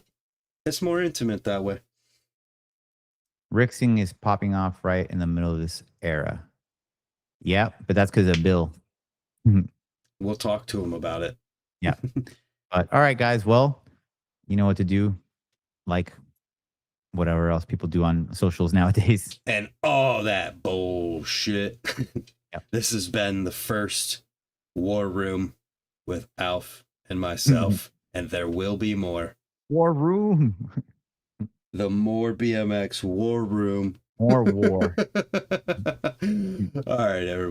A: it's more intimate that way.
B: Rixing is popping off right in the middle of this era. Yeah, but that's because of Bill.
A: We'll talk to him about it.
B: Yeah. But all right, guys. Well, you know what to do. Like whatever else people do on socials nowadays.
A: And all that bullshit.
B: Yep.
A: This has been the first War Room with Alf and myself. And there will be more.
B: War Room.
A: The More BMX War Room.
B: More war.
A: All right, everybody.